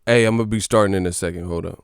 Hey, I'm going to be starting in a second. Hold up.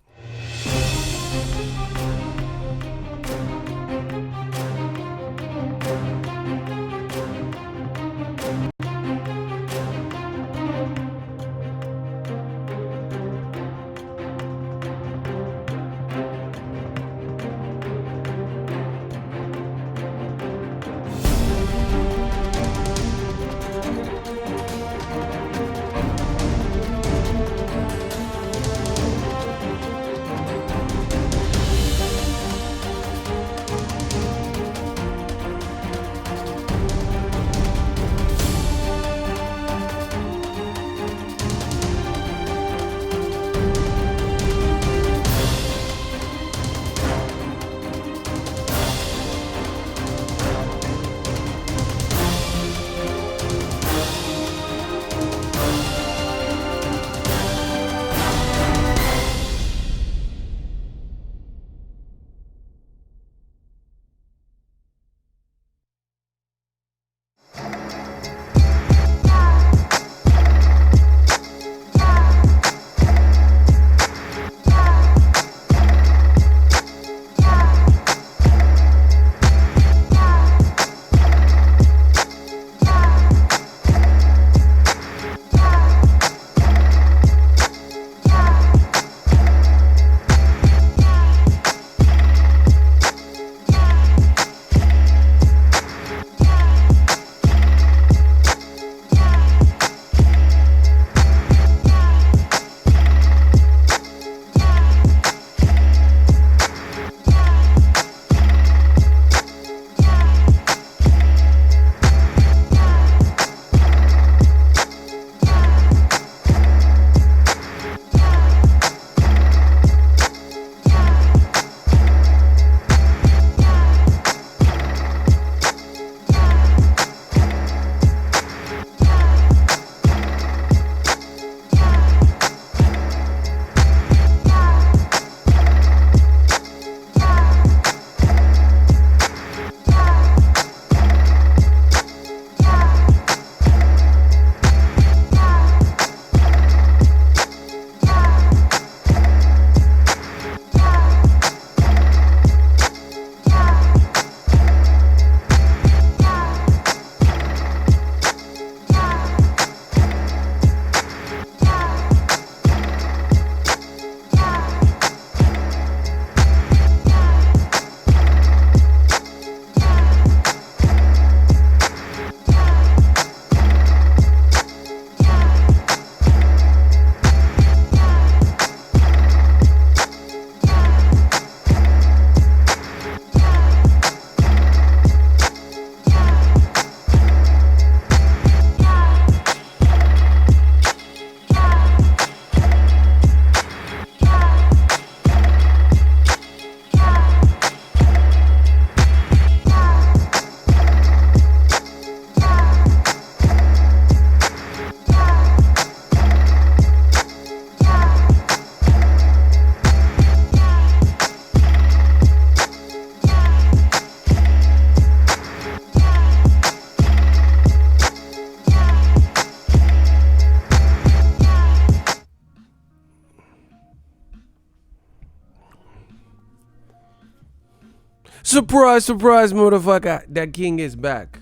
Surprise, surprise, motherfucker. That king is back.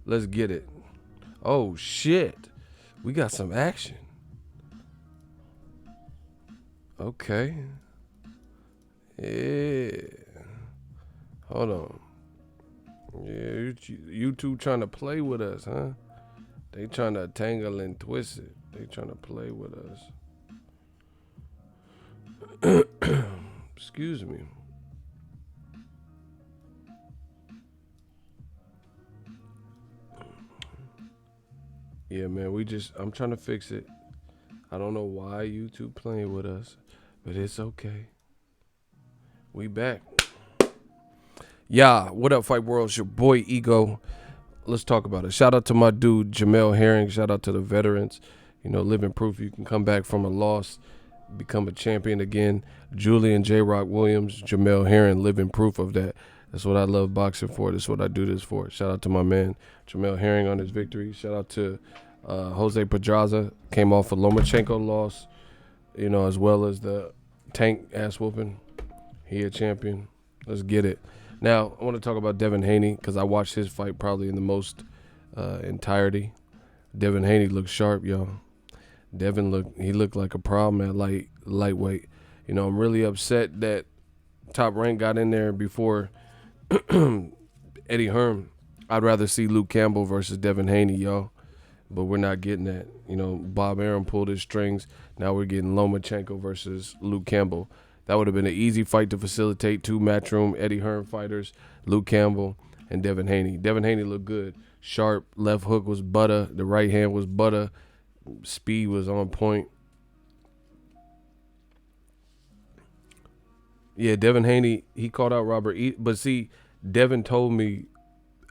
Let's get it. Oh, shit. We got some action. Okay. Yeah. Hold on. Yeah, you two trying to play with us, huh? They trying to tangle and twist it. They trying to play with us. Excuse me. Yeah, man, I'm trying to fix it. I don't know why you two playing with us, but it's okay. We back. Yeah, what up, Fight World? It's your boy Ego. Let's talk about it. Shout out to my dude Jamel Herring. Shout out to the veterans. You know, living proof you can come back from a loss, become a champion again. Julian J. Rock Williams, Jamel Herring, living proof of that. That's what I love boxing for. That's what I do this for. Shout out to my man Jamel Herring on his victory. Shout out to Jose Pedraza. Came off a Lomachenko loss. as well as the Tank ass whooping. He a champion. Let's get it. Now, I want to talk about Devin Haney because I watched his fight probably in the most entirety. Devin Haney looked sharp, y'all. He looked like a problem at lightweight. I'm really upset that Top Rank got in there before Eddie Hearn. I'd rather see Luke Campbell versus Devin Haney, y'all. But we're not getting that. Bob Arum pulled his strings. Now we're getting Lomachenko versus Luke Campbell. That would have been an easy fight to facilitate. 2 Matchroom Eddie Hearn fighters, Luke Campbell and Devin Haney. Devin Haney looked good. Sharp, left hook was butter. The right hand was butter. Speed was on point. Yeah, Devin Haney, he called out Robert But see, Devin told me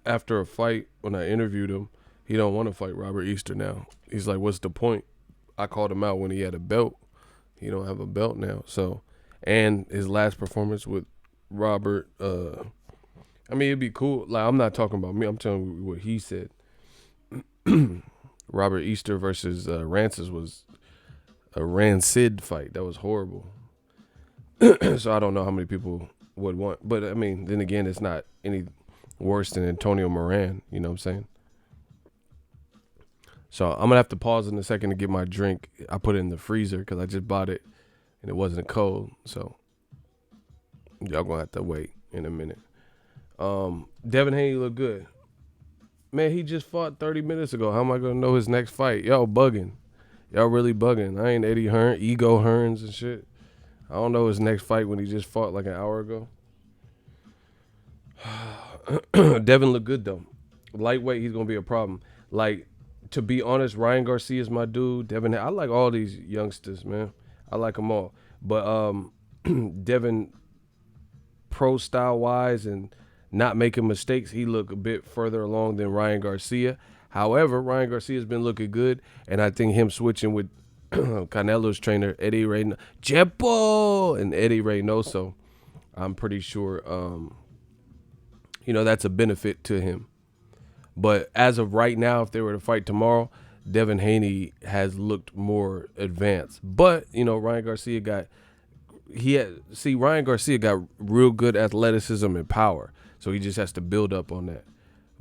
after a fight when I interviewed him, he don't want to fight Robert Easter now. He's like, what's the point? I called him out when he had a belt. He don't have a belt now. So, and his last performance with Robert, it'd be cool. Like, I'm not talking about me. I'm telling you what he said. Robert Easter versus Rancis was a rancid fight. That was horrible. So I don't know how many people would want. But, then again, it's not any worse than Antonio Moran. You know what I'm saying? So I'm going to have to pause in a second to get my drink. I put it in the freezer because I just bought it and it wasn't cold. So y'all going to have to wait in a minute. Devin Haney looked good. Man, he just fought 30 minutes ago. How am I going to know his next fight? Y'all bugging. Y'all really bugging. I ain't Eddie Hearn, Ego Hearns and shit. I don't know his next fight when he just fought like an hour ago. Devin looked good, though. Lightweight, he's going to be a problem. Like, to be honest, Ryan Garcia is my dude. Devin, I like all these youngsters, man. I like them all. But Devin, pro style wise and not making mistakes, he looked a bit further along than Ryan Garcia. However, Ryan Garcia's been looking good, and I think him switching with Canelo's trainer, Eddie Jepo and Eddie Reynoso, I'm pretty sure, that's a benefit to him. But as of right now, if they were to fight tomorrow, Devin Haney has looked more advanced. But, Ryan Garcia got real good athleticism and power. So he just has to build up on that.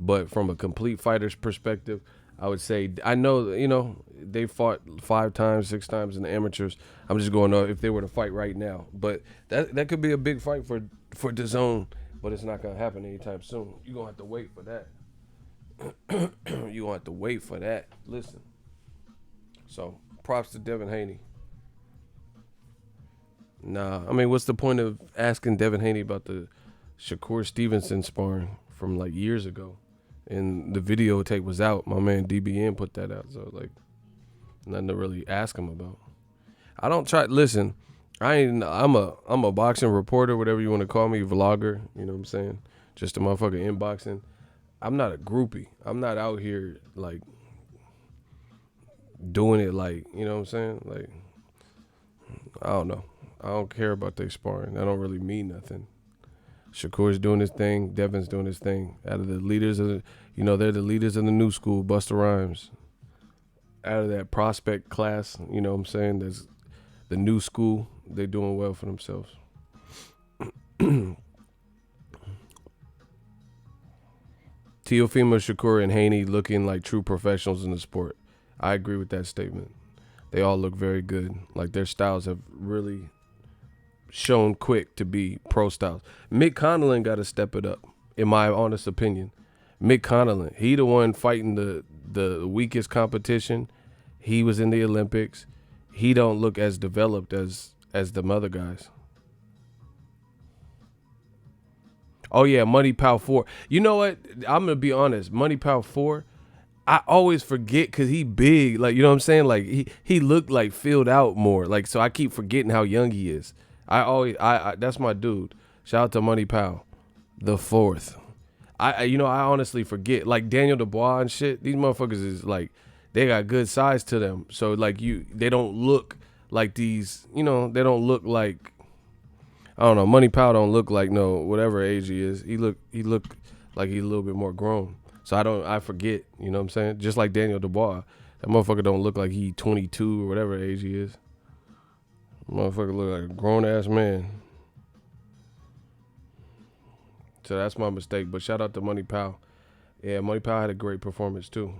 But from a complete fighter's perspective, I would say, I know, they fought 5 times, 6 times in the amateurs. I'm just going to if they were to fight right now. But that could be a big fight for DAZN, but it's not going to happen anytime soon. You're going to have to wait for that. You're going to have to wait for that. Listen. So, props to Devin Haney. Nah, what's the point of asking Devin Haney about the Shakur Stevenson sparring from like years ago? And the videotape was out. My man DBN put that out. So, nothing to really ask him about. I don't try. Listen, I'm a boxing reporter, whatever you want to call me, vlogger. You know what I'm saying? Just a motherfucker inboxing. I'm not a groupie. I'm not out here doing it you know what I'm saying? I don't know. I don't care about their sparring. That don't really mean nothing. Shakur's doing his thing. Devin's doing his thing. Out of the leaders of they're the leaders of the new school, Busta Rhymes. Out of that prospect class, you know what I'm saying? There's the new school. They're doing well for themselves. Teofimo, Shakur, and Haney looking like true professionals in the sport. I agree with that statement. They all look very good. Their styles have really shown quick to be pro styles. Mick Connellan got to step it up, in my honest opinion. Mick Connellan, he the one fighting the weakest competition. He was in the Olympics. He don't look as developed as the other guys. Oh, yeah, Money Pow 4. You know what? I'm going to be honest. Money Pow 4, I always forget because he big. You know what I'm saying? He looked filled out more. So I keep forgetting how young he is. I that's my dude. Shout out to Money Pow, the 4th. I honestly forget. Daniel Dubois and shit, these motherfuckers is they got good size to them. So they don't look like these, they don't look like, I don't know, Money Pow don't look like whatever age he is. He look like he's a little bit more grown. So I forget, you know what I'm saying? Just like Daniel Dubois. That motherfucker don't look like he 22 or whatever age he is. Motherfucker look like a grown ass man. So that's my mistake. But shout out to Money Pal. Yeah, Money Pal had a great performance too.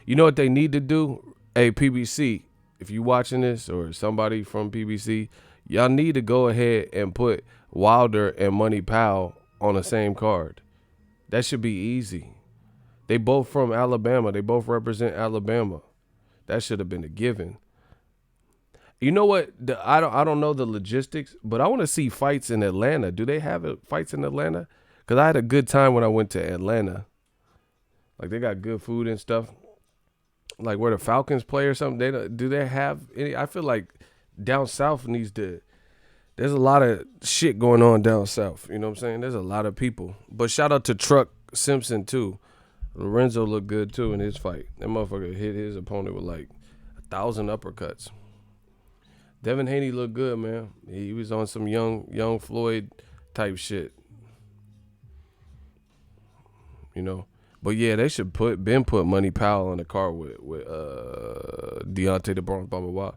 You know what they need to do? Hey, PBC, if you watching this or somebody from PBC, y'all need to go ahead and put Wilder and Money Pal on the same card. That should be easy. They both from Alabama. They both represent Alabama. That should have been a given. You know what? I don't know the logistics, but I want to see fights in Atlanta. Do they have fights in Atlanta? Because I had a good time when I went to Atlanta. Like they got good food and stuff. Like where the Falcons play or something. Do they have any? I feel like down south needs to. There's a lot of shit going on down south. You know what I'm saying? There's a lot of people. But shout out to Truck Simpson too. Lorenzo looked good too in his fight. That motherfucker hit his opponent with like 1,000 uppercuts. Devin Haney looked good, man. He was on some young Floyd type shit. You know. But yeah, they should put Money Powell on the car with Deontay the Bronx Bomber.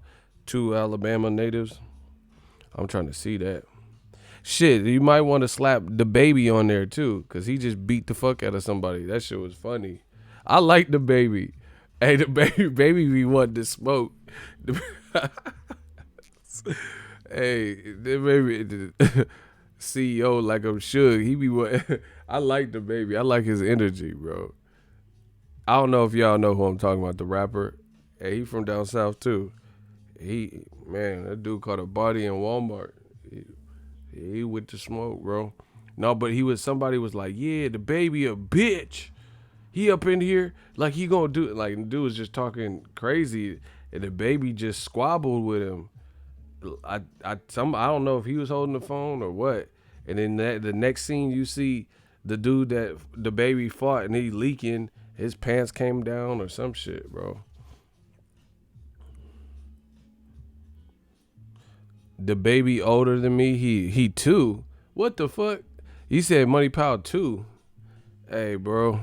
Two Alabama natives. I'm trying to see that. Shit, you might want to slap the baby on there too, cause he just beat the fuck out of somebody. That shit was funny. I like the baby. Hey, the baby we wanted to smoke. Hey, the baby, the CEO like I'm sure he be what. I like the baby. I like his energy, bro. I don't know if y'all know who I'm talking about. The rapper. Hey, he from down south too. Man, that dude caught a body in Walmart. He with the smoke, bro. No, but somebody was like, yeah, the baby a bitch. He up in here like he gonna do it. Like the dude was just talking crazy, and the baby just squabbled with him. I don't know if he was holding the phone or what. And then the next scene you see the dude that the baby fought and he leaking, his pants came down or some shit, bro. The baby older than me, he two. What the fuck? He said Money Powell two. Hey, bro.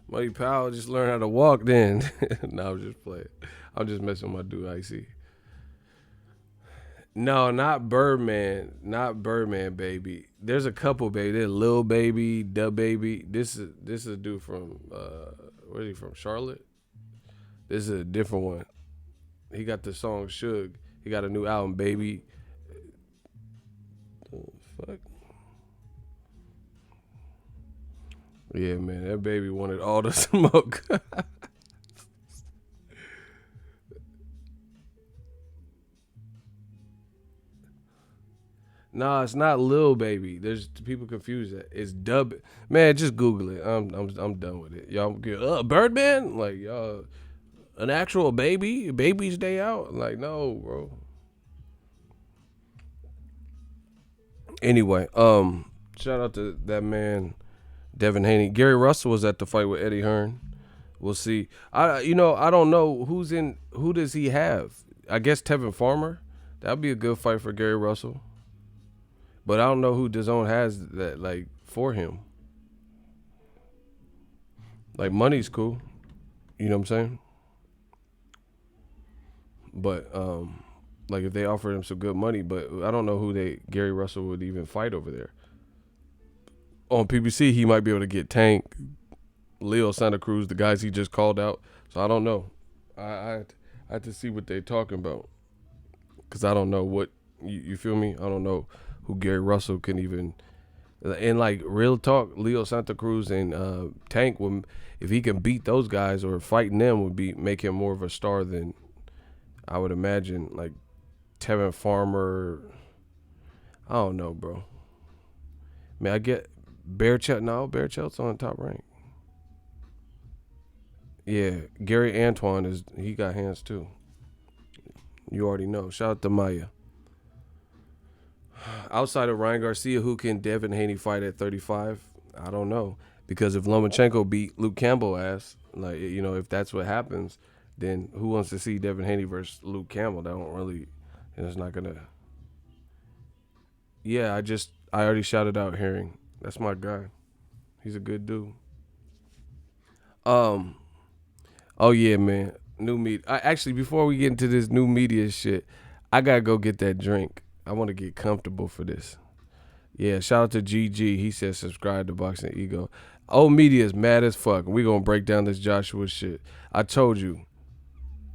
Money Powell just learned how to walk then. No, I'm just playing. I'm just messing with my dude, Icy. No, not Birdman. Not Birdman, baby. There's a couple, baby. There's Lil Baby, Da Baby. This is a dude from where is he from? Charlotte? This is a different one. He got the song Suge. He got a new album, baby. Fuck. Yeah, man, that baby wanted all the smoke. Nah, it's not Lil Baby. There's people confuse that. It's Dub. Man, just Google it. I'm done with it. Y'all get Birdman? Like y'all an actual baby's day out? Like no, bro. Anyway, shout out to that man, Devin Haney. Gary Russell was at the fight with Eddie Hearn. We'll see. I don't know who's in. Who does he have? I guess Tevin Farmer. That'd be a good fight for Gary Russell. But I don't know who DAZN has that like for him. Like money's cool. You know what I'm saying? But like if they offered him some good money, but I don't know who Gary Russell would even fight over there. On PBC, he might be able to get Tank, Leo Santa Cruz, the guys he just called out. So I don't know. I have to see what they're talking about. Because I don't know what, you feel me? I don't know who Gary Russell can even, and like real talk, Leo Santa Cruz and Tank, if he can beat those guys or fighting them would make him more of a star than I would imagine. Like Tevin Farmer, I don't know, bro. Man, I get Bearchelt's on top rank. Yeah, Gary Antoine he got hands too. You already know. Shout out to Maya. Outside of Ryan Garcia, who can Devin Haney fight at 35? I don't know. Because if Lomachenko beat Luke Campbell ass, like, if that's what happens, then who wants to see Devin Haney versus Luke Campbell? That don't really, it's not going to. Yeah, I already shouted out Herring. That's my guy. He's a good dude. Oh yeah, man. New media. Actually, before we get into this new media shit, I gotta go get that drink. I want to get comfortable for this. Yeah, shout out to GG. He said subscribe to Boxing Ego. Old media is mad as fuck. We gonna break down this Joshua shit. I told you,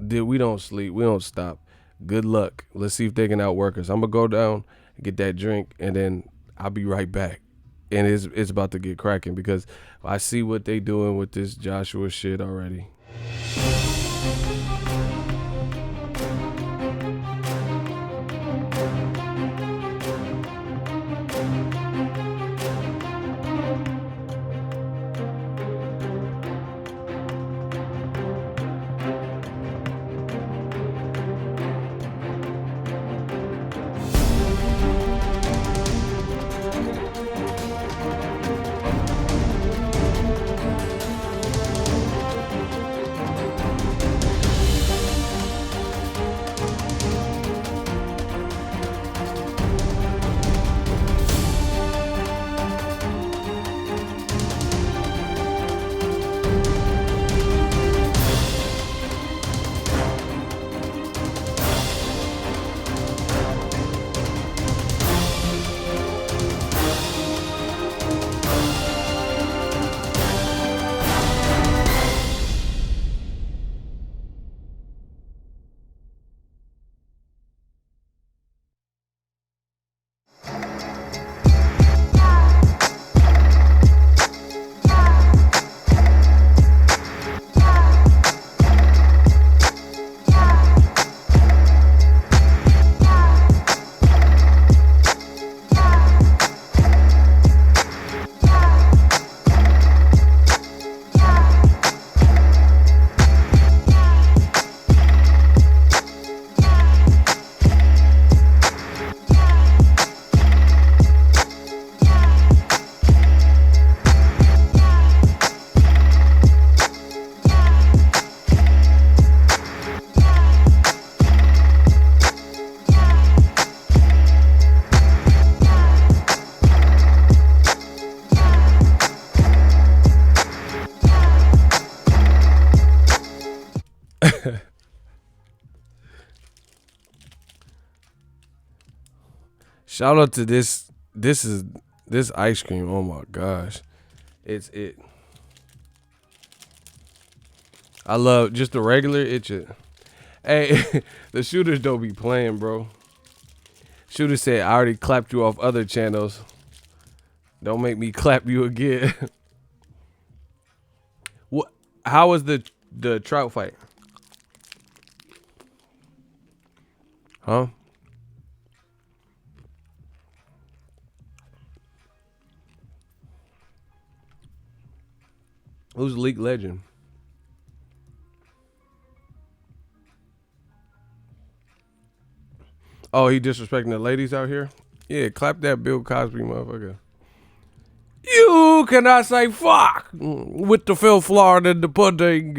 dude, we don't sleep. We don't stop. Good luck. Let's see if they can outwork us. I'm gonna go down and get that drink, and then I'll be right back. And it's about to get cracking because I see what they doing with this Joshua shit already. Shout out to this. This is this ice cream. Oh my gosh, it's it. I love just the regular itch it. Hey, the shooters don't be playing, bro. Shooter said, I already clapped you off other channels. Don't make me clap you again. What? How was the trout fight? Huh? Who's League Legend? Oh, he disrespecting the ladies out here? Yeah, clap that Bill Cosby motherfucker. You cannot say fuck with the Phil Florida and the pudding.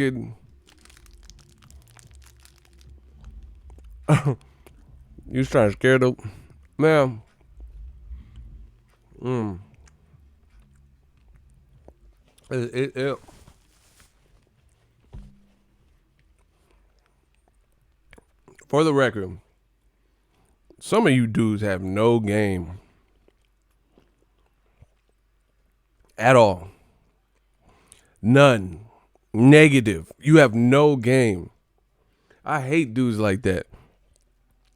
And you was trying to scare the man. It, for the record, some of you dudes have no game at all. None. Negative. You have no game. I hate dudes like that.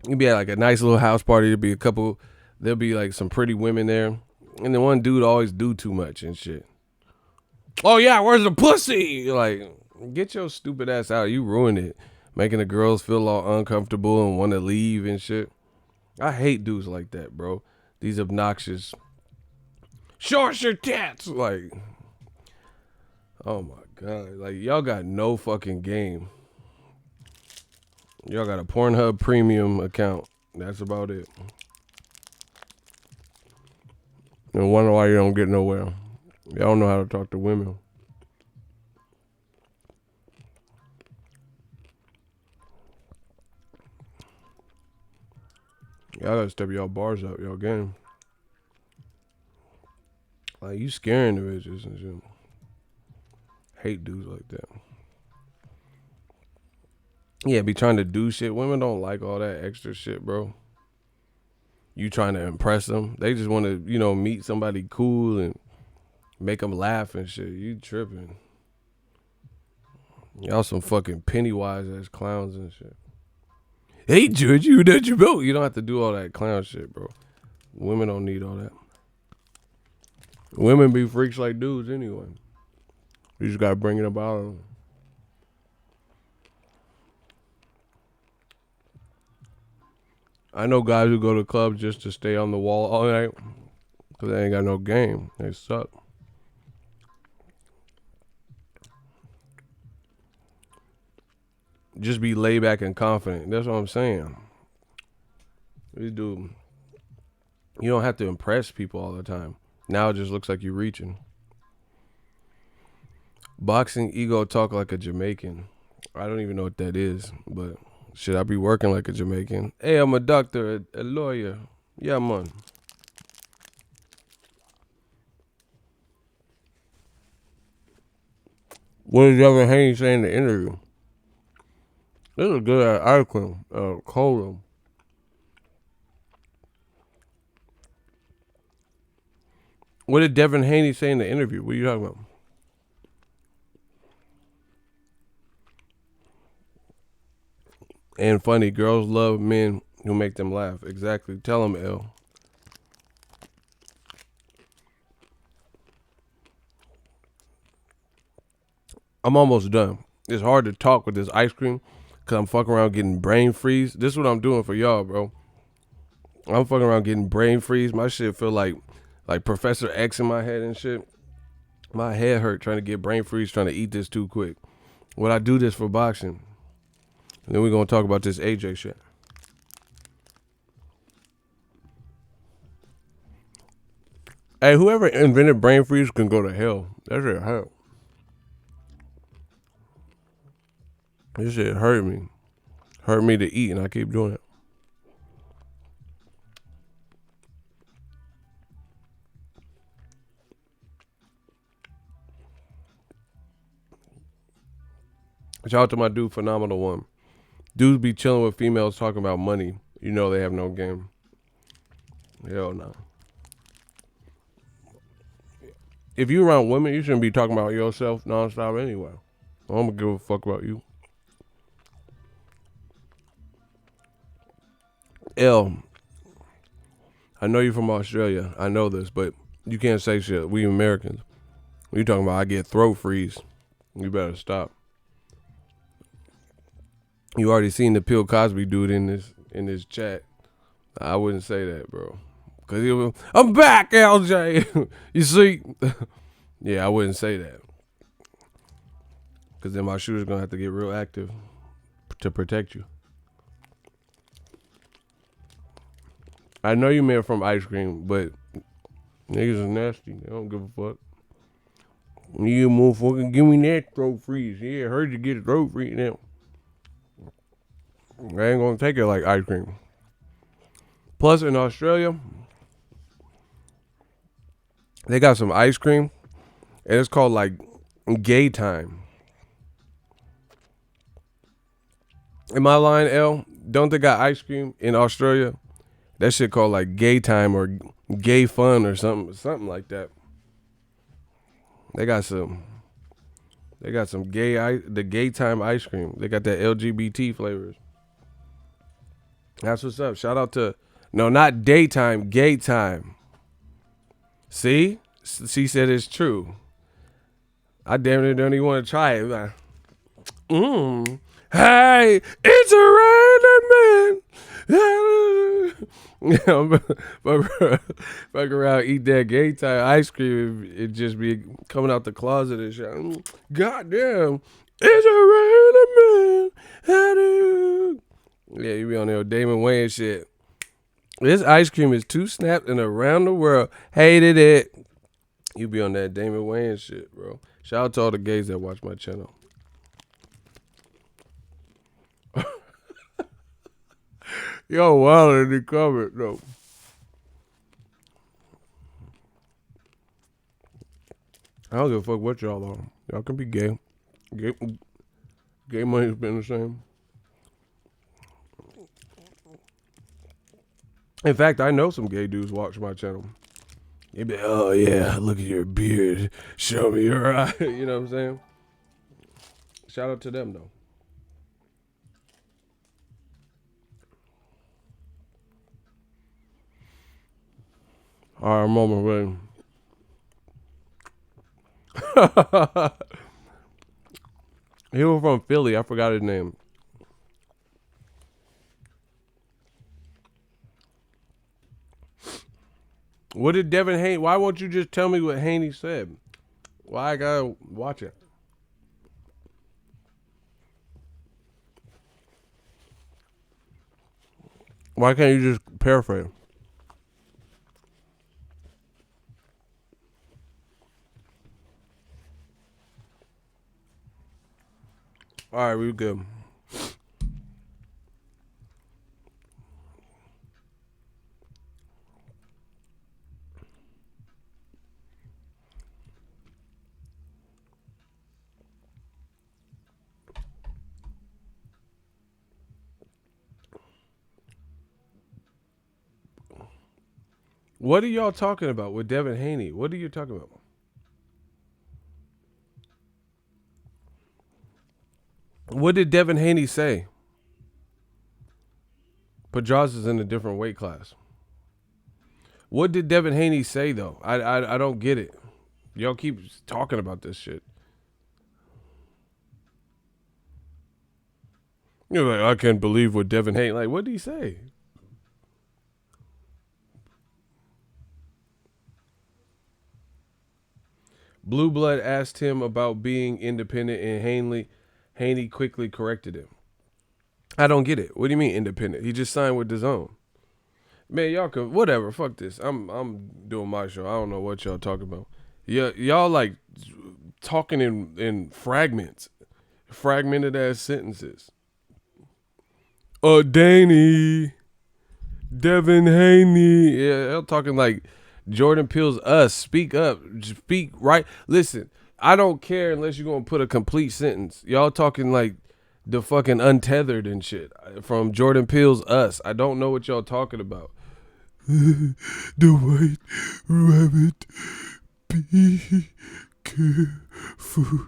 You'd be at like a nice little house party. There'll be like some pretty women there. And then one dude always do too much and shit. Oh yeah, where's the pussy? Like, get your stupid ass out. You ruined it. Making the girls feel all uncomfortable and want to leave and shit. I hate dudes like that, bro. These obnoxious. Show us your tits. Like, oh my God. Like, y'all got no fucking game. Y'all got a Pornhub premium account. That's about it. And wonder why you don't get nowhere. Y'all don't know how to talk to women. Y'all gotta step y'all bars up, y'all game. Like, you scaring the bitches and shit. Hate dudes like that. Yeah, be trying to do shit. Women don't like all that extra shit, bro. You trying to impress them. They just want to, meet somebody cool and make them laugh and shit. You tripping. Y'all some fucking Pennywise ass clowns and shit. Hey, Judge, you that you built. You don't have to do all that clown shit, bro. Women don't need all that. Women be freaks like dudes anyway. You just gotta bring it about them. I know guys who go to clubs just to stay on the wall all night because they ain't got no game. They suck. Just be laid back and confident. That's what I'm saying. You don't have to impress people all the time. Now it just looks like you're reaching. Boxingego talk like a Jamaican. I don't even know what that is, but should I be working like a Jamaican? Hey, I'm a doctor, a lawyer. Yeah, man. What did Devin Haney say in the interview? This is a good article. Column. What did Devin Haney say in the interview? What are you talking about? And funny, girls love men who make them laugh. Exactly. Tell them, L. I'm almost done. It's hard to talk with this ice cream because I'm fucking around getting brain freeze. This is what I'm doing for y'all, bro. I'm fucking around getting brain freeze. My shit feel like Professor X in my head and shit. My head hurt trying to get brain freeze, trying to eat this too quick. Would I do this for boxing? And then we're going to talk about this AJ shit. Hey, whoever invented brain freeze can go to hell. That shit hurt. This shit hurt me. Hurt me to eat, and I keep doing it. Shout out to my dude, Phenomenal One. Dudes be chilling with females talking about money. You know they have no game. Hell no. If you around women, you shouldn't be talking about yourself nonstop anyway. I don't give a fuck about you. L, I know you're from Australia. I know this, but you can't say shit. We Americans. When you talking about I get throat freeze, you better stop. You already seen the Bill Cosby dude in this chat. I wouldn't say that, bro. Cause he was, I'm back, LJ. You see? Yeah, I wouldn't say that. Cause then my shooter's gonna have to get real active to protect you. I know you made from ice cream, but niggas are nasty. They don't give a fuck. You motherfucker, give me that throat freeze. Yeah, I heard you get a throat freeze now. I ain't gonna take it like ice cream. Plus, in Australia, they got some ice cream, and it's called like gay time. Am I lying, L? Don't they got ice cream in Australia? That shit called like gay time or gay fun or something like that. They got some the gay time ice cream. They got that LGBT flavors. That's what's up. Shout out to not daytime, gay time. See? She said it's true. I damn near don't even want to try it. Hey, it's a random man. Fuck around, eat that gay time ice cream. It just be coming out the closet and shit. Goddamn, it's a random man. Yeah, you be on there with Damon Wayans shit. This ice cream is too snapped and around the world. Hated it. You be on that Damon Wayans shit, bro. Shout out to all the gays that watch my channel. Yo, wild in the comment, though. I don't give a fuck what y'all are. Y'all can be gay. Gay money's been the same. In fact, I know some gay dudes watch my channel. They be, oh yeah, look at your beard. Show me your eye. You know what I'm saying? Shout out to them though. All right, I'm on my way. He was from Philly. I forgot his name. What did Devin Haney? Why won't you just tell me what Haney said? Why I gotta watch it? Why can't you just paraphrase? All right, we good. What are y'all talking about with Devin Haney? What are you talking about? What did Devin Haney say? Pedraza is in a different weight class. What did Devin Haney say though? I don't get it. Y'all keep talking about this shit. You're like, I can't believe what Devin Haney. Like, what did he say? Blue Blood asked him about being independent, and Haney quickly corrected him. I don't get it. What do you mean independent? He just signed with DAZN. Man, y'all can whatever. Fuck this. I'm doing my show. I don't know what y'all talking about. Yeah, y'all like talking in fragments, fragmented ass sentences. Danny, Devin Haney. Yeah, they're talking like Jordan Peele's Us. Speak up. Speak right. Listen, I don't care unless you're going to put a complete sentence. Y'all talking like the fucking Untethered and shit from Jordan Peele's Us. I don't know what y'all talking about. The White Rabbit. Be careful.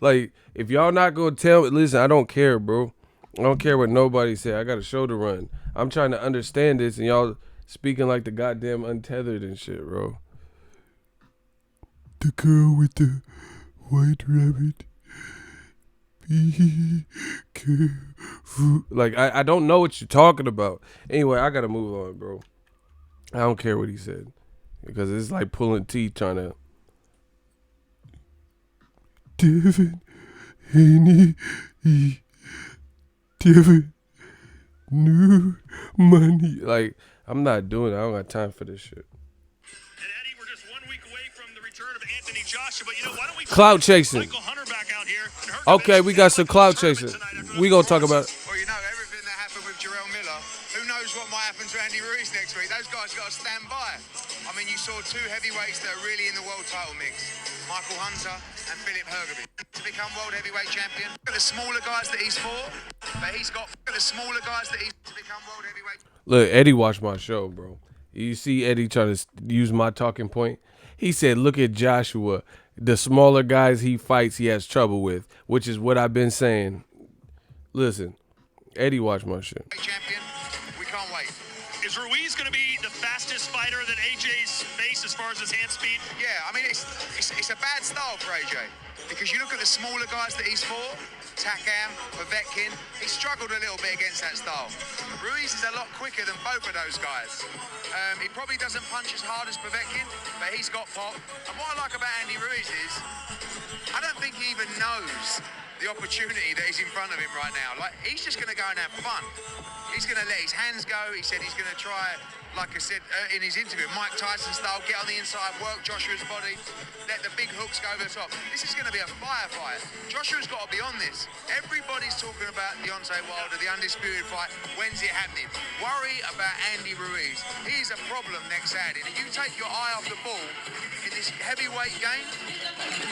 Like, if y'all not going to tell me, listen, I don't care, bro. I don't care what nobody say. I got a show to run. I'm trying to understand this, and y'all speaking like the goddamn Untethered and shit, bro. The girl with the white rabbit. Be careful. Like, I don't know what you're talking about. Anyway, I got to move on, bro. I don't care what he said. Because it's like pulling teeth trying to. Devin Haney. Devin. New money. Like, I'm not doing it. I don't got time for this shit. And Eddie, we're just 1 week away from the return of Anthony Joshua, but you know, why don't we clout chasing. Michael Hunter back out here? Okay, we got some clout chasing. We gonna talk about. Well, you know, everything that happened with Jarrell Miller, who knows what might happen to Andy Ruiz next week? Those guys got to stand by. I mean, you saw two heavyweights that are really in the world title mix. Michael Hunter and Philip Hergovich to become world heavyweight champion. Look at the smaller guys that he's fought, but he's got the smaller guys that he's to become world heavyweight. Look, Eddie watched my show, bro. You see Eddie trying to use my talking point? He said, look at Joshua. The smaller guys he fights, he has trouble with, which is what I've been saying. Listen, Eddie watched my shit. Champion, we can't wait. Is Ruiz going to be the fastest fighter that AJ's faced as far as his hand speed? Yeah, I mean, it's a bad style for AJ. Because you look at the smaller guys that he's fought, Takam, Povetkin, he struggled a little bit against that style. Ruiz is a lot quicker than both of those guys. He probably doesn't punch as hard as Povetkin, but he's got pop. And what I like about Andy Ruiz is, I don't think he even knows the opportunity that is in front of him right now. Like, he's just going to go and have fun. He's going to let his hands go. He said he's going to try, like I said in his interview, Mike Tyson style, get on the inside, work Joshua's body, let the big hooks go over the top. This is going to be a firefight. Joshua's got to be on this. Everybody's talking about Deontay Wilder, the undisputed fight. When's it happening? Worry about Andy Ruiz. He's a problem next Saturday. If you take your eye off the ball in this heavyweight game,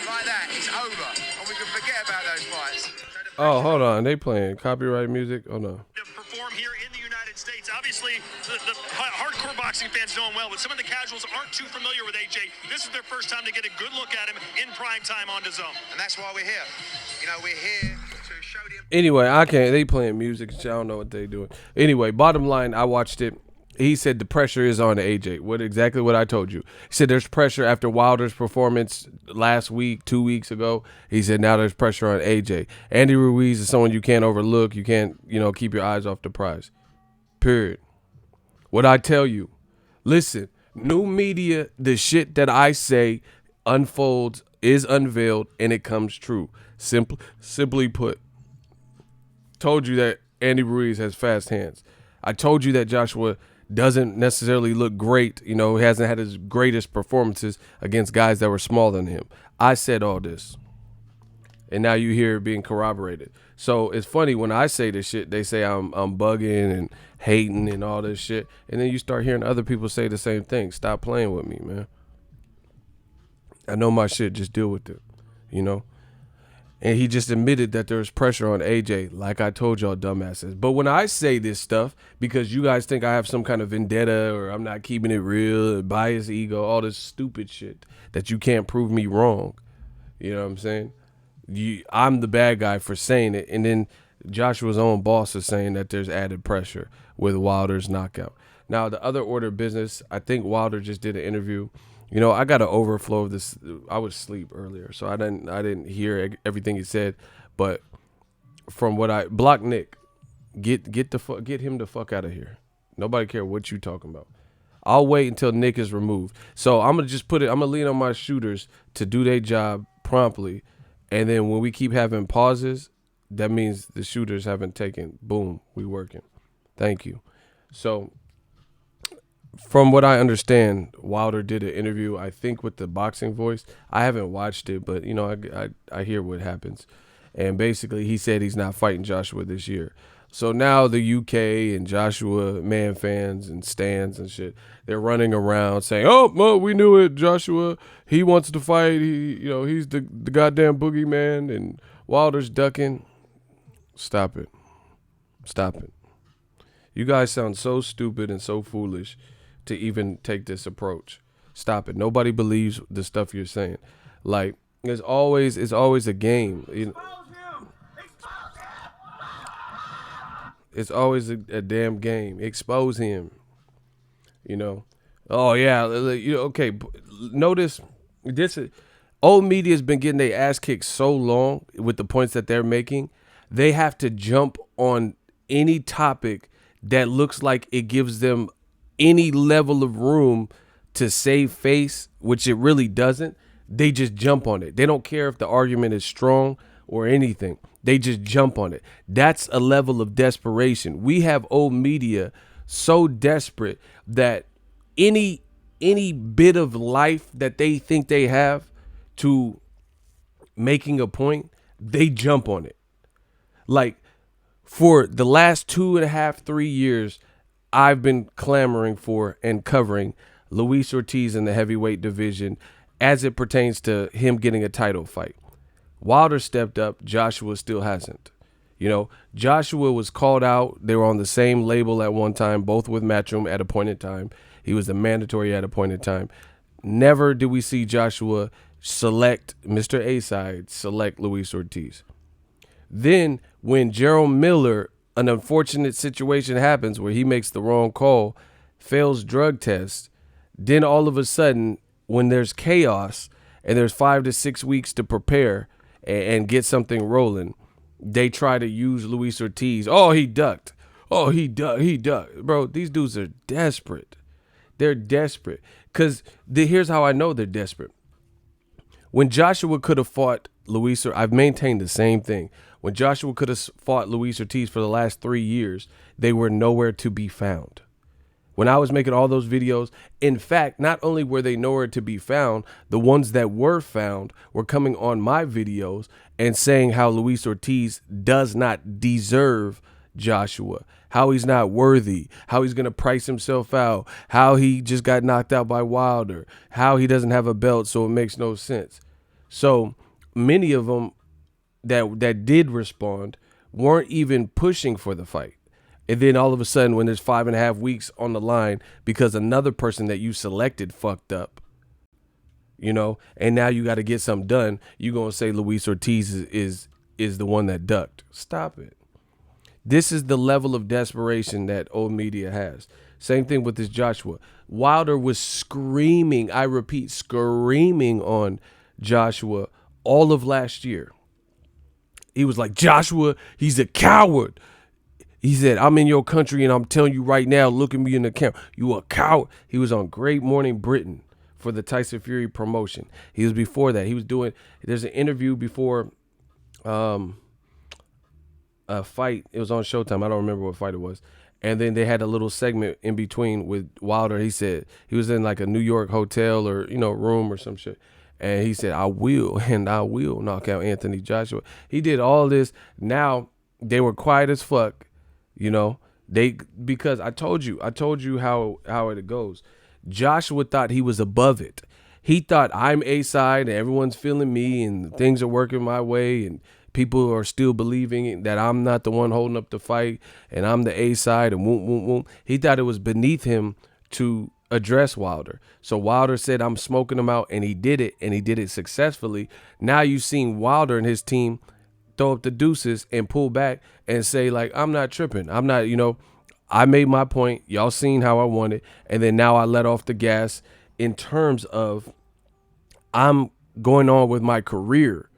like that, it's over. And we can forget about those fights. Oh, hold on. They playing copyright music? Oh, no. To perform here in the United States. Obviously, the hardcore boxing fans know him well, but some of the casuals aren't too familiar with AJ. This is their first time to get a good look at him in prime time on DAZN. And that's why we're here. You know, we're here to show the... Anyway, I can't. They playing music. I don't know what they doing. Anyway, bottom line, I watched it. He said the pressure is on AJ. Exactly what I told you. He said there's pressure after Wilder's performance last week, 2 weeks ago. He said now there's pressure on AJ. Andy Ruiz is someone you can't overlook. You can't, keep your eyes off the prize. Period. What I tell you, listen, new media, the shit that I say unfolds, is unveiled, and it comes true. Simply put, told you that Andy Ruiz has fast hands. I told you that Joshua doesn't necessarily look great. He hasn't had his greatest performances against guys that were smaller than him. I said all this. And now you hear it being corroborated. So it's funny when I say this shit, they say I'm bugging and hating and all this shit. And then you start hearing other people say the same thing. Stop playing with me, man. I know my shit. Just deal with it, And he just admitted that there's pressure on AJ, like I told y'all dumbasses. But when I say this stuff, because you guys think I have some kind of vendetta or I'm not keeping it real, bias, ego, all this stupid shit that you can't prove me wrong. You know what I'm saying? I'm the bad guy for saying it. And then Joshua's own boss is saying that there's added pressure with Wilder's knockout. Now, the other order of business, I think Wilder just did an interview. I got an overflow of this. I was asleep earlier, so I didn't hear everything he said. But from what block Nick, get him the fuck out of here. Nobody care what you talking about. I'll wait until Nick is removed. So I'm gonna just I'm gonna lean on my shooters to do their job promptly, and then when we keep having pauses, that means the shooters haven't taken. Boom, we working. Thank you. So, from what I understand, Wilder did an interview, I think, with the Boxing Voice. I haven't watched it, but, I hear what happens. And basically, he said he's not fighting Joshua this year. So now the UK and Joshua man fans and stands and shit, they're running around saying, oh, well, we knew it, Joshua. He wants to fight. He's the goddamn boogeyman, and Wilder's ducking. Stop it. Stop it. You guys sound so stupid and so foolish to even take this approach. Stop it. Nobody believes the stuff you're saying. Like, it's always a game. It's always a damn game. Expose him. Oh yeah. Okay. Notice this. Old media has been getting their ass kicked so long with the points that they're making. They have to jump on any topic that looks like it gives them any level of room to save face, which it really doesn't. They just jump on it. They don't care if the argument is strong or anything. They just jump on it. That's a level of desperation. We have old media so desperate that any bit of life that they think they have to making a point, they jump on it. Like, for the last 2.5, 3 years, I've been clamoring for and covering Luis Ortiz in the heavyweight division as it pertains to him getting a title fight. Wilder stepped up. Joshua still hasn't. Joshua was called out. They were on the same label at one time, both with Matchroom at a point in time. He was the mandatory at a point in time. Never did we see Joshua select Mr. A-Side, select Luis Ortiz. Then when Gerald Miller, an unfortunate situation happens where he makes the wrong call, fails drug tests, then all of a sudden, when there's chaos and there's 5 to 6 weeks to prepare and get something rolling, they try to use Luis Ortiz. Oh, he ducked. Oh, he ducked. Bro, these dudes are desperate. They're desperate. Because here's how I know they're desperate. When Joshua could have fought Luis, I've maintained the same thing. When Joshua could have fought Luis Ortiz for the last 3 years, they were nowhere to be found. When I was making all those videos, in fact, not only were they nowhere to be found, the ones that were found were coming on my videos and saying how Luis Ortiz does not deserve Joshua, how he's not worthy, how he's going to price himself out, how he just got knocked out by Wilder, how he doesn't have a belt, so it makes no sense. So many of them that did respond weren't even pushing for the fight. And then all of a sudden, when there's 5.5 weeks on the line because another person that you selected fucked up, and now you got to get something done, you going to say Luis Ortiz is the one that ducked. Stop it. This is the level of desperation that old media has. Same thing with this Joshua. Wilder was screaming, I repeat, screaming on Joshua all of last year. He was like, Joshua, he's a coward. He said, I'm in your country and I'm telling you right now, look at me in the camera. You a coward. He was on Great Morning Britain for the Tyson Fury promotion. He was before that. He was doing, there's an interview before a fight. It was on Showtime. I don't remember what fight it was. And then they had a little segment in between with Wilder. He said he was in like a New York hotel or, room or some shit. And he said, I will knock out Anthony Joshua. He did all this. Now they were quiet as fuck, because I told you how it goes. Joshua thought he was above it. He thought I'm A side and everyone's feeling me and things are working my way and people are still believing that I'm not the one holding up the fight and I'm the A side and whoom. He thought it was beneath him to address Wilder. So Wilder said, I'm smoking him out, and he did it successfully. Now you've seen Wilder and his team throw up the deuces and pull back and say, like, I'm not tripping. I'm not, I made my point. Y'all seen how I want it. And then now I let off the gas in terms of I'm going on with my career.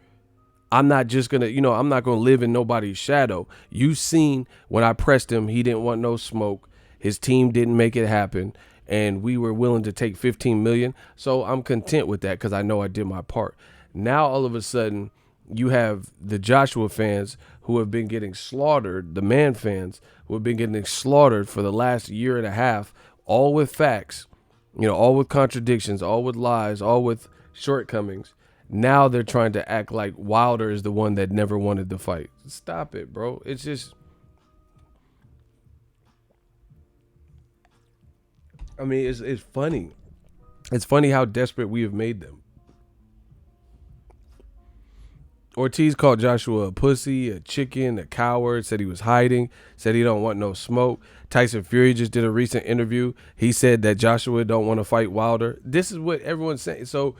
I'm not just going to, I'm not going to live in nobody's shadow. You seen when I pressed him, he didn't want no smoke. His team didn't make it happen. And we were willing to take $15 million. So I'm content with that because I know I did my part. Now, all of a sudden, you have the Joshua fans who have been getting slaughtered, the man fans who have been getting slaughtered for the last year and a half, all with facts, all with contradictions, all with lies, all with shortcomings. Now they're trying to act like Wilder is the one that never wanted the fight. Stop it, bro. It's just, I mean, it's funny. It's funny how desperate we have made them. Ortiz called Joshua a pussy, a chicken, a coward, said he was hiding, said he don't want no smoke. Tyson Fury just did a recent interview. He said that Joshua don't want to fight Wilder. This is what everyone's saying. So,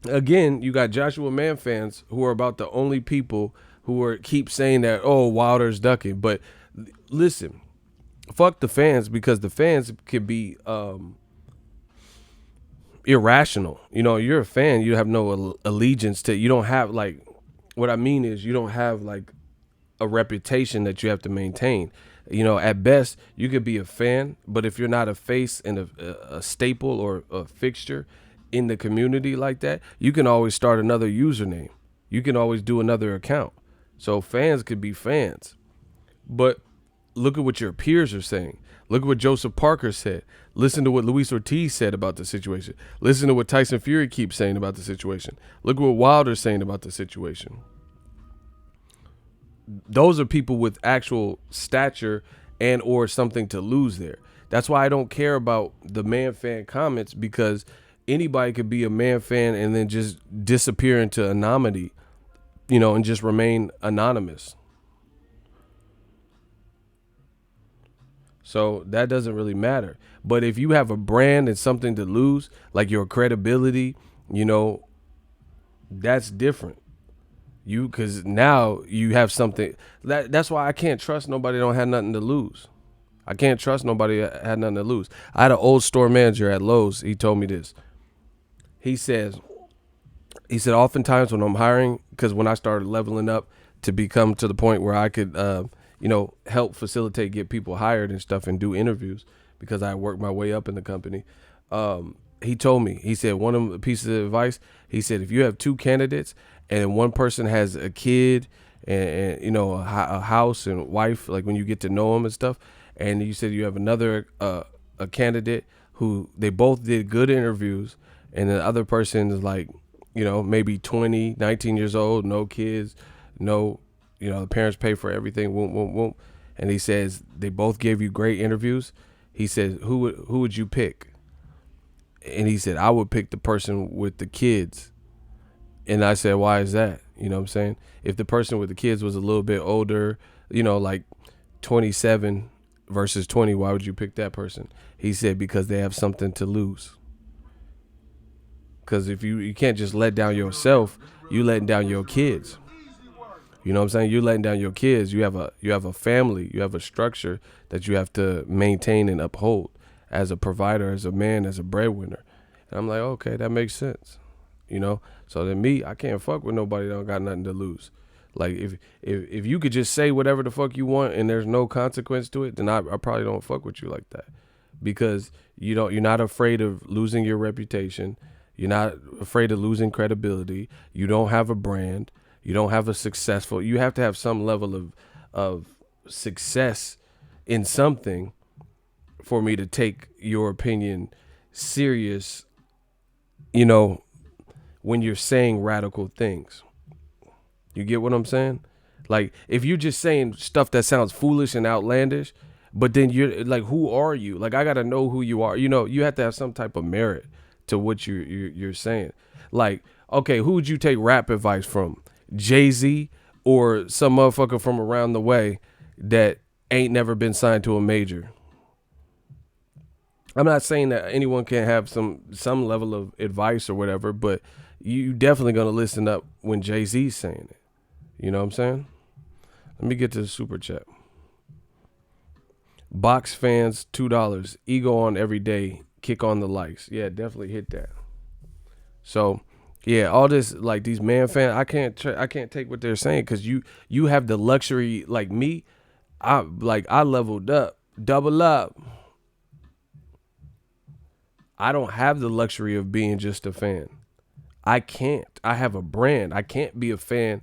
again, you got Joshua Man fans who are about the only people who keep saying that, oh, Wilder's ducking. But listen, fuck the fans, because the fans can be irrational. You're a fan. You have no allegiance to. You don't have what I mean is you don't have a reputation that you have to maintain. At best you could be a fan, but if you're not a face and a staple or a fixture in the community like that, you can always start another username. You can always do another account. So fans could be fans, but look at what your peers are saying. Look at what Joseph Parker said. Listen to what Luis Ortiz said about the situation. Listen to what Tyson Fury keeps saying about the situation. Look at what Wilder's saying about the situation. Those are people with actual stature and or something to lose there. That's why I don't care about the man fan comments, because anybody could be a man fan and then just disappear into anonymity, and just remain anonymous. So that doesn't really matter. But if you have a brand and something to lose, like your credibility, that's different. Because now you have something. That's why I can't trust nobody that don't have nothing to lose. I can't trust nobody that had nothing to lose. I had an old store manager at Lowe's. He told me this. He said, oftentimes when I'm hiring, because when I started leveling up to become to the point where I could, help facilitate, get people hired and stuff and do interviews, because I worked my way up in the company. He told me, he said, one of the pieces of advice, he said, if you have two candidates and one person has a kid and a house and wife, like when you get to know them and stuff, and you said you have another a candidate who they both did good interviews, and the other person is maybe 20, 19 years old, no kids, no, the parents pay for everything, whoop. And he says they both gave you great interviews. He said, who would you pick? And he said, I would pick the person with the kids. And I said, why is that? You know what I'm saying? If the person with the kids was a little bit older, 27 versus 20, why would you pick that person? He said because they have something to lose. Because if you can't just let down yourself, you letting down your kids. You know what I'm saying? You're letting down your kids. You have a family. You have a structure that you have to maintain and uphold as a provider, as a man, as a breadwinner. And I'm like, okay, that makes sense. You know? So then me, I can't fuck with nobody that don't got nothing to lose. Like if you could just say whatever the fuck you want and there's no consequence to it, then I probably don't fuck with you like that. Because you're not afraid of losing your reputation. You're not afraid of losing credibility. You don't have a brand. You don't have you have to have some level of success in something for me to take your opinion serious, when you're saying radical things. You get what I'm saying? Like, if you're just saying stuff that sounds foolish and outlandish, but then you're like, who are you? Like, I got to know who you are. You have to have some type of merit to what you're saying. Like, okay, who would you take rap advice from? Jay-Z or some motherfucker from around the way that ain't never been signed to a major? I'm not saying that anyone can't have some level of advice or whatever, but you definitely going to listen up when Jay-Z's saying it. You know what I'm saying? Let me get to the super chat. Box fans, $2. Ego on every day. Kick on the likes. Yeah, definitely hit that. So, yeah, all this, like, these man fans, I can't take what they're saying, because you have the luxury, like me. I leveled up, double up. I don't have the luxury of being just a fan. I can't. I have a brand. I can't be a fan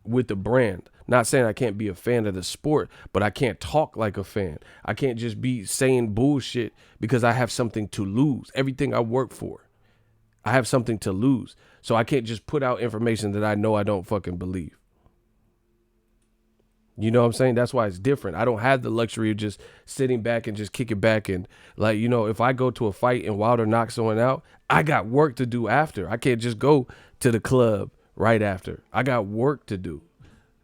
with the brand. Not saying I can't be a fan of the sport, but I can't talk like a fan. I can't just be saying bullshit because I have something to lose. Everything I work for, I have something to lose. So I can't just put out information that I know I don't fucking believe. You know what I'm saying? That's why it's different. I don't have the luxury of just sitting back and just kicking back. And like, if I go to a fight and Wilder knocks someone out, I got work to do after. I can't just go to the club right after. I got work to do.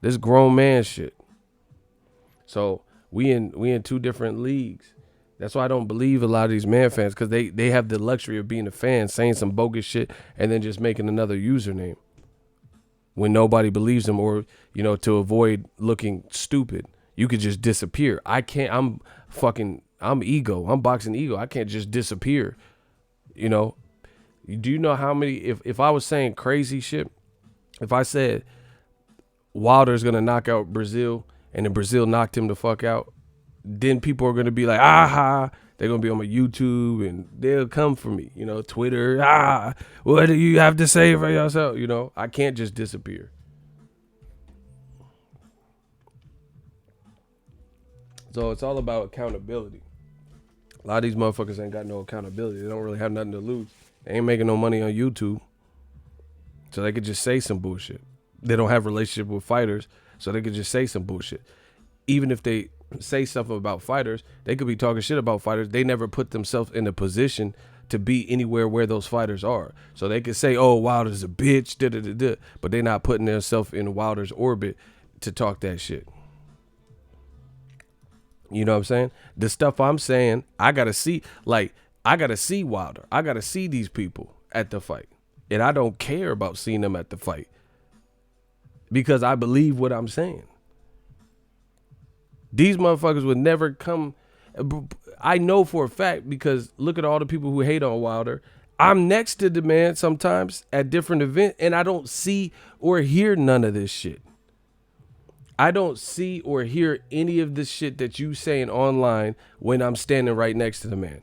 This grown man shit. So we in two different leagues. That's why I don't believe a lot of these man fans, because they have the luxury of being a fan, saying some bogus shit, and then just making another username when nobody believes them, or, to avoid looking stupid. You could just disappear. I can't. I'm ego. I'm boxing ego. I can't just disappear. Do you know how many, if I was saying crazy shit, if I said Wilder's going to knock out Brazil and then Brazil knocked him the fuck out, then people are going to be like, aha, they're going to be on my YouTube and they'll come for me, Twitter. What do you have to say for yourself? I can't just disappear. So it's all about accountability. A lot of these motherfuckers ain't got no accountability. They don't really have nothing to lose. They ain't making no money on YouTube. So they could just say some bullshit. They don't have a relationship with fighters, so they could just say some bullshit. Even if they say something about fighters, they could be talking shit about fighters. They never put themselves in a position to be anywhere where those fighters are. So they could say, oh, Wilder's a bitch, but they're not putting themselves in Wilder's orbit to talk that shit. You know what I'm saying? The stuff I'm saying, I got to see Wilder. I got to see these people at the fight. And I don't care about seeing them at the fight, because I believe what I'm saying. These motherfuckers would never come. I know for a fact, because look at all the people who hate on Wilder. I'm next to the man sometimes at different events, and I don't see or hear none of this shit. I don't see or hear any of this shit that you saying online when I'm standing right next to the man.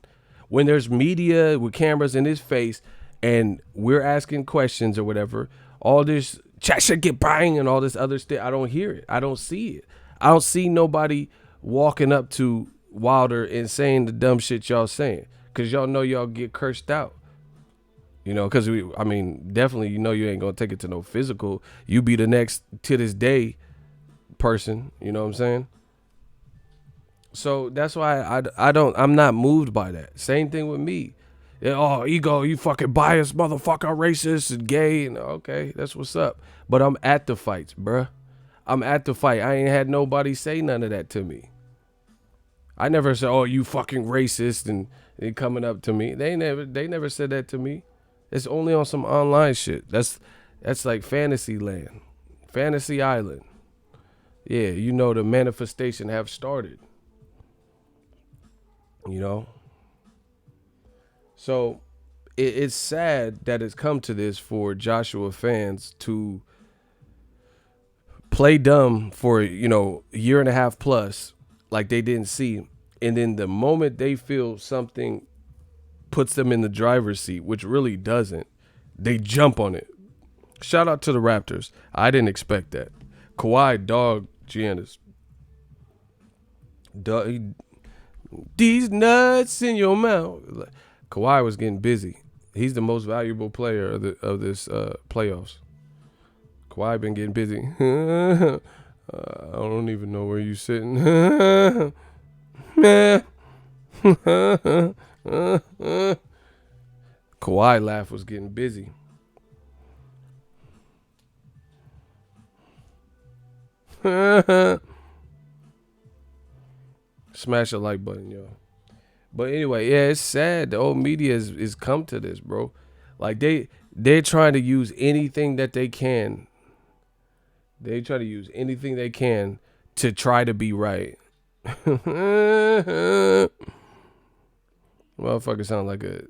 When there's media with cameras in his face and we're asking questions or whatever, all this chat should get bang and all this other stuff, I don't hear it. I don't see it. I don't see nobody walking up to Wilder and saying the dumb shit y'all saying, because y'all know y'all get cursed out. Because definitely, you ain't going to take it to no physical. You be the next to this day person, you know what I'm saying? So that's why I'm not moved by that. Same thing with me. Oh, ego, you fucking biased motherfucker, racist and gay, and okay, that's what's up. But I'm at the fights, bruh. I'm at the fight. I ain't had nobody say none of that to me. I never said, "Oh, you fucking racist," and they coming up to me. They never said that to me. It's only on some online shit. That's like fantasy land, fantasy island. Yeah, you know the manifestation have started. You know. So it's sad that it's come to this for Joshua fans to play dumb for, a year and a half plus, like they didn't see. And then the moment they feel something puts them in the driver's seat, which really doesn't, they jump on it. Shout out to the Raptors. I didn't expect that. Kawhi, dog, Giannis. These nuts in your mouth. Kawhi was getting busy. He's the most valuable player of this playoffs. Kawhi been getting busy. I don't even know where you sitting. Kawhi laugh was getting busy. Smash a like button, yo. But anyway, yeah, it's sad. The old media is come to this, bro. Like they're trying to use anything that they can. They try to use anything they can to try to be right. Motherfucker sound like a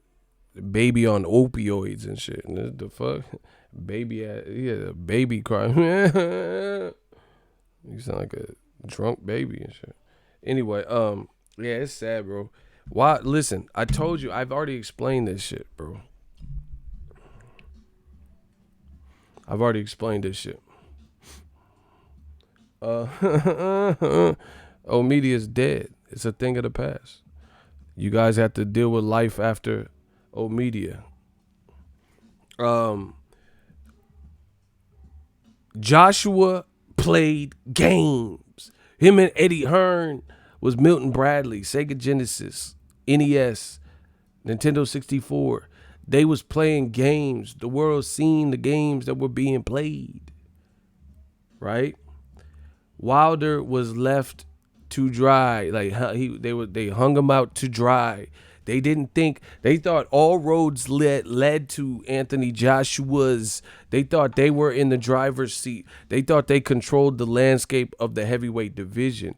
baby on opioids and shit. What the fuck? Baby, a baby crying. You sound like a drunk baby and shit. Anyway, yeah, it's sad, bro. Why? Listen, I told you, I've already explained this shit, bro. I've already explained this shit. Media's dead. It's a thing of the past. You guys have to deal with life after media. Joshua played games. Him and Eddie Hearn was Milton Bradley, Sega Genesis, NES, Nintendo 64. They was playing games. The world seen the games that were being played. Right? Wilder was left to dry. Like they hung him out to dry. They didn't think, they thought all roads led to Anthony Joshua's. They thought they were in the driver's seat. They thought they controlled the landscape of the heavyweight division.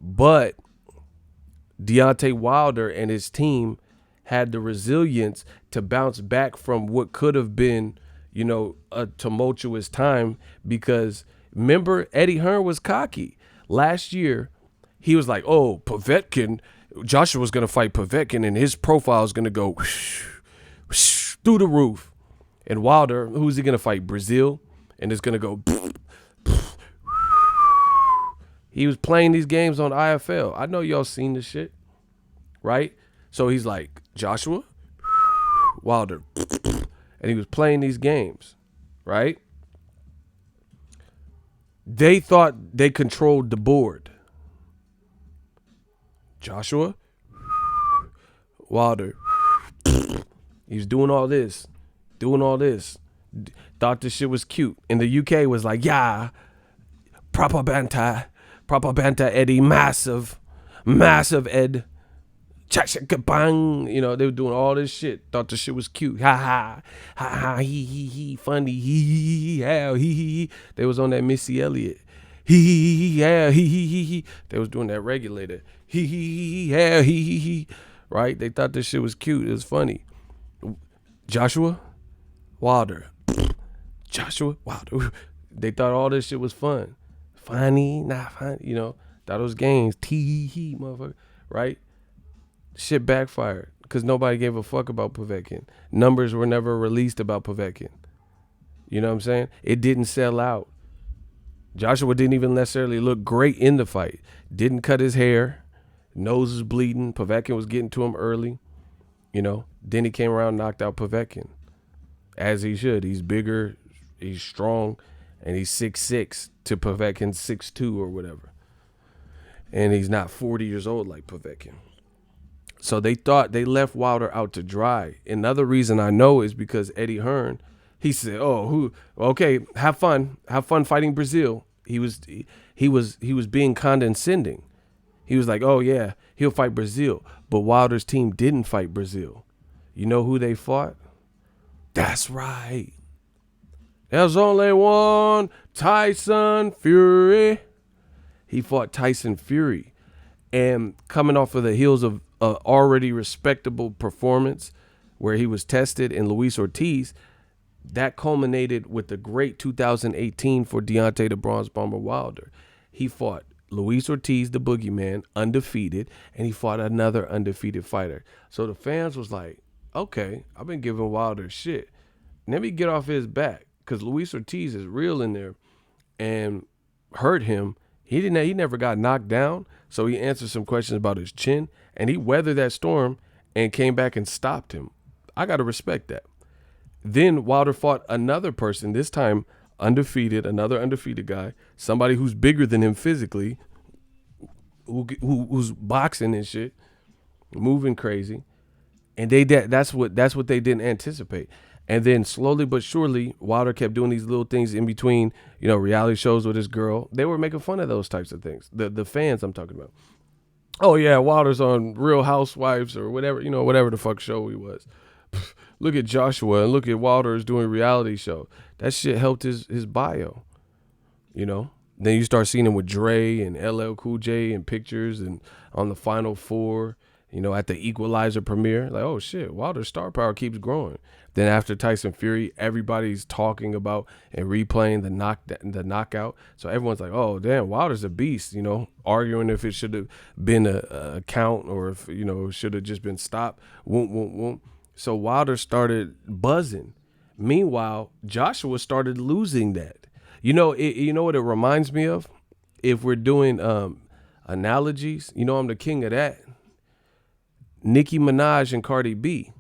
But Deontay Wilder and his team had the resilience to bounce back from what could have been, a tumultuous time, because remember, Eddie Hearn was cocky. Last year, he was like, oh, Povetkin, Joshua's going to fight Povetkin, and his profile is going to go whoosh, whoosh, through the roof. And Wilder, who's he going to fight? Brazil? And it's going to go. He was playing these games on IFL. I know y'all seen this shit, right? So he's like, Joshua, Wilder. And he was playing these games, right? They thought they controlled the board. Joshua, Wilder, he was doing all this. Thought this shit was cute. And the UK was like, yeah, proper banter, Eddie, massive Ed. Cha-cha-ka-bang. They were doing all this shit. Thought the shit was cute. Ha ha, he, funny, he, how, he. They was on that Missy Elliott. He, yeah, he. They was doing that regulator. He, yeah, he. Right? They thought this shit was cute. It was funny. Joshua, Wilder. Joshua, Wilder. They thought all this shit was fun. Funny, not funny. Thought it was games. Tee, motherfucker. Right? Shit backfired because nobody gave a fuck about Povetkin. Numbers were never released about Povetkin. You know what I'm saying? It didn't sell out. Joshua didn't even necessarily look great in the fight. Didn't cut his hair. Nose was bleeding. Povetkin was getting to him early. Then he came around, knocked out Povetkin. As he should. He's bigger, he's strong, and he's 6'6" to Povetkin's 6'2" or whatever. And he's not 40 years old like Povetkin. So they thought they left Wilder out to dry. Another reason I know is because Eddie Hearn, he said, okay, have fun fighting Brazil. He was being condescending. He was like, oh yeah, he'll fight Brazil. But Wilder's team didn't fight Brazil. You know who they fought? That's right. There's only one Tyson Fury. He fought Tyson Fury. And coming off of the heels of an already respectable performance where he was tested in Luis Ortiz, that culminated with the great 2018 for Deontay the Bronze Bomber Wilder. He fought Luis Ortiz, the boogeyman, undefeated, and he fought another undefeated fighter. So the fans was like, okay, I've been giving Wilder shit. Let me get off his back, because Luis Ortiz is real in there and hurt him. He never got knocked down, so he answered some questions about his chin, and he weathered that storm and came back and stopped him. I got to respect that. Then Wilder fought another person, this time undefeated, another undefeated guy, somebody who's bigger than him physically, who's boxing and shit, moving crazy, and that's what they didn't anticipate. And then slowly but surely, Wilder kept doing these little things in between, reality shows with his girl. They were making fun of those types of things. The fans I'm talking about. Oh yeah, Wilder's on Real Housewives or whatever, whatever the fuck show he was. Look at Joshua and look at Wilder's doing reality show. That shit helped his bio, Then you start seeing him with Dre and LL Cool J in pictures and on the Final Four, at the Equalizer premiere. Like, oh shit, Wilder's star power keeps growing. Then after Tyson Fury, everybody's talking about and replaying the knockout. So everyone's like, oh damn, Wilder's a beast, arguing if it should have been a count or if, it should have just been stopped. Whoop, whoop, whoop. So Wilder started buzzing. Meanwhile, Joshua started losing that. You know what it reminds me of? If we're doing analogies, I'm the king of that. Nicki Minaj and Cardi B.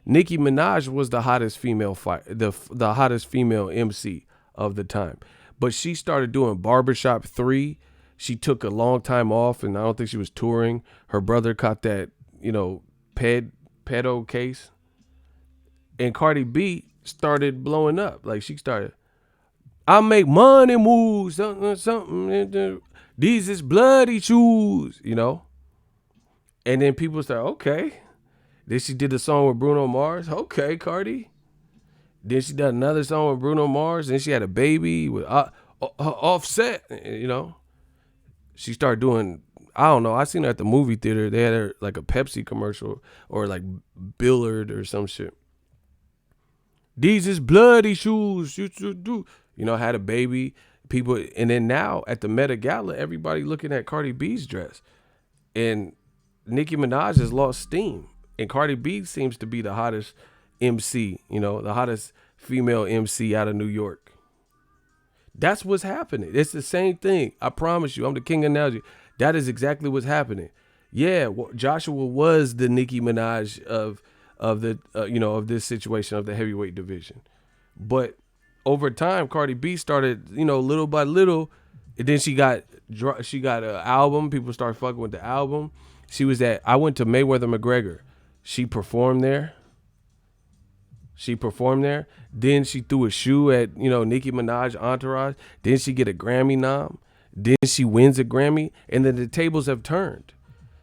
Nicki Minaj was the hottest female the hottest female MC of the time. But she started doing Barbershop 3. She took a long time off, and I don't think she was touring. Her brother caught that, pedo case. And Cardi B started blowing up. Like, she started, I make money moves, something. These is bloody shoes, And then people start, okay. Then she did a song with Bruno Mars. Okay, Cardi. Then she did another song with Bruno Mars. Then she had a baby with Offset, She started doing, I don't know. I seen her at the movie theater. They had her like a Pepsi commercial or like Billard or some shit. These is bloody shoes. Had a baby. People, and then now at the Met Gala, everybody looking at Cardi B's dress. And Nicki Minaj has lost steam. And Cardi B seems to be the hottest MC, the hottest female MC out of New York. That's what's happening. It's the same thing. I promise you. I'm the king of analogy. That is exactly what's happening. Yeah, Joshua was the Nicki Minaj of the of this situation of the heavyweight division. But over time, Cardi B started, little by little, and then she got an album. People started fucking with the album. I went to Mayweather McGregor. She performed there. Then she threw a shoe at, Nicki Minaj Entourage. Then she get a Grammy nom. Then she wins a Grammy. And then the tables have turned.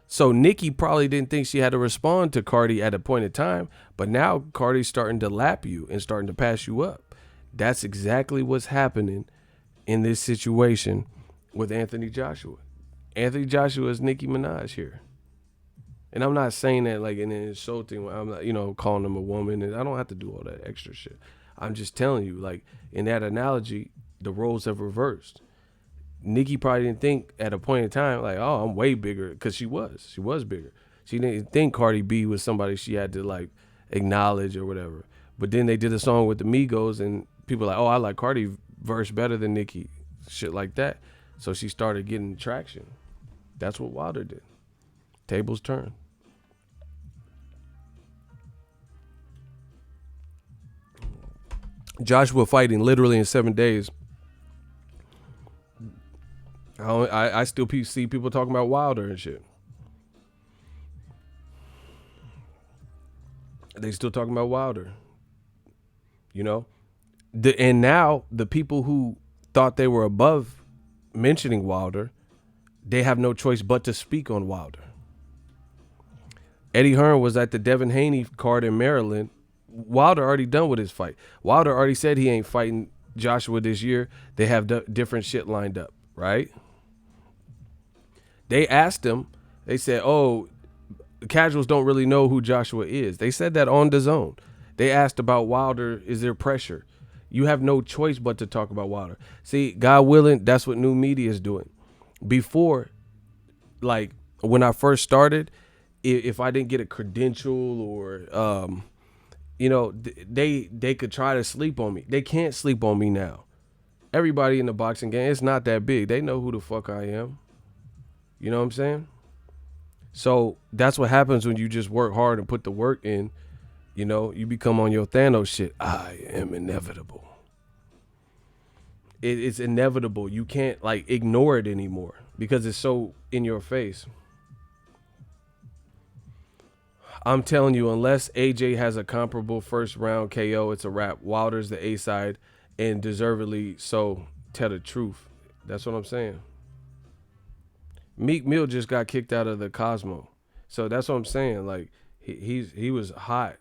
So Nicki probably didn't think she had to respond to Cardi at a point in time. But now Cardi's starting to lap you and starting to pass you up. That's exactly what's happening in this situation with Anthony Joshua. Anthony Joshua is Nicki Minaj here. And I'm not saying that like in an insulting way. I'm not, calling him a woman. And I don't have to do all that extra shit. I'm just telling you, like, in that analogy, the roles have reversed. Nicki probably didn't think at a point in time, like, oh, I'm way bigger, because she was bigger. She didn't think Cardi B was somebody she had to, like, acknowledge or whatever. But then they did a song with the Migos, and people were like, oh, I like Cardi verse better than Nicki. Shit like that. So she started getting traction. That's what Wilder did. Tables turned. Joshua fighting literally in 7 days. I still see people talking about Wilder and shit. They still talking about Wilder. And now the people who thought they were above mentioning Wilder they have no choice but to speak on Wilder. Eddie Hearn was at the Devin Haney card in Maryland. Wilder already done with his fight. Wilder already said he ain't fighting Joshua this year. They have different shit lined up, right? They asked him. They said, oh, casuals don't really know who Joshua is. They said that on DAZN. They asked about Wilder. Is there pressure? You have no choice but to talk about Wilder. See, God willing, that's what new media is doing. Before, like when I first started, if I didn't get a credential or, they could try to sleep on me. They can't sleep on me now. Everybody in the boxing game, it's not that big. They know who the fuck I am. You know what I'm saying? So that's what happens when you just work hard and put the work in. You know, you become on your Thanos shit. I am inevitable. It's inevitable. You can't like ignore it anymore because it's so in your face. I'm telling you, unless AJ has a comparable first round KO, it's a wrap. Wilder's the A side and deservedly so. Tell the truth. That's what I'm saying. Meek Mill just got kicked out of the Cosmo. So that's what I'm saying. Like he was hot.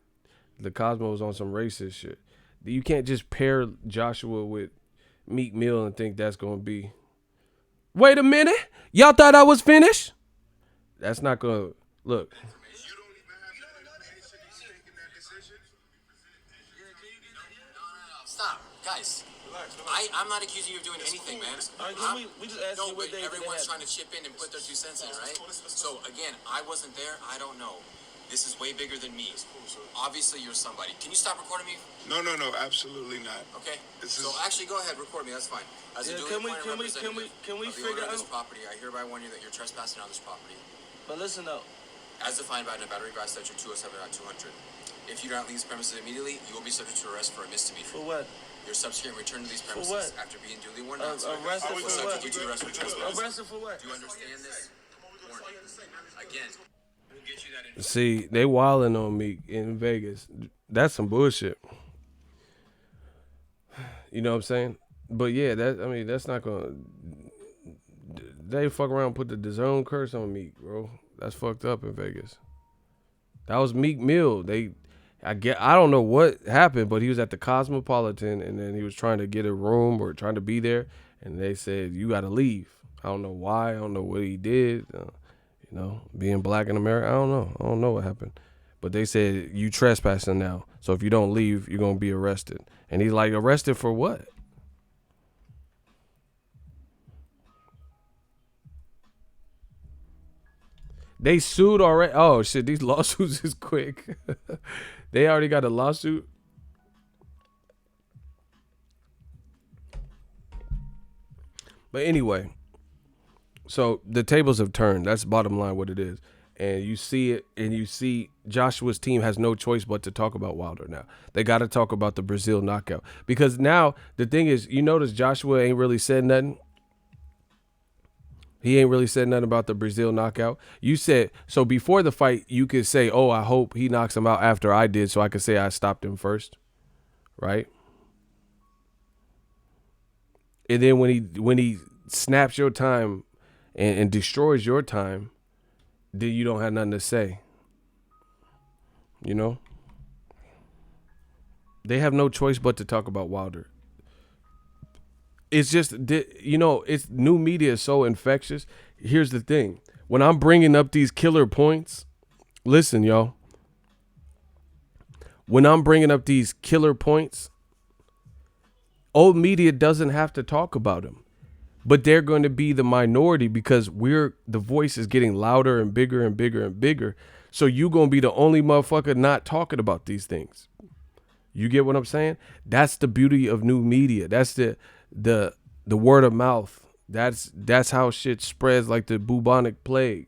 The Cosmo was on some racist shit. You can't just pair Joshua with Meek Mill and think that's going to be. Wait a minute. Y'all thought I was finished? That's not going to look. Stop, guys. I'm not accusing you of doing anything, man. We just asked you what day everyone's trying to chip in and put their 2 cents in, right? So again, I wasn't there. I don't know. This is way bigger than me. Obviously, you're somebody. Can you stop recording me? No, absolutely not. Okay. So actually, go ahead, record me. That's fine. As a duly appointed representative of the owner of this property, I hereby warn you that you're trespassing on this property. But listen though. As defined by Nevada Revised Statute 207.200. If you do not leave these premises immediately, you will be subject to arrest for a misdemeanor. For what? Your subsequent return to these premises after being duly warned out. Arrested for what? Arrested for what? Do you understand this? Warning. Again. We'll get you that See, they wilding on me in Vegas. That's some bullshit. You know what I'm saying? But yeah, that's not gonna. They fuck around and put the DAZN curse on Meek, bro. That's fucked up in Vegas. That was Meek Mill. I don't know what happened, but he was at the Cosmopolitan and then he was trying to get a room or trying to be there, and they said you got to leave. I don't know why. I don't know what he did. Being black in America, I don't know. I don't know what happened, but they said you trespassing now. So if you don't leave, you're gonna be arrested. And he's like, arrested for what? They sued already. Oh shit, these lawsuits is quick. They already got a lawsuit. But anyway, so the tables have turned. That's bottom line what it is. And you see it, and you see Joshua's team has no choice but to talk about Wilder now. They got to talk about the Brazil knockout. Because now, the thing is, you notice Joshua ain't really said nothing. He ain't really said nothing about the Brazil knockout. You said, so before the fight, you could say, oh, I hope he knocks him out after I did so I could say I stopped him first. Right? And then when he snaps your time and destroys your time, then you don't have nothing to say. You know? They have no choice but to talk about Wilder. It's just, it's new media is so infectious. Here's the thing. When I'm bringing up these killer points, listen, y'all. When I'm bringing up these killer points, old media doesn't have to talk about them. But they're going to be the minority because the voice is getting louder and bigger and bigger and bigger. So you're going to be the only motherfucker not talking about these things. You get what I'm saying? That's the beauty of new media. That's the word of mouth. That's how shit spreads like the bubonic plague.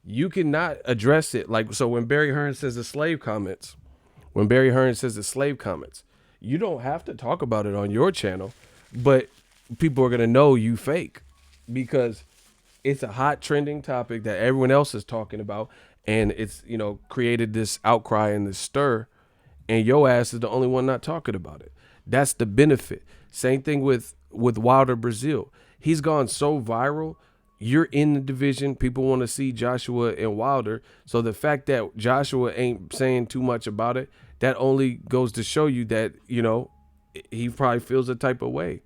You cannot address it. Like, so when Barry Hearn says the slave comments, you don't have to talk about it on your channel, but people are going to know you fake because it's a hot trending topic that everyone else is talking about. And it's, created this outcry and this stir, and your ass is the only one not talking about it. That's the benefit. Same thing with Wilder Brazil. He's gone so viral. You're in the division. People want to see Joshua and Wilder. So the fact that Joshua ain't saying too much about it, that only goes to show you that, you know, he probably feels a type of way.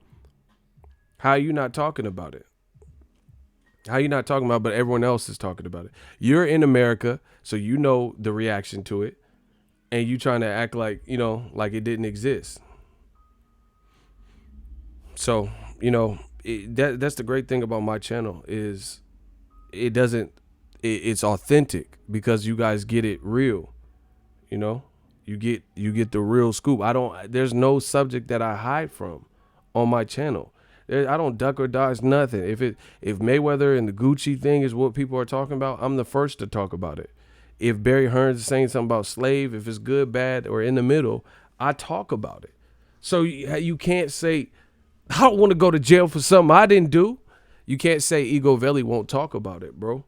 How are you not talking about it? How are you not talking about it, but everyone else is talking about it? You're in America, so you know the reaction to it, and you trying to act like, you know, like it didn't exist. So, you know, that's the great thing about my channel is it's authentic because you guys get it real. You know, you get the real scoop. There's no subject that I hide from on my channel. I don't duck or dodge nothing. If Mayweather and the Gucci thing is what people are talking about, I'm the first to talk about it. If Barry Hearns is saying something about Slave, if it's good, bad, or in the middle, I talk about it. So you can't say, I don't want to go to jail for something I didn't do. You can't say Ego Veli won't talk about it, bro.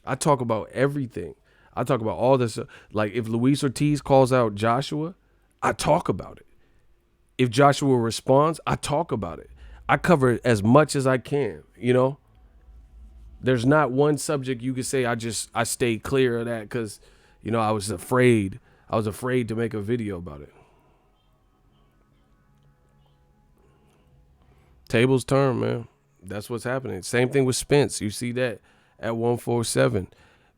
I talk about everything. I talk about all this. Like if Luis Ortiz calls out Joshua, I talk about it. If Joshua responds, I talk about it. I cover as much as I can, you know. There's not one subject you could say I stayed clear of that because, you know, I was afraid. I was afraid to make a video about it. Tables turn, man. That's what's happening. Same thing with Spence. You see that at 147.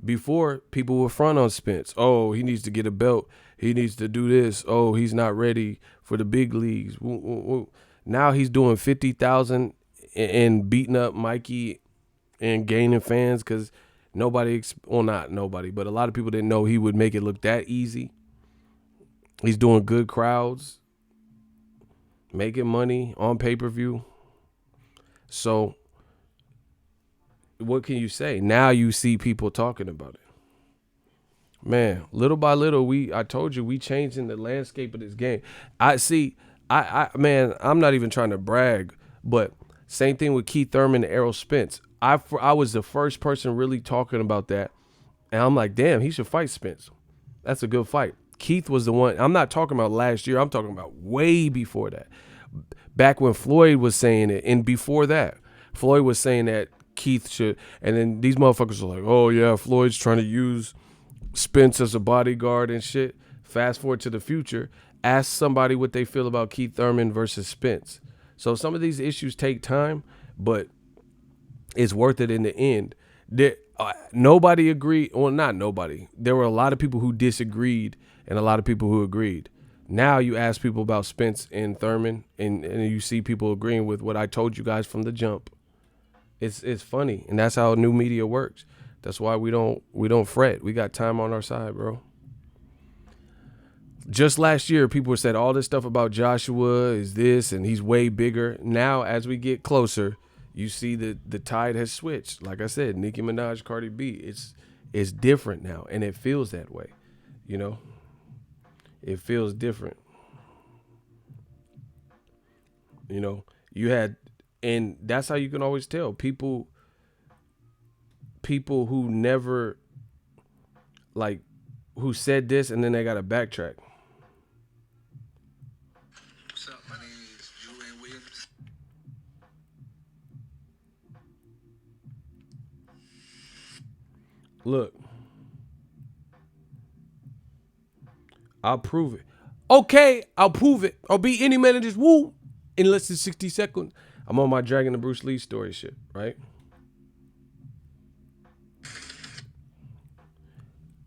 Before, people were front on Spence. Oh, he needs to get a belt. He needs to do this. Oh, he's not ready for the big leagues. Woo, woo, woo. Now he's doing 50,000 and beating up Mikey and gaining fans because not nobody, but a lot of people didn't know he would make it look that easy. He's doing good crowds, making money on pay-per-view. So what can you say? Now you see people talking about it. Man, little by little, I told you, we changing the landscape of this game. Man, I'm not even trying to brag, but same thing with Keith Thurman and Errol Spence. I was the first person really talking about that, and I'm like, damn, he should fight Spence. That's a good fight. Keith was the one. I'm not talking about last year. I'm talking about way before that. Back when Floyd was saying it, and before that, Floyd was saying that Keith should, and then these motherfuckers are like, oh yeah, Floyd's trying to use Spence as a bodyguard and shit. Fast forward to the future, ask somebody what they feel about Keith Thurman versus Spence. So some of these issues take time, but it's worth it in the end. Nobody agreed, well, not nobody. There were a lot of people who disagreed and a lot of people who agreed. Now you ask people about Spence and Thurman, and you see people agreeing with what I told you guys from the jump. It's funny, and that's how new media works. That's why we don't fret. We got time on our side, bro. Just last year, people said all this stuff about Joshua is this, and he's way bigger. Now, as we get closer, you see the tide has switched. Like I said, Nicki Minaj, Cardi B, it's different now, and it feels that way, you know. It feels different. You know, and that's how you can always tell people who never, like, who said this and then they got to backtrack. What's up? My name is Julian Williams. Look. I'll prove it. Okay, I'll prove it. I'll beat any man in this woo in less than 60 seconds. I'm on my Dragon and Bruce Lee story shit, right?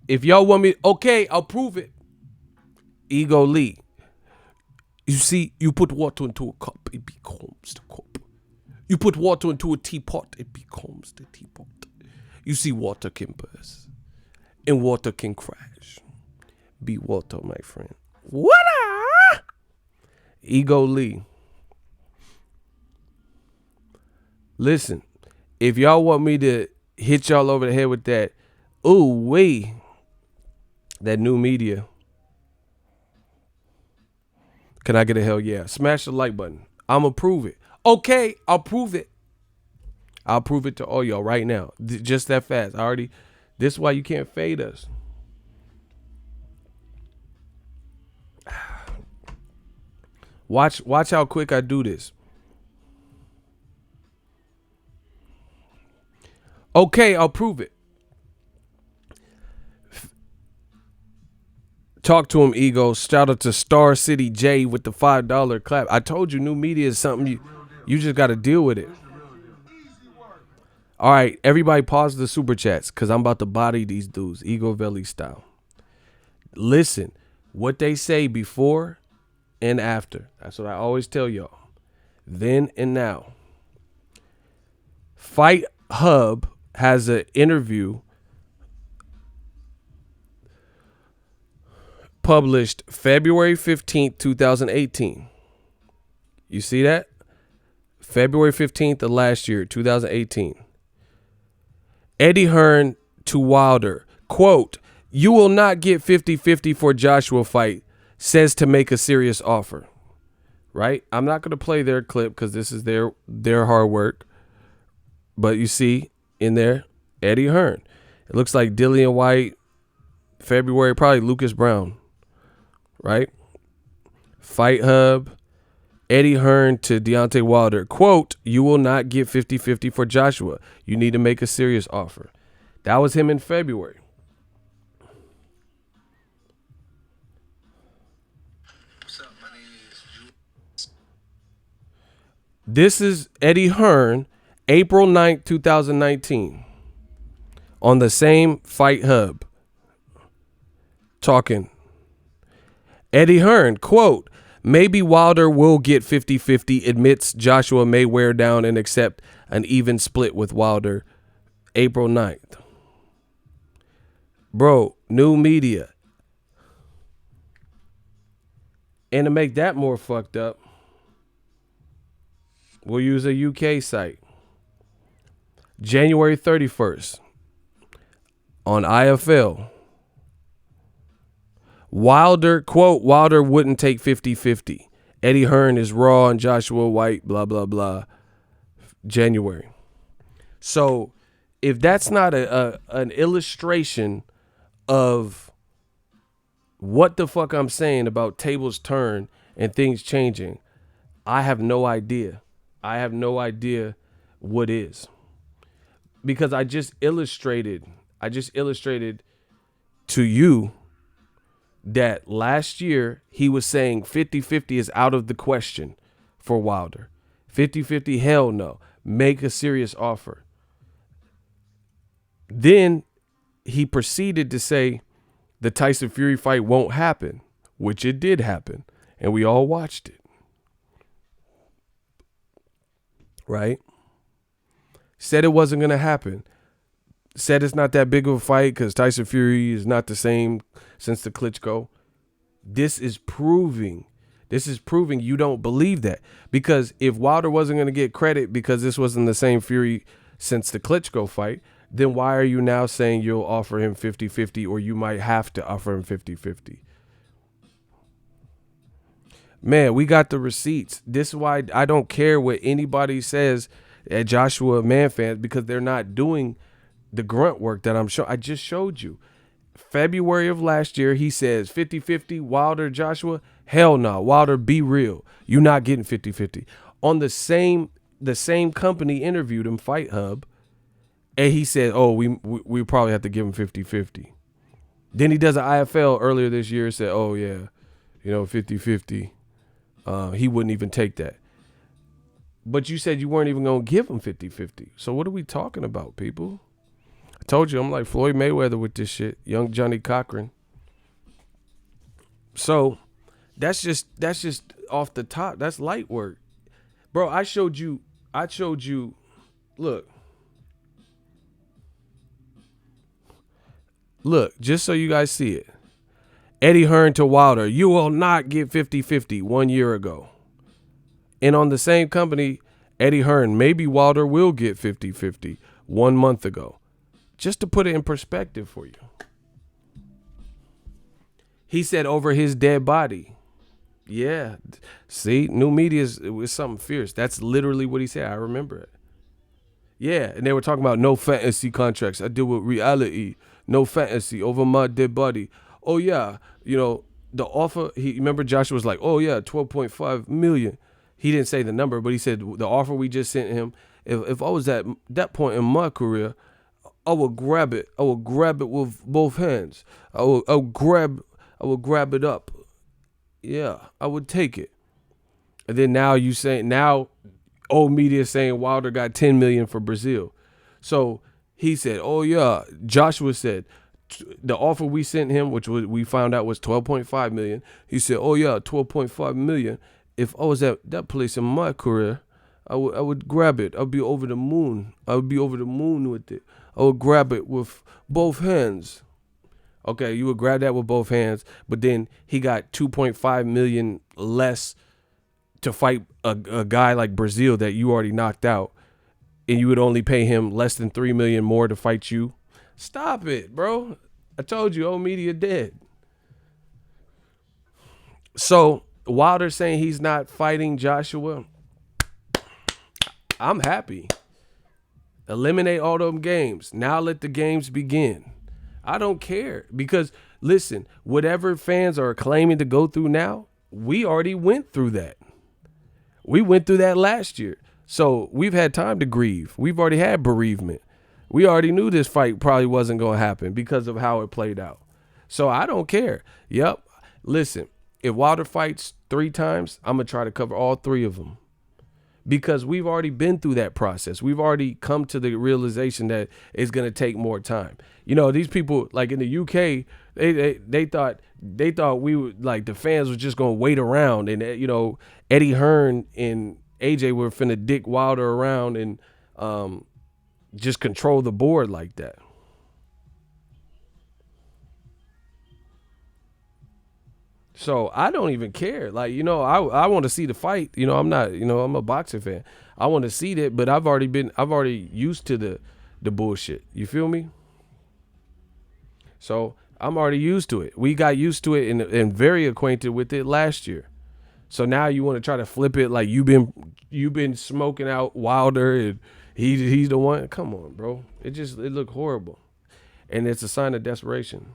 If y'all want me, okay, I'll prove it. Ego Lee. You see, you put water into a cup, it becomes the cup. You put water into a teapot, it becomes the teapot. You see, water can burst and water can crash. Be water, my friend. What? Ego Lee. Listen, if y'all want me to hit y'all over the head with that, ooh wee, that new media, can I get a hell yeah? Smash the like button. I'ma prove it. Okay, I'll prove it. I'll prove it to all y'all right now. Just that fast. This is why you can't fade us. Watch how quick I do this. Okay, I'll prove it. Talk to him, Ego. Shout out to Star City J with the $5 clap. I told you, new media is something you just got to deal with it. All right, everybody pause the super chats because I'm about to body these dudes, Ego Valley style. Listen, what they say before and after. That's what I always tell y'all. Then and now. Fight Hub has an interview published February 15th, 2018. You see that? February 15th of last year, 2018. Eddie Hearn to Wilder. Quote, "You will not get 50-50 for Joshua fight, says to make a serious offer." Right? I'm not going to play their clip because this is their hard work. But you see in there, Eddie Hearn. It looks like Dillian White, February, probably Lucas Brown. Right? Fight Hub, Eddie Hearn to Deontay Wilder. Quote, "You will not get 50-50 for Joshua. You need to make a serious offer." That was him in February. What's up? My name is This is Eddie Hearn, April 9th, 2019. On the same Fight Hub. Talking. Eddie Hearn, quote, "Maybe Wilder will get 50-50, admits Joshua may wear down and accept an even split with Wilder, April 9th. Bro, new media. And to make that more fucked up, we'll use a UK site. January 31st on IFL. Wilder, quote, "Wilder wouldn't take 50-50. Eddie Hearn is raw and Joshua White, blah, blah, blah." January. So if that's not an illustration of what the fuck I'm saying about tables turn and things changing, I have no idea. I have no idea what is. Because I just illustrated to you that last year he was saying 50-50 is out of the question for Wilder. 50-50, hell no. Make a serious offer. Then he proceeded to say the Tyson Fury fight won't happen, which it did happen, and we all watched it. Right? Said it wasn't going to happen. Said it's not that big of a fight because Tyson Fury is not the same since the Klitschko. This is proving you don't believe that. Because if Wilder wasn't going to get credit because this wasn't the same Fury since the Klitschko fight, then why are you now saying you'll offer him 50-50 or you might have to offer him 50-50? Man, we got the receipts. This is why I don't care what anybody says at Joshua Man Fans, because they're not doing the grunt work that I just showed you. February of last year, he says 50-50 Wilder Joshua. Hell no. Wilder, be real. You're not getting 50-50. On the same company interviewed him, Fight Hub, and he said, "Oh, we probably have to give him 50-50. Then he does an IFL earlier this year and said, "Oh yeah, 50-50. He wouldn't even take that." But you said you weren't even going to give him 50-50. So what are we talking about, people? I told you I'm like Floyd Mayweather with this shit. Young Johnny Cochran. So that's just off the top. That's light work. Bro, I showed you, look. Look, just so you guys see it. Eddie Hearn to Wilder, "You will not get 50-50 1 year ago." And on the same company, Eddie Hearn, "Maybe Wilder will get 50-50 1 month ago." Just to put it in perspective for you. He said over his dead body. Yeah. See, new media is something fierce. That's literally what he said. I remember it. Yeah, and they were talking about no fantasy contracts. I deal with reality. No fantasy over my dead body. Oh, yeah. The offer, remember Joshua was like, "Oh, yeah, 12.5 million. He didn't say the number, but he said the offer we just sent him, if I was at that point in my career, I would grab it. I would grab it with both hands. I would grab it up. Yeah, I would take it. And then now old media saying Wilder got 10 million for Brazil. So he said, oh yeah, Joshua said the offer we sent him, which we found out was 12.5 million. He said, oh yeah, 12.5 million. If I was at that place in my career, I would grab it. I'd be over the moon. I would be over the moon with it. I would grab it with both hands. Okay, you would grab that with both hands, but then he got 2.5 million less to fight a guy like Brazil that you already knocked out, and you would only pay him less than 3 million more to fight you. Stop it, bro. I told you, old media dead. So Wilder saying he's not fighting Joshua, I'm happy. Eliminate all them games. Now let the games begin. I don't care because, listen, whatever fans are claiming to go through now, we already went through that. We went through that last year. So we've had time to grieve. We've already had bereavement. We already knew this fight probably wasn't going to happen because of how it played out. So I don't care. Yep. Listen, if Wilder fights 3 times, I'm going to try to cover all 3 of them. Because we've already been through that process. We've already come to the realization that it's going to take more time. You know, these people, like in the UK, they thought we would, like, the fans were just going to wait around. And, you know, Eddie Hearn and AJ were finna dick Wilder around and just control the board like that. So I don't even care. Like, you know, I want to see the fight. You know, I'm a boxing fan. I want to see that, but I've already used to the bullshit. You feel me? So I'm already used to it. We got used to it and very acquainted with it last year. So now you want to try to flip it like you've been smoking out Wilder and he's the one. Come on, bro. It looked horrible. And it's a sign of desperation.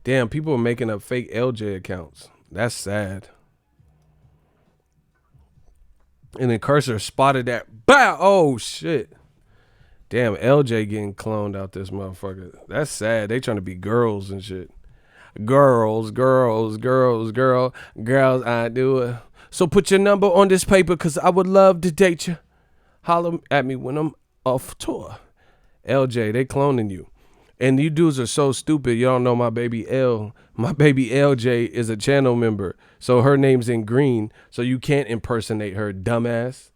Damn, people are making up fake LJ accounts. That's sad. And then Cursor spotted that. Bow! Oh, shit. Damn, LJ getting cloned out this motherfucker. That's sad. They trying to be girls and shit. Girls, I do it. So put your number on this paper because I would love to date you. Holler at me when I'm off tour. LJ, they cloning you. And you dudes are so stupid. You don't know my baby L. My baby LJ is a channel member. So her name's in green. So you can't impersonate her, dumbass.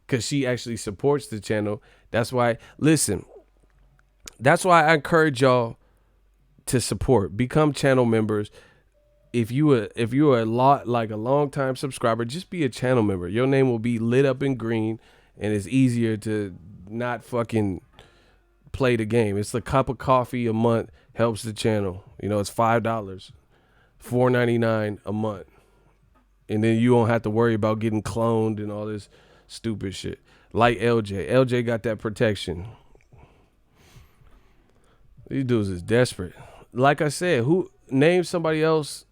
Because she actually supports the channel. That's why, listen. That's why I encourage y'all to support. Become channel members. If you are a long time subscriber, just be a channel member. Your name will be lit up in green. And it's easier to not fucking play the game. It's a cup of coffee a month, helps the channel. You know, it's $5, $4.99 a month. And then you don't have to worry about getting cloned and all this stupid shit. Like LJ. LJ got that protection. These dudes is desperate. Like I said, name somebody else.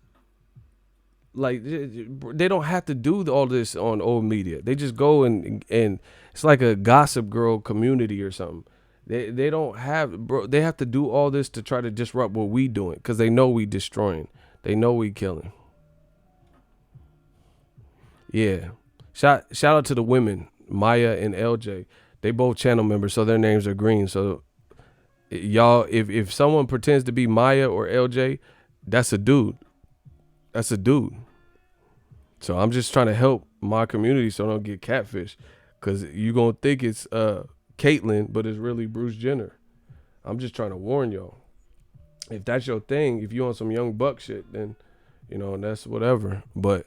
Like, they don't have to do all this on old media. They just go and it's like a Gossip Girl community or something. They don't have, bro. They have to do all this to try to disrupt what we doing because they know we destroying. They know we killing. Yeah. Shout out to the women, Maya and LJ. They both channel members, so their names are green. So y'all, if someone pretends to be Maya or LJ, that's a dude. That's a dude. So I'm just trying to help my community so I don't get catfish because you going to think it's Caitlyn, but it's really Bruce Jenner. I'm just trying to warn y'all. If that's your thing, if you on some young buck shit, then, you know, that's whatever. But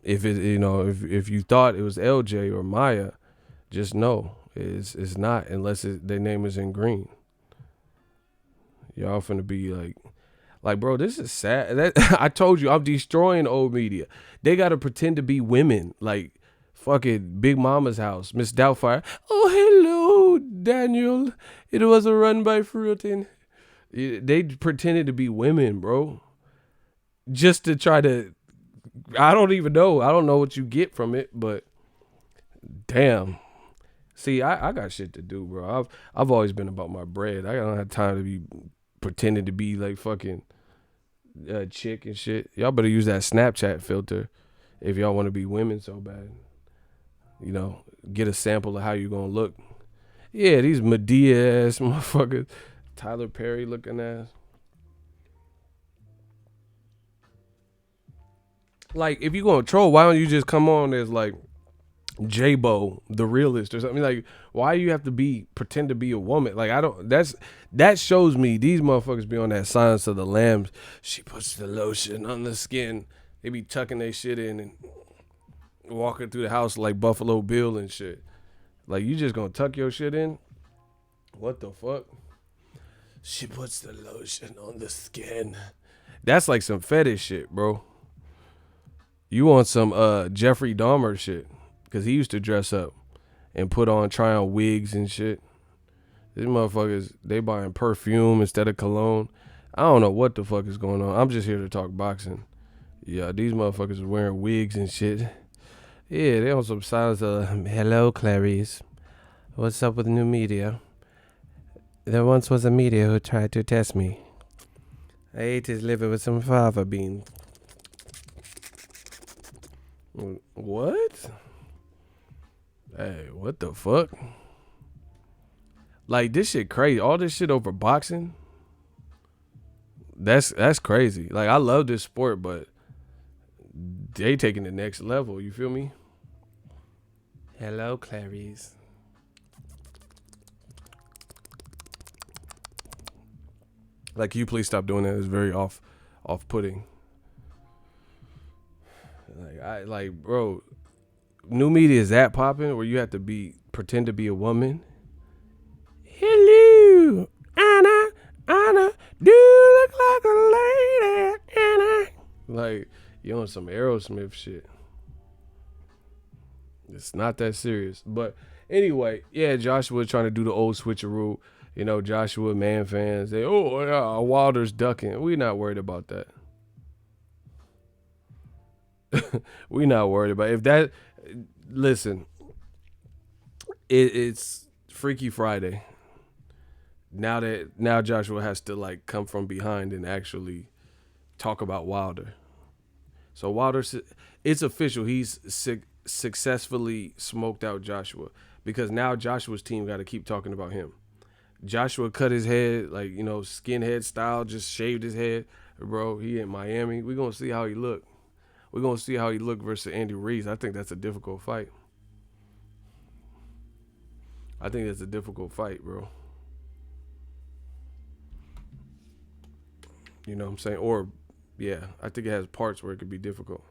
if it, you know, if you thought it was LJ or Maya, just know it's not unless their name is in green. Y'all finna be like, bro, this is sad. I told you, I'm destroying old media. They gotta pretend to be women, like fucking Big Mama's house, Miss Doubtfire. Oh, hello, Daniel. It was a run by Fruitin. They pretended to be women, bro, just to try to I don't even know. I don't know what you get from it, but damn. See, I got shit to do, bro. I've always been about my bread. I don't have time to be pretending to be like fucking chick and shit. Y'all better use that Snapchat filter if y'all want to be women so bad. You know, get a sample of how you gonna look. Yeah, these Medea ass motherfuckers, Tyler Perry looking ass. Like, if you gonna troll, why don't you just come on as like J-Bo, the realist or something? Like, why you have to pretend to be a woman? Like, that shows me these motherfuckers be on that Silence of the Lambs. She puts the lotion on the skin. They be tucking their shit in and walking through the house like Buffalo Bill and shit. Like, you just gonna tuck your shit in? What the fuck? She puts the lotion on the skin. That's like some fetish shit, bro. You want some Jeffrey Dahmer shit. Because he used to dress up and try on wigs and shit. These motherfuckers, they buying perfume instead of cologne. I don't know what the fuck is going on. I'm just here to talk boxing. Yeah, these motherfuckers are wearing wigs and shit. Yeah, they on some signs of, hello, Clarice. What's up with new media? There once was a media who tried to test me. I ate his liver with some fava beans. What? Hey, what the fuck? Like, this shit crazy. All this shit over boxing. That's crazy. Like, I love this sport, but they taking the next level. You feel me? Hello, Clarice. Like, can you please stop doing that? It's very off-putting. Bro, new media is that popping where you have to pretend to be a woman? Hello, Anna, do you look like a lady, Anna? Like, you on some Aerosmith shit. It's not that serious. But anyway, yeah, Joshua trying to do the old switcheroo. You know, Joshua man fans, they, oh, yeah, Wilder's ducking. We not worried about that. We not worried about it. If that. Listen, it's Freaky Friday. Now Joshua has to like come from behind and actually talk about Wilder. So Wilder, it's official. He's successfully smoked out Joshua because now Joshua's team got to keep talking about him. Joshua cut his head, like, you know, skinhead style, just shaved his head. Bro, he in Miami. We're going to see how he look. We're going to see how he look versus Andy Ruiz. I think that's a difficult fight. Bro. You know what I'm saying? Or, yeah, I think it has parts where it could be difficult.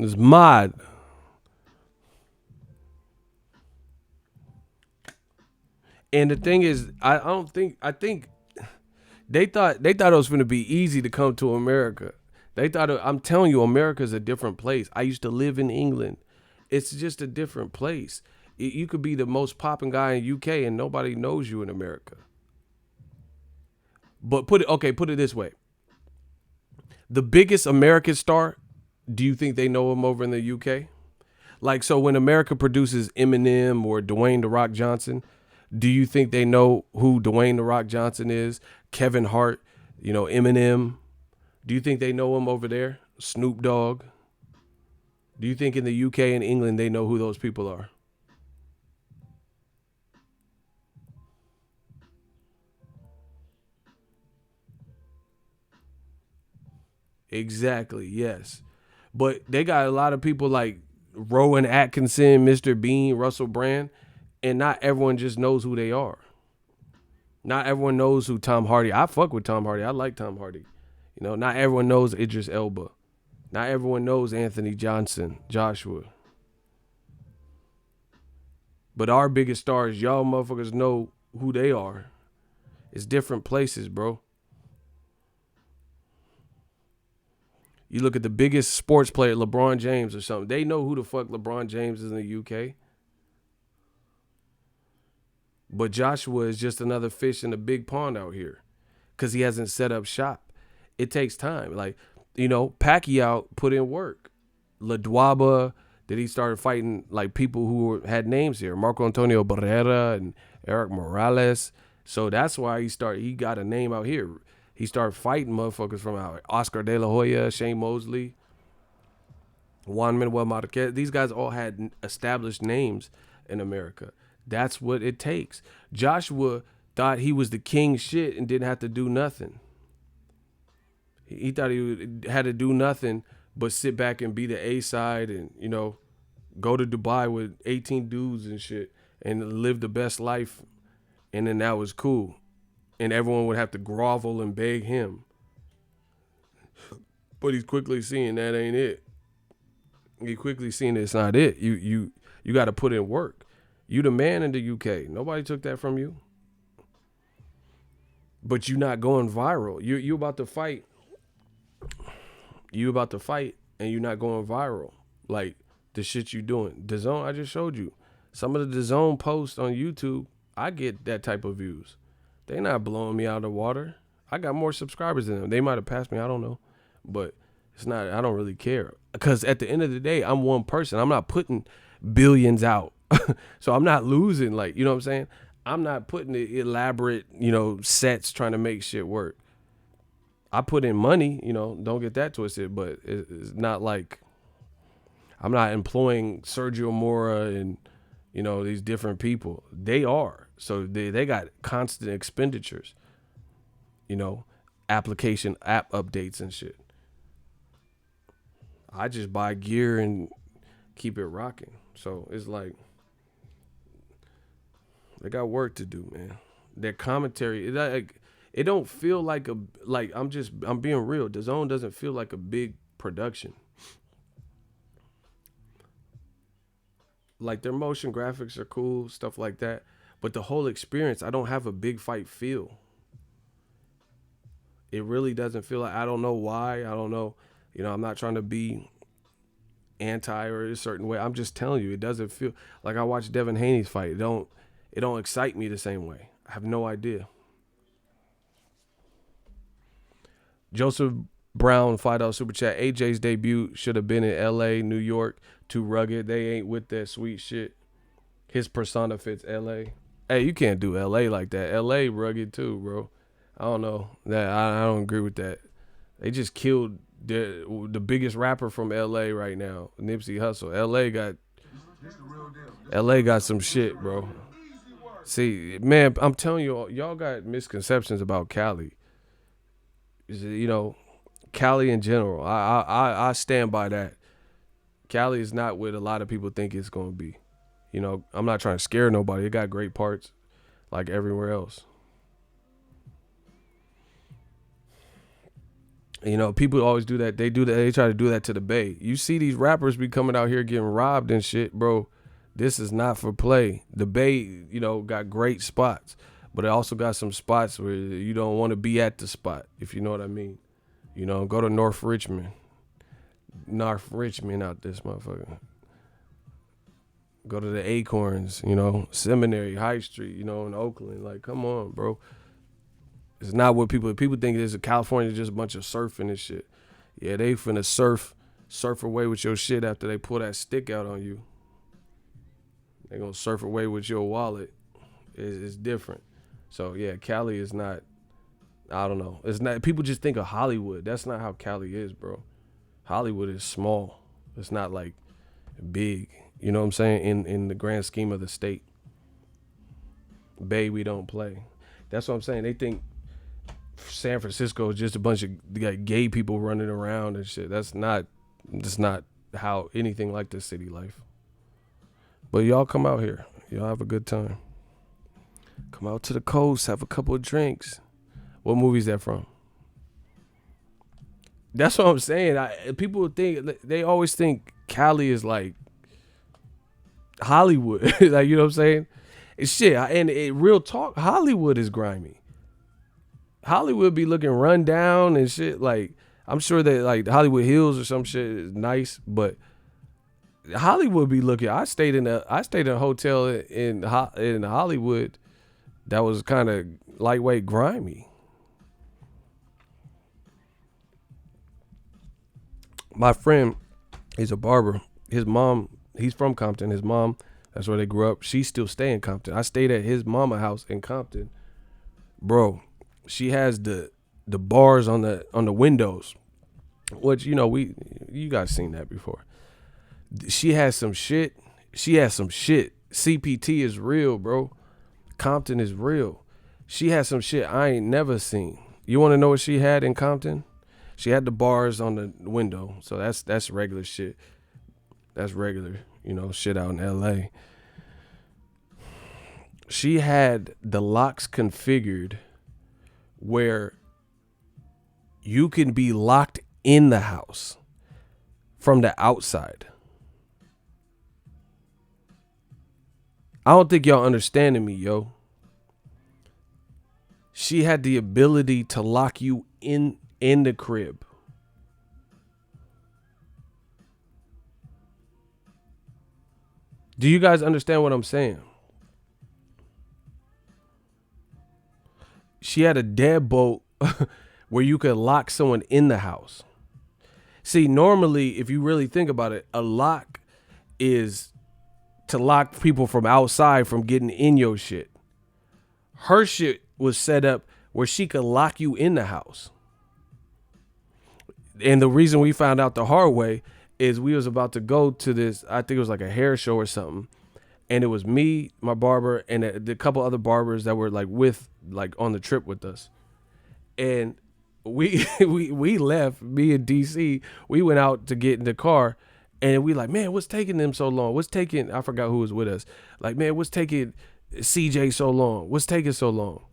It's mad. And the thing is, I think they thought it was going to be easy to come to America. I'm telling you, America's a different place. I used to live in England. It's just a different place. You could be the most popping guy in UK and nobody knows you in America. But put it this way. The biggest American star, do you think they know him over in the UK? Like, so when America produces Eminem or Dwayne The Rock Johnson, do you think they know who Dwayne The Rock Johnson is? Kevin Hart, you know, Eminem. Do you think they know him over there? Snoop Dogg. Do you think in the UK and England they know who those people are? Exactly, yes. But they got a lot of people like Rowan Atkinson, Mr. Bean, Russell Brand, and not everyone just knows who they are. Not everyone knows who Tom Hardy. I fuck with Tom Hardy. I like Tom Hardy. You know, not everyone knows Idris Elba. Not everyone knows Anthony Joshua. But our biggest stars, y'all motherfuckers know who they are. It's different places, bro. You look at the biggest sports player, LeBron James or something. They know who the fuck LeBron James is in the UK. But Joshua is just another fish in a big pond out here because he hasn't set up shop. It takes time. Like, Pacquiao put in work. LaDuaba, that he started fighting like people who had names here. Marco Antonio Barrera and Eric Morales. So that's why he got a name out here. He started fighting motherfuckers from out Oscar De La Hoya, Shane Mosley, Juan Manuel Marquez. These guys all had established names in America. That's what it takes. Joshua thought he was the king shit and didn't have to do nothing. He thought he had to do nothing but sit back and be the A side and, go to Dubai with 18 dudes and shit and live the best life. And then that was cool. And everyone would have to grovel and beg him. But he's quickly seeing that ain't it. He quickly seeing it's not it. You got to put in work. You the man in the UK. Nobody took that from you. But you not going viral. You about to fight. You about to fight and you're not going viral. Like the shit you doing. DAZN, I just showed you. Some of the DAZN posts on YouTube, I get that type of views. They not blowing me out of the water. I got more subscribers than them. They might have passed me. I don't know. But it's not, I don't really care. Because at the end of the day, I'm one person. I'm not putting billions out. So I'm not losing, like, you know what I'm saying? I'm not putting the elaborate, sets trying to make shit work. I put in money, don't get that twisted, but it's not like I'm not employing Sergio Mora and, these different people. They are. So they got constant expenditures, application app updates and shit. I just buy gear and keep it rocking. So it's like, they got work to do, man. Their commentary, it don't feel like I'm being real. DAZN doesn't feel like a big production. Like their motion graphics are cool, stuff like that. But the whole experience, I don't have a big fight feel. It really doesn't feel like, I don't know why. I don't know. I'm not trying to be anti or a certain way. I'm just telling you, it doesn't feel like I watched Devin Haney's fight. It don't excite me the same way. I have no idea. Joseph Brown, $5 super chat. AJ's debut should have been in LA, New York. Too rugged. They ain't with that sweet shit. His persona fits LA. Hey, you can't do LA like that. LA rugged too, bro. I don't know. I don't agree with that. They just killed the biggest rapper from LA right now, Nipsey Hussle. LA got some shit, bro. See, man, I'm telling you, y'all got misconceptions about Cali. Cali in general. I stand by that. Cali is not what a lot of people think it's going to be. I'm not trying to scare nobody. It got great parts like everywhere else. People always do that. They try to do that to the Bay. You see these rappers be coming out here getting robbed and shit, bro. This is not for play. The Bay, got great spots, but it also got some spots where you don't want to be at the spot, if you know what I mean. Go to North Richmond out this motherfucker. Go to the Acorns, Seminary, High Street, in Oakland. Like, come on, bro. It's not what people think it is. California is just a bunch of surfing and shit. Yeah, they finna surf away with your shit after they pull that stick out on you. They gonna surf away with your wallet. It's different. So yeah, Cali is not, I don't know. It's not, people just think of Hollywood. That's not how Cali is, bro. Hollywood is small. It's not like big. You know what I'm saying? In the grand scheme of the state. Bay, we don't play. That's what I'm saying. They think San Francisco is just a bunch of gay people running around and shit. That's not how anything like the city life. But y'all come out here. Y'all have a good time. Come out to the coast, have a couple of drinks. What movie is that from? That's what I'm saying. People think, they always think Cali is like Hollywood. Like, you know what I'm saying? It's shit. And real talk, Hollywood is grimy. Hollywood be looking run down and shit. Like, I'm sure that like Hollywood Hills or some shit is nice, but Hollywood be looking. I stayed in a hotel in Hollywood that was kind of lightweight grimy. My friend, he's a barber. His mom, he's from Compton. His mom, that's where they grew up. She still stay in Compton. I stayed at his mama house in Compton. Bro, she has the bars on the windows, which you guys seen that before. She has some shit. CPT is real, bro. Compton is real. She had some shit I ain't never seen. You want to know what she had in Compton? She had the bars on the window, so that's regular shit. That's regular, shit out in LA. She had the locks configured where you can be locked in the house from the outside. I don't think y'all understanding me, yo. She had the ability to lock you in the crib. Do you guys understand what I'm saying? She had a deadbolt where you could lock someone in the house. See, normally, if you really think about it, a lock is to lock people from outside from getting in your shit. Her shit was set up where she could lock you in the house. And the reason we found out the hard way is we was about to go to this, I think it was like a hair show or something. And it was me, my barber, and a couple other barbers that were like on the trip with us. And we left, me and DC, we went out to get in the car, and we like, man, what's taking them so long? I forgot who was with us. Like, man, what's taking CJ so long? What's taking so long?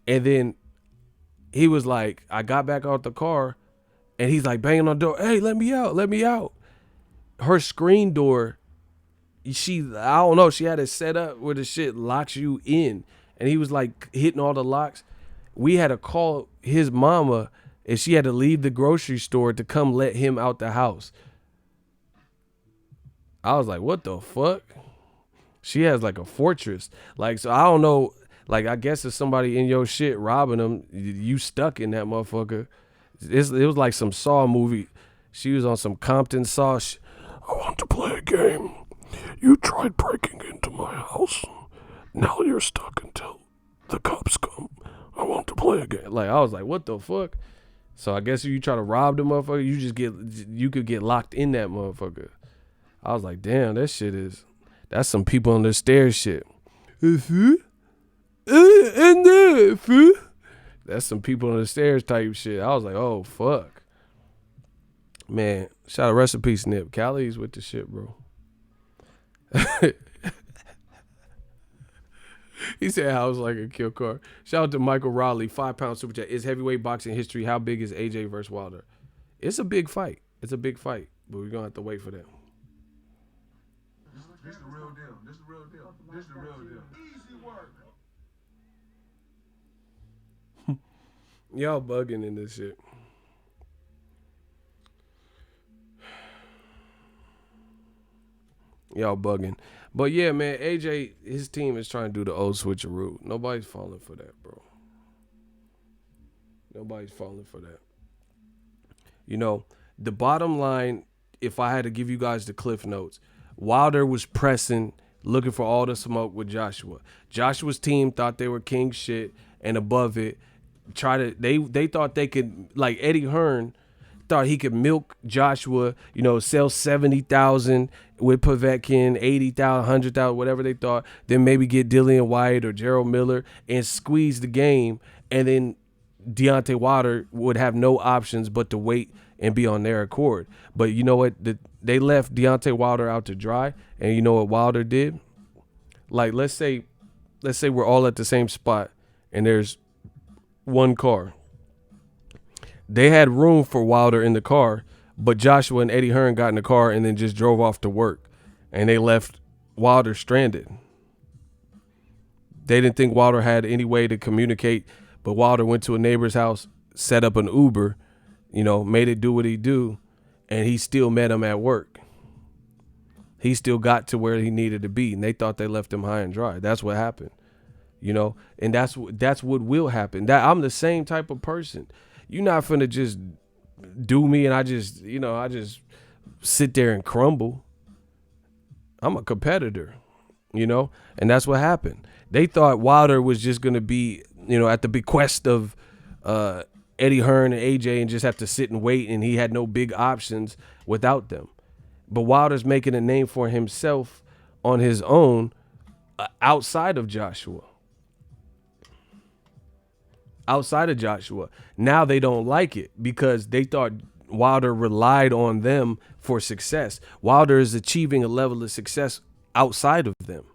And then he was like, I got back out the car, and he's like banging on the door. Hey, let me out. Her screen door, I don't know, she had it set up where the shit locks you in. And he was like hitting all the locks. We had to call his mama, and she had to leave the grocery store to come let him out the house. I was like, what the fuck? She has like a fortress. Like, so I don't know. Like, I guess if somebody in your shit robbing them, you stuck in that motherfucker. It was like some Saw movie. She was on some Compton Saw. I want to play a game. You tried breaking into my house. Now you're stuck until the cops come. I want to play a game. Like, I was like, what the fuck? So I guess if you try to rob the motherfucker, you could get locked in that motherfucker. I was like, damn, that's some people on the stairs shit. That's some people on the stairs type shit. I was like, oh, fuck. Man, shout out, rest in peace, Nip. Callie's with the shit, bro. He said house like a kill car. Shout out to Michael Raleigh, £5 super chat. Is heavyweight boxing history? How big is AJ versus Wilder? It's a big fight. But we're gonna have to wait for that. This the real deal. Easy work. Y'all bugging in this shit. Y'all bugging. But yeah, man, AJ, his team is trying to do the old switcheroo. Nobody's falling for that, bro. Nobody's falling for that. The bottom line, if I had to give you guys the cliff notes, Wilder was pressing, looking for all the smoke with Joshua. Joshua's team thought they were king shit and above it. They thought they could, like Eddie Hearn thought he could milk Joshua, sell 70,000 with Povetkin, 80,000, 100,000, whatever they thought. Then maybe get Dillian White or Gerald Miller and squeeze the game. And then Deontay Wilder would have no options but to wait and be on their accord. But you know what? They left Deontay Wilder out to dry. And you know what Wilder did? Like, let's say we're all at the same spot and there's one car. They had room for Wilder in the car, but Joshua and Eddie Hearn got in the car and then just drove off to work. And they left Wilder stranded. They didn't think Wilder had any way to communicate But Wilder went to a neighbor's house, set up an Uber, made it do what he do, and he still met him at work. He still got to where he needed to be, and they thought they left him high and dry. That's what happened, and that's what will happen. That I'm the same type of person. You're not finna just do me and I just sit there and crumble. I'm a competitor, and that's what happened. They thought Wilder was just gonna be, at the bequest of Eddie Hearn and AJ and just have to sit and wait, and he had no big options without them. But Wilder's making a name for himself on his own outside of Joshua. Now they don't like it because they thought Wilder relied on them for success. Wilder is achieving a level of success outside of them.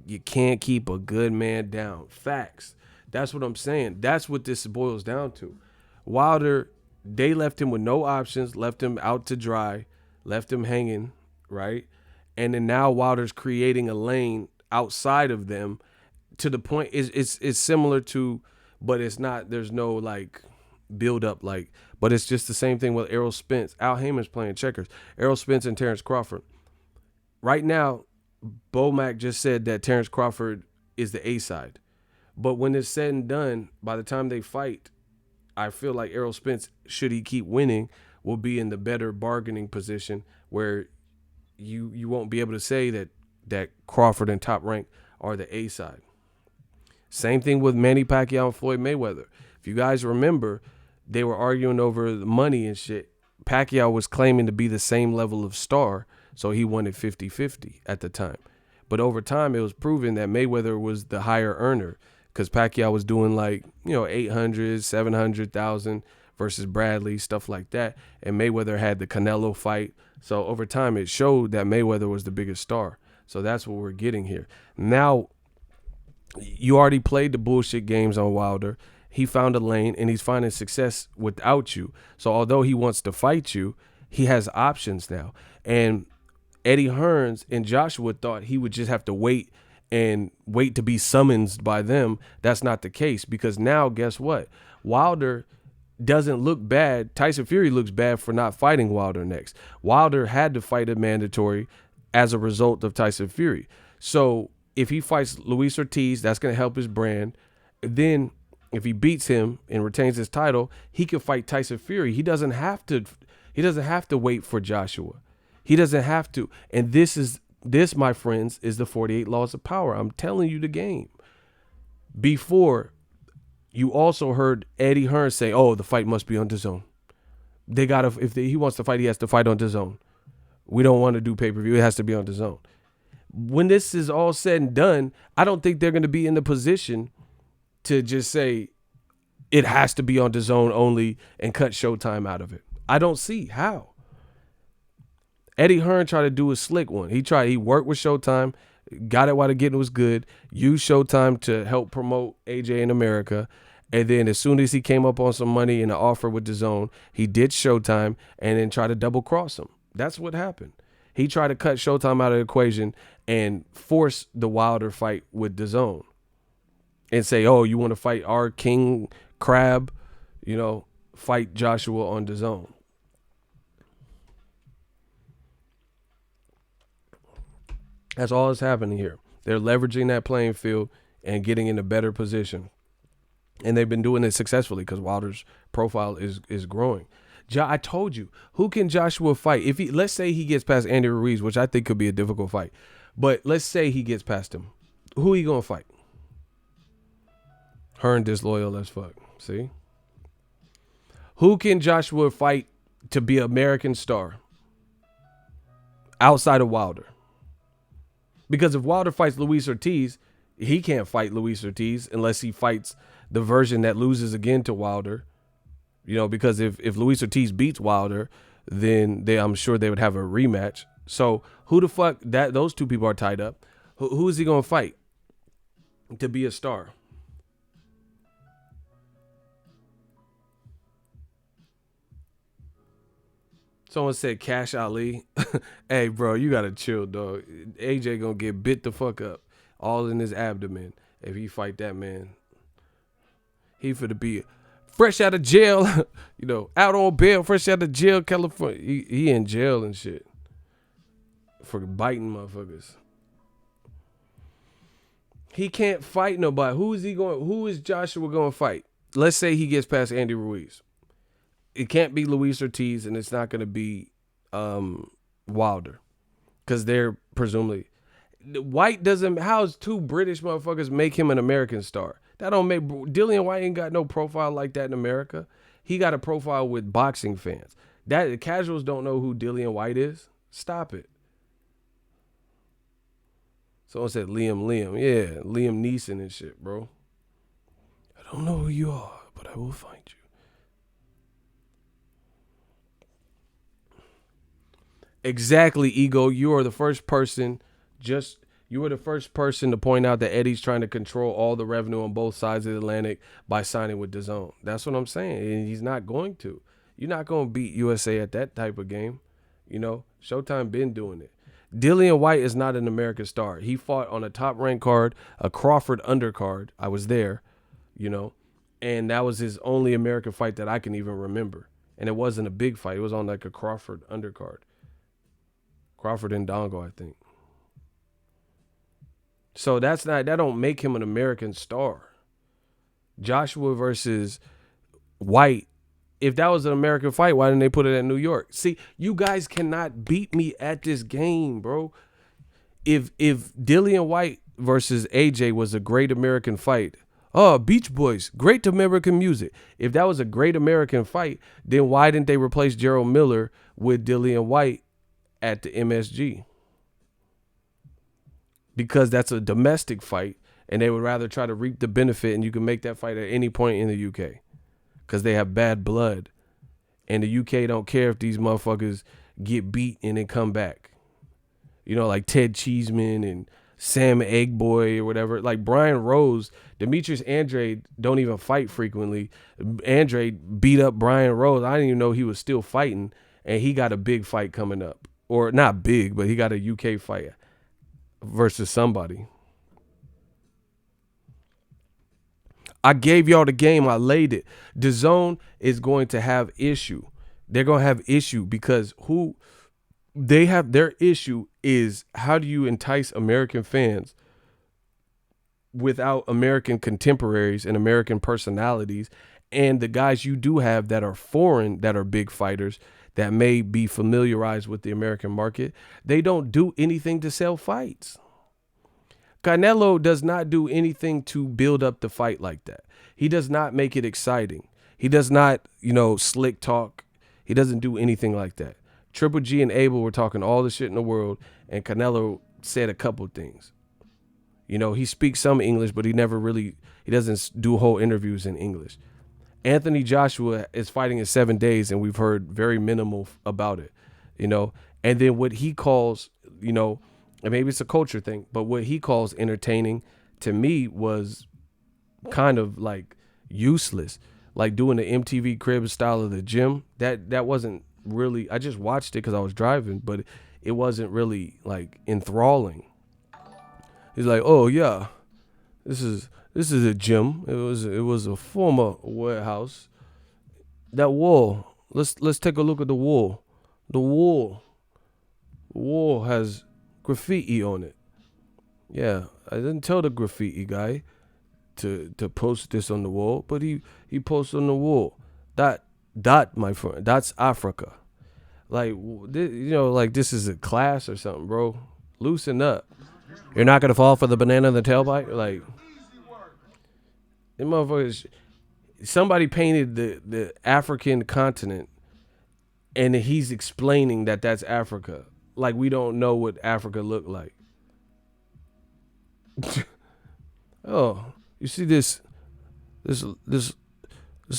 You can't keep a good man down. Facts. That's what I'm saying. That's what this boils down to. Wilder, they left him with no options, left him out to dry, left him hanging, right? And then now Wilder's creating a lane outside of them to the point it's similar to, but it's not, there's no like build up but it's just the same thing with Errol Spence. Al Heyman's playing checkers. Errol Spence and Terrence Crawford. Right now, Bomac just said that Terrence Crawford is the A side. But when it's said and done, by the time they fight, I feel like Errol Spence, should he keep winning, will be in the better bargaining position where you won't be able to say that Crawford and Top Rank are the A side. Same thing with Manny Pacquiao and Floyd Mayweather. If you guys remember, they were arguing over the money and shit. Pacquiao was claiming to be the same level of star, so he wanted 50-50 at the time. But over time, it was proven that Mayweather was the higher earner because Pacquiao was doing 800, 700,000 versus Bradley, stuff like that. And Mayweather had the Canelo fight. So over time, it showed that Mayweather was the biggest star. So that's what we're getting here. Now, you already played the bullshit games on Wilder. He found a lane, and he's finding success without you. So although he wants to fight you, he has options now. And Eddie Hearns and Joshua thought he would just have to wait to be summoned by them. That's not the case, because now, guess what? Wilder doesn't look bad. Tyson Fury looks bad for not fighting Wilder next. Wilder had to fight a mandatory as a result of Tyson Fury. So if he fights Luis Ortiz, that's going to help his brand. Then if he beats him and retains his title, he can fight Tyson Fury. He doesn't have to wait for Joshua. He doesn't have to. And this, my friends, is the 48 laws of power. I'm telling you the game. Before, you also heard Eddie Hearn say, "Oh, the fight must be on DAZN. They gotta, he wants to fight, he has to fight on DAZN. We don't want to do pay-per-view. It has to be on DAZN." When this is all said and done, I don't think they're going to be in the position to just say it has to be on DAZN only and cut Showtime out of it. I don't see how. Eddie Hearn tried to do a slick one. He worked with Showtime, got it while the getting was good, used Showtime to help promote AJ in America, and then as soon as he came up on some money and an offer with DAZN, he did Showtime and then tried to double cross him. That's what happened. He tried to cut Showtime out of the equation and force the Wilder fight with DAZN and say, "Oh, you want to fight our King Crab? Fight Joshua on DAZN." That's all that's happening here. They're leveraging that playing field and getting in a better position. And they've been doing it successfully because Wilder's profile is growing. I told you, who can Joshua fight? Let's say he gets past Andy Ruiz, which I think could be a difficult fight. But let's say he gets past him. Who are you going to fight? Hearn disloyal as fuck. See? Who can Joshua fight to be an American star outside of Wilder? Because if Wilder fights Luis Ortiz, he can't fight Luis Ortiz unless he fights the version that loses again to Wilder. Because if Luis Ortiz beats Wilder, then I'm sure they would have a rematch. So who the fuck, those two people are tied up. Who is he going to fight to be a star? Someone said Cash Ali. Hey, bro, you got to chill, dog. AJ going to get bit the fuck up all in his abdomen if he fight that man. He finna be fresh out of jail, out on bail, fresh out of jail, California. He in jail and shit for biting motherfuckers. He can't fight nobody. Who is Joshua going to fight? Let's say he gets past Andy Ruiz. It can't be Luis Ortiz, and it's not going to be Wilder, because they're presumably White doesn't. How's two British motherfuckers make him an American star? That don't make Dillian White ain't got no profile like that in America. He got a profile with boxing fans. That the casuals don't know who Dillian White is. Stop it. Someone said Liam. Yeah, Liam Neeson and shit, bro. I don't know who you are, but I will find you. Exactly, Ego. You are the first person. You were the first person to point out that Eddie's trying to control all the revenue on both sides of the Atlantic by signing with DAZN. That's what I'm saying. And he's not going to. You're not going to beat USA at that type of game. Showtime been doing it. Dillian White is not an American star. He fought on a top-ranked card, a Crawford undercard. I was there, and that was his only American fight that I can even remember. And it wasn't a big fight. It was on like a Crawford undercard. Crawford and Dongo, I think. So that don't make him an American star. Joshua versus White. If that was an American fight, why didn't they put it at New York? See, you guys cannot beat me at this game, bro. If Dillian White versus AJ was a great American fight, Beach Boys, great American music. If that was a great American fight, then why didn't they replace Gerald Miller with Dillian White at the MSG? Because that's a domestic fight, and they would rather try to reap the benefit, and you can make that fight at any point in the UK. Because they have bad blood. And the UK don't care if these motherfuckers get beat and then come back. Like Ted Cheeseman and Sam Eggboy or whatever. Like Brian Rose, Demetrius Andrade don't even fight frequently. Andrade beat up Brian Rose. I didn't even know he was still fighting. And he got a big fight coming up. Or not big, but he got a UK fight versus somebody. I gave y'all the game. I laid it. DAZN is going to have issue. They're going to have issue because their issue is how do you entice American fans without American contemporaries and American personalities, and the guys you do have that are foreign, that are big fighters, that may be familiarized with the American market. They don't do anything to sell fights. Canelo does not do anything to build up the fight like that. He does not make it exciting. He does not, slick talk. He doesn't do anything like that. Triple G and Abel were talking all the shit in the world, and Canelo said a couple things. He speaks some English, but he doesn't do whole interviews in English. Anthony Joshua is fighting in 7 days, and we've heard very minimal about it, And then what he calls, and maybe it's a culture thing, but what he calls entertaining to me was kind of like useless. Like doing the MTV Crib style of the gym. That wasn't really, I just watched it because I was driving, but it wasn't really like enthralling. He's like, oh yeah, this is a gym. It was a former warehouse. That wall. Let's take a look at the wall. The wall has graffiti on it. Yeah, I didn't tell the graffiti guy to post this on the wall, but he posts on the wall. That my friend, that's Africa. Like like this is a class or something, bro. Loosen up. You're not gonna fall for the banana in the tailpipe. Like, them motherfuckers. Somebody painted the African continent, and he's explaining that that's Africa. Like we don't know what Africa looked like. Oh, you see this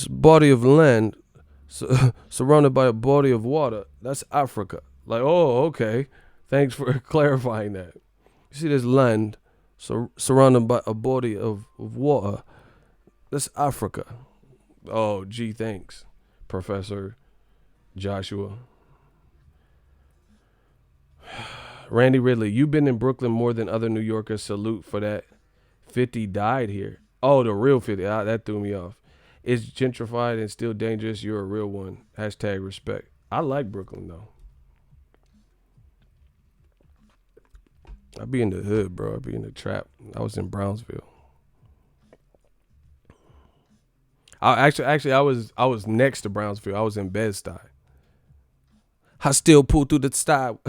body of land surrounded by a body of water. That's Africa. Like, oh, okay. Thanks for clarifying that. You see this land surrounded by a body of water. That's Africa. Oh, gee, thanks, Professor Joshua. Randy Ridley, you've been in Brooklyn more than other New Yorkers. Salute for that. 50 died here. Oh, the real 50. That threw me off. It's gentrified and still dangerous. You're a real one. Hashtag respect. I like Brooklyn though. I be in the hood, bro. I be in the trap. I was in Brownsville. I was next to Brownsville. I was in Bed-Stuy. I still pull through the style.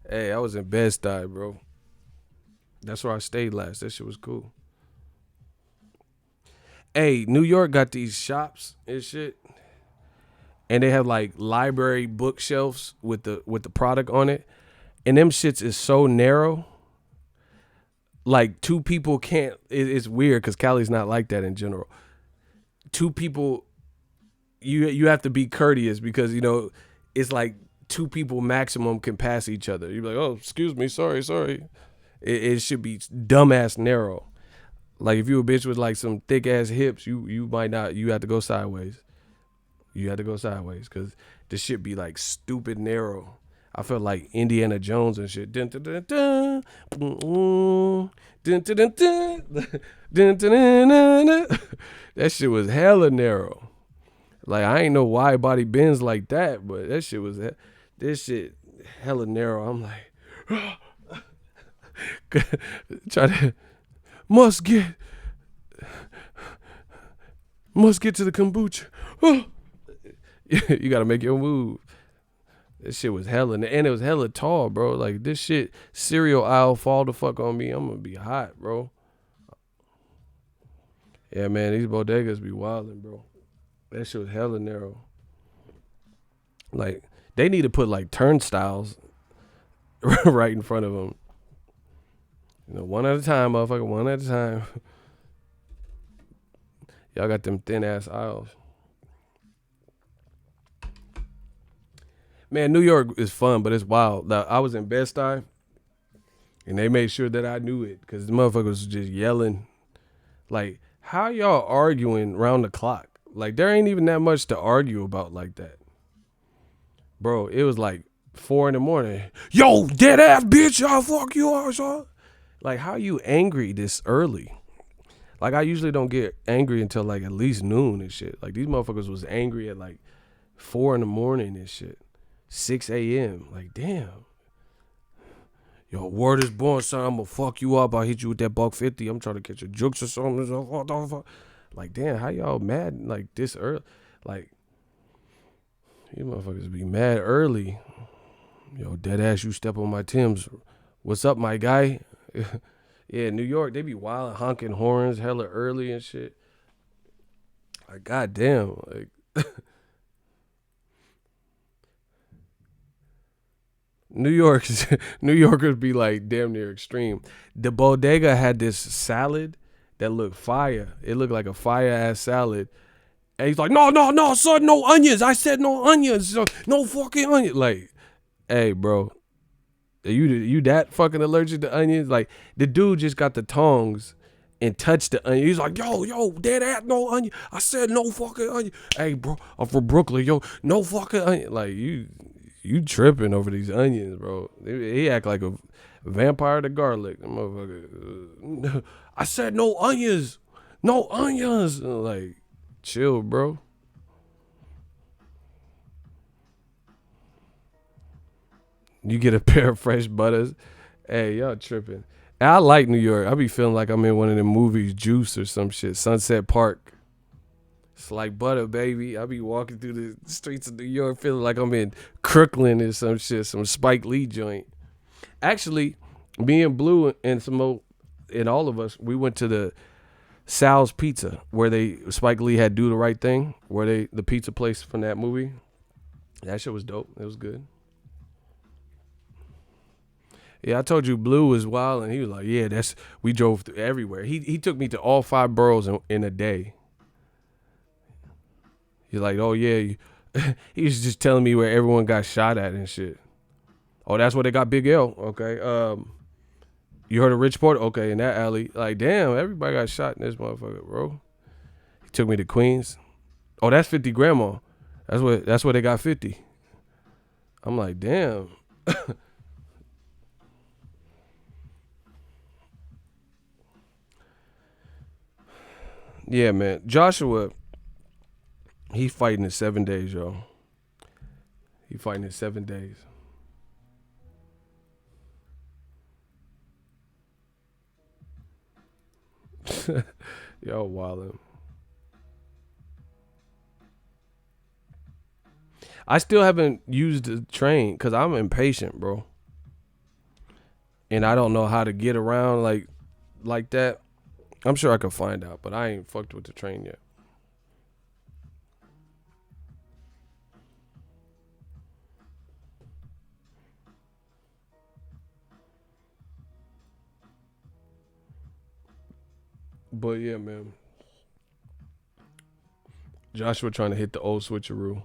Hey, I was in Bed-Stuy, bro. That's where I stayed last. That shit was cool. Hey, New York got these shops and shit, and they have like library bookshelves with the product on it, and them shits is so narrow. Like two people can't. It's weird because Cali's not like that in general. Two people, you have to be courteous because it's like two people maximum can pass each other. You're like, oh, excuse me, sorry. It should be dumbass narrow. Like if you a bitch with like some thick ass hips, you might not. You have to go sideways. You have to go sideways because the shit be like stupid narrow. I felt like Indiana Jones and shit. Dun, dun, dun, dun, dun, dun, dun, dun, dun, dun. That shit was hella narrow. Like I ain't know wide body bends like that, but that shit was this shit hella narrow. I'm like, try to must get to the kombucha. You gotta make your move. This shit was hella, and it was hella tall, bro. Like this shit, cereal aisle fall the fuck on me. I'm gonna be hot, bro. Yeah, man, these bodegas be wildin', bro. That shit was hella narrow. Like they need to put like turnstiles right in front of them. One at a time, motherfucker. One at a time. Y'all got them thin ass aisles. Man, New York is fun, but it's wild. I was in Bed-Stuy, and they made sure that I knew it because the motherfuckers was just yelling. Like, how y'all arguing round the clock? Like, there ain't even that much to argue about like that. Bro, it was like 4 a.m. Yo, dead ass bitch, I'll fuck you all. Like, how you angry this early? Like, I usually don't get angry until like at least noon and shit. Like, these motherfuckers was angry at like 4 a.m. and shit. 6 a.m. Like, damn. Yo, word is born, son. I'm gonna fuck you up. I'll hit you with that $150. I'm trying to catch your jokes or something. Like, damn, how y'all mad like this early? Like, you motherfuckers be mad early. Yo, dead ass, you step on my Timbs. What's up, my guy? Yeah, New York, they be wild, honking horns hella early and shit. Like, goddamn. Like, New Yorkers be like damn near extreme. The bodega had this salad that looked fire. It looked like a fire ass salad. And he's like, no, son, no onions. I said no onions. No fucking onions. Like, hey, bro, you that fucking allergic to onions? Like, the dude just got the tongs and touched the onion. He's like, yo, dead ass, no onion. I said no fucking onion. Hey, bro, I'm from Brooklyn. Yo, no fucking onion. Like, you tripping over these onions, bro. He act like a vampire to garlic. Motherfucker. I said no onions. No onions. Like, chill, bro. You get a pair of fresh butters. Hey, y'all tripping. And I like New York. I be feeling like I'm in one of them movies, Juice or some shit. Sunset Park. It's like butter, baby. I be walking through the streets of New York feeling like I'm in Crooklyn or some shit, some Spike Lee joint. Actually, me and Blue and all of us, we went to the Sal's Pizza where Spike Lee had Do the Right Thing, where the pizza place from that movie. That shit was dope. It was good. Yeah, I told you Blue was wild, and he was like, yeah, we drove through everywhere. He took me to all 5 boroughs in a day. He's like, oh, yeah. He was just telling me where everyone got shot at and shit. Oh, that's where they got Big L. Okay. You heard of Richport? Okay, in that alley. Like, damn, everybody got shot in this motherfucker, bro. He took me to Queens. Oh, that's 50 Grandma. That's where they got 50. I'm like, damn. Yeah, man. Joshua, He's fighting in 7 days, yo. He fighting in 7 days. Yo, wildin'. I still haven't used the train because I'm impatient, bro. And I don't know how to get around like that. I'm sure I could find out, but I ain't fucked with the train yet. But yeah, man. Joshua trying to hit the old switcheroo.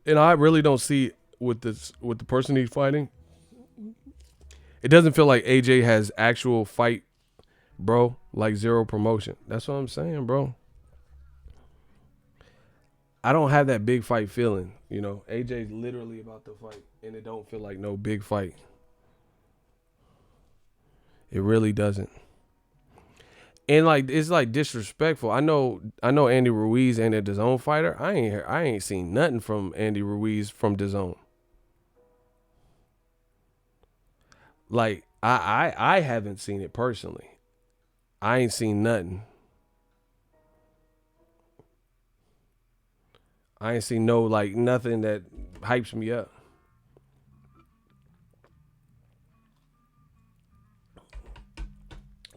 And I really don't see with the person he's fighting. It doesn't feel like AJ has actual fight, bro. Like zero promotion. That's what I'm saying, bro. I don't have that big fight feeling. You know, AJ's literally about to fight, and it don't feel like no big fight. It really doesn't. And like it's like disrespectful. I know Andy Ruiz ain't a DAZN fighter. I ain't seen nothing from Andy Ruiz from DAZN. Like I haven't seen it personally. I ain't seen nothing. I ain't seen nothing that hypes me up.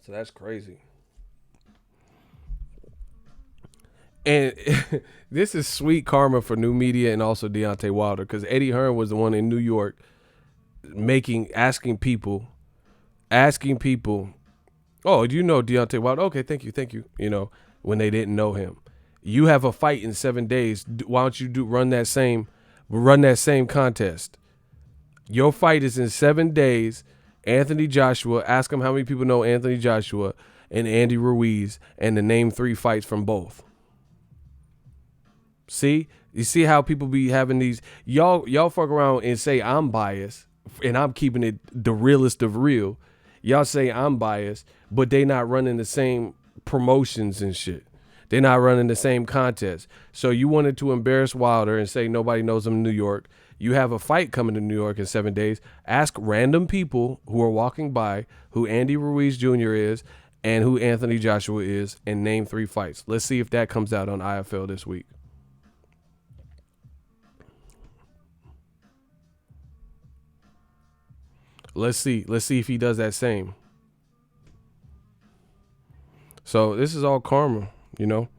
So that's crazy. And this is sweet karma for new media and also Deontay Wilder, because Eddie Hearn was the one in New York asking people, oh, do you know Deontay Wilder? Okay, thank you. You know, when they didn't know him. You have a fight in 7 days. Why don't you run that same contest? Your fight is in 7 days. Anthony Joshua, ask him how many people know Anthony Joshua and Andy Ruiz, and to name 3 fights from both. See? You see how people be having these, y'all fuck around and say I'm biased, and I'm keeping it the realest of real. Y'all say I'm biased, but they not running the same promotions and shit. They're not running the same contests. So you wanted to embarrass Wilder and say nobody knows him in New York. You have a fight coming to New York in 7 days. Ask random people who are walking by who Andy Ruiz Jr. is and who Anthony Joshua is, and name 3 fights. Let's see if that comes out on IFL this week. Let's see if he does that same. So this is all karma, you know.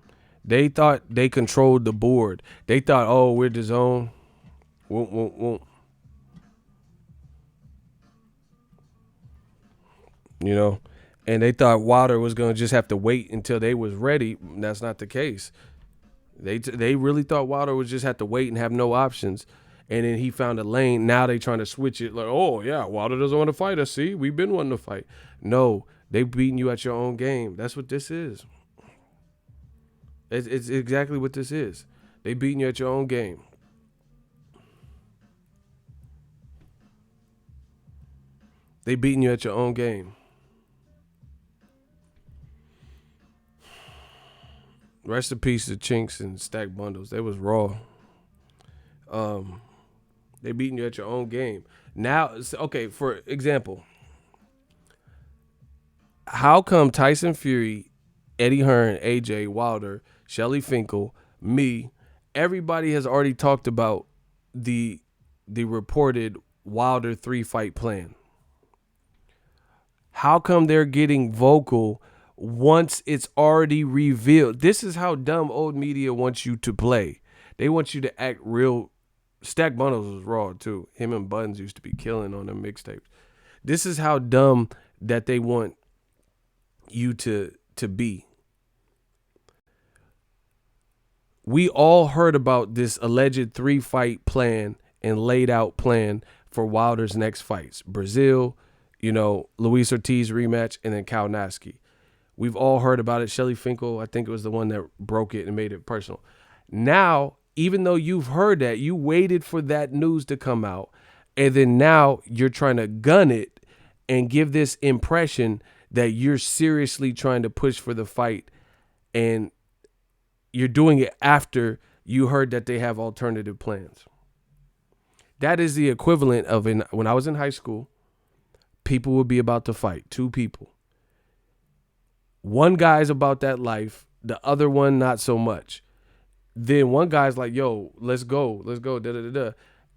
They thought they controlled the board. They thought, oh, we're DAZN. Won't. You know, and they thought Wilder was gonna just have to wait until they was ready. That's not the case. They really thought Wilder would just have to wait and have no options. And then he found a lane. Now they trying to switch it. Like, oh, yeah, Wilder doesn't want to fight us. See, we've been wanting to fight. No, they beating you at your own game. That's what this is. It's exactly what this is. They beating you at your own game. They beating you at your own game. Rest in peace to Chinks and Stack Bundles. They was raw. They beating you at your own game. Now, okay, for example, how come Tyson Fury, Eddie Hearn, AJ, Wilder, Shelly Finkel, me, everybody has already talked about the reported Wilder 3-fight plan? How come they're getting vocal once it's already revealed? This is how dumb old media wants you to play. They want you to act real. Stack Bundles was raw too. Him and Buttons used to be killing on them mixtapes. This is how dumb that they want you to be. We all heard about this alleged 3-fight plan and laid out plan for Wilder's next fights. Brazil, you know, Luis Ortiz rematch, and then Kalinowski. We've all heard about it. Shelly Finkel, I think it was the one that broke it and made it personal. Now, even though you've heard that, you waited for that news to come out, and then now you're trying to gun it and give this impression that you're seriously trying to push for the fight, and you're doing it after you heard that they have alternative plans. That is the equivalent of when I was in high school, people would be about to fight, two people. One guy's about that life, the other one not so much. Then one guy's like, yo, let's go, da da da da.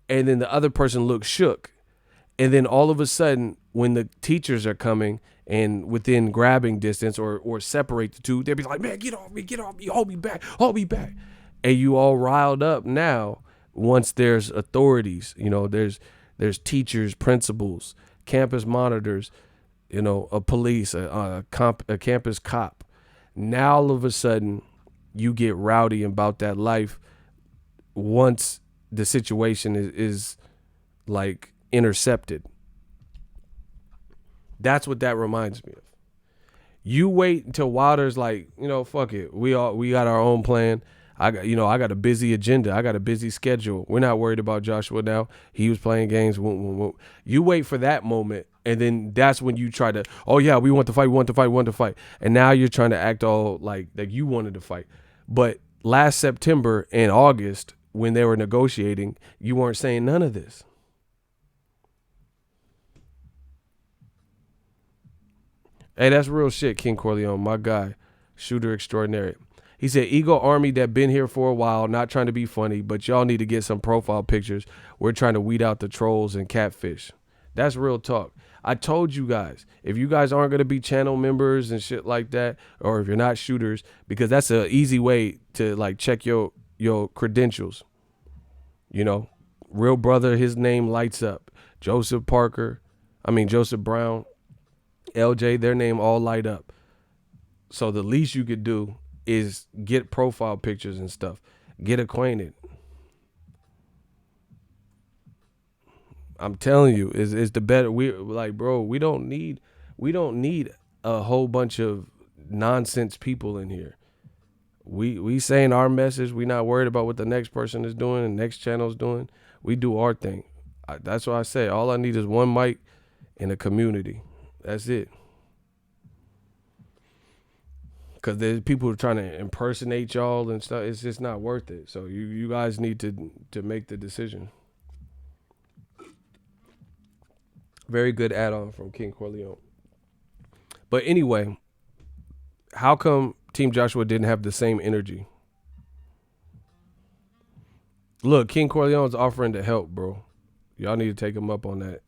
And then the other person looks shook. And then all of a sudden, when the teachers are coming and within grabbing distance or separate the two, they'll be like, man, get off me, hold me back. And you all riled up now once there's authorities, there's teachers, principals, campus monitors, a police, a campus cop. Now all of a sudden you get rowdy about that life once the situation is like intercepted. That's what that reminds me of. You wait until Wilder's like, fuck it. We got our own plan. I got a busy agenda. I got a busy schedule. We're not worried about Joshua now. He was playing games. You wait for that moment, and then that's when you try to, oh yeah, we want to fight. And now you're trying to act all like you wanted to fight. But last September and August, when they were negotiating, you weren't saying none of this. Hey, that's real shit, King Corleone, my guy, shooter extraordinary. He said, Ego Army that been here for a while, not trying to be funny, but y'all need to get some profile pictures. We're trying to weed out the trolls and catfish. That's real talk. I told you guys, if you guys aren't going to be channel members and shit like that, or if you're not shooters, because that's an easy way to like check your credentials. Real brother, his name lights up. Joseph Brown, LJ, their name all light up. So the least you could do is get profile pictures and stuff. Get acquainted. I'm telling you, it's the better. We don't need a whole bunch of nonsense people in here. We saying our message. We not worried about what the next person is doing and next channel is doing. We do our thing. That's what I say. All I need is one mic and a community. That's it. Because there's people who are trying to impersonate y'all and stuff. It's just not worth it. So you guys need to make the decision. Very good add-on from King Corleone. But anyway, how come Team Joshua didn't have the same energy? Look, King Corleone's offering to help, bro. Y'all need to take him up on that.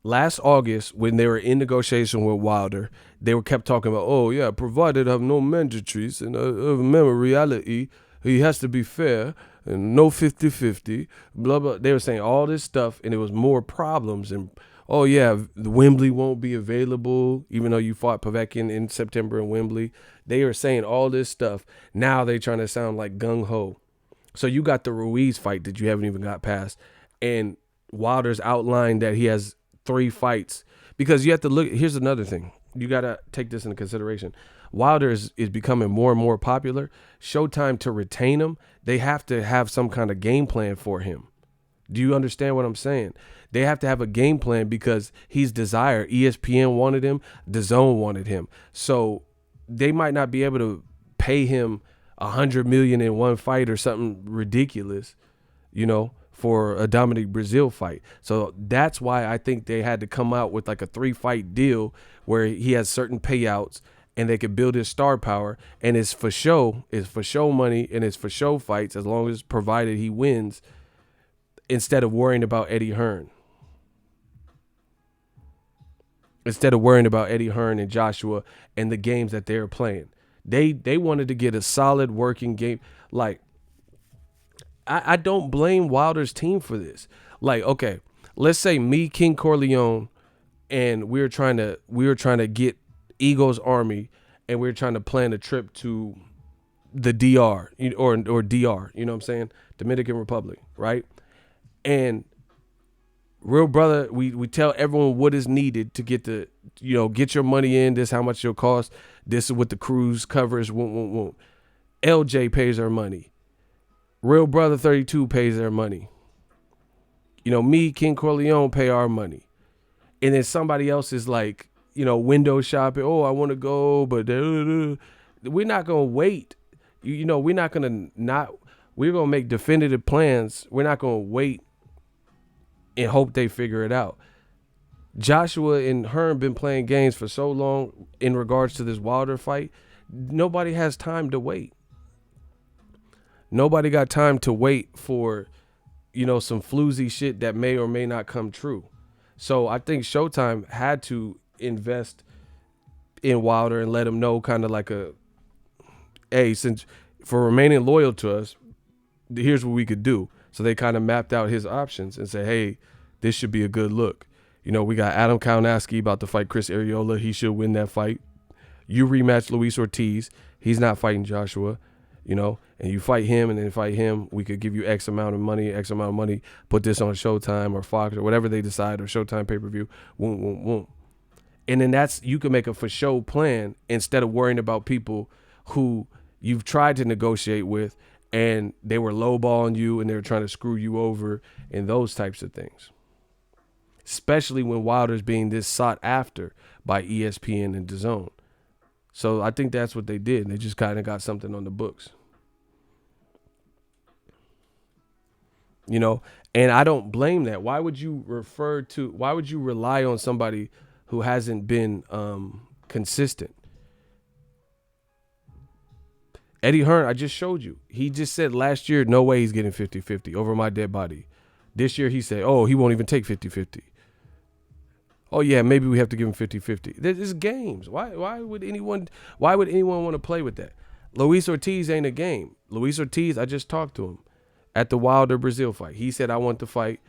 Last August, when they were in negotiation with Wilder, they were kept talking about, oh yeah, provided have no mandatories and remember reality, he has to be fair and no 50-50, blah, blah. They were saying all this stuff, and it was more problems. And, oh yeah, the Wembley won't be available, even though you fought Povetkin in September in Wembley. They were saying all this stuff. Now they trying to sound like gung-ho. So you got the Ruiz fight that you haven't even got past. And Wilder's outlined that he has 3 fights. Because you have to look, here's another thing. You got to take this into consideration. Wilder is becoming more and more popular. Showtime, to retain him, they have to have some kind of game plan for him. Do you understand what I'm saying? They have to have a game plan because he's desired. ESPN wanted him. DAZN wanted him. So they might not be able to pay him $100 million in one fight or something ridiculous, for a Dominic Brazil fight. So that's why I think they had to come out with like a 3-fight deal where he has certain payouts and they could build his star power, and it's for show money, and it's for show fights as long as provided he wins, instead of worrying about Eddie Hearn. Instead of worrying about Eddie Hearn and Joshua and the games that they're playing. They wanted to get a solid working game. Like, I don't blame Wilder's team for this. Like, okay, let's say me, King Corleone, and we were trying to get Ego's Army, and we were trying to plan a trip to the DR or DR, you know what I'm saying? Dominican Republic, right? And real brother, we tell everyone what is needed to get get your money in. This is how much it'll cost. This is what the cruise covers. LJ pays their money. Real brother 32 pays their money. Me, King Corleone, pay our money. And then somebody else is like, window shopping. Oh, I want to go, but we're not gonna wait. We're not gonna not. We're gonna make definitive plans. We're not gonna wait and hope they figure it out. Joshua and Hearn been playing games for so long in regards to this Wilder fight. Nobody has time to wait. Nobody got time to wait for, some floozy shit that may or may not come true. So I think Showtime had to invest in Wilder and let him know kind of like hey, since for remaining loyal to us, here's what we could do. So they kind of mapped out his options and said, hey, this should be a good look. We got Adam Kaunowski about to fight Chris Arreola. He should win that fight. You rematch Luis Ortiz. He's not fighting Joshua, and you fight him and then fight him. We could give you X amount of money, put this on Showtime or Fox or whatever they decide, or Showtime pay-per-view. Boom, boom, boom. And then you can make a for show plan instead of worrying about people who you've tried to negotiate with and they were lowballing you and they were trying to screw you over and those types of things. Especially when Wilder's being this sought after by ESPN and DAZN. So I think that's what they did. They just kind of got something on the books. And I don't blame that. Why would you rely on somebody who hasn't been consistent? Eddie Hearn, I just showed you. He just said last year, no way he's getting 50-50 over my dead body. This year he said, he won't even take 50-50. Oh yeah, maybe we have to give him 50-50. There's games. Why would anyone want to play with that? Luis Ortiz ain't a game. Luis Ortiz, I just talked to him at the Wilder Brazil fight. He said, I want to fight.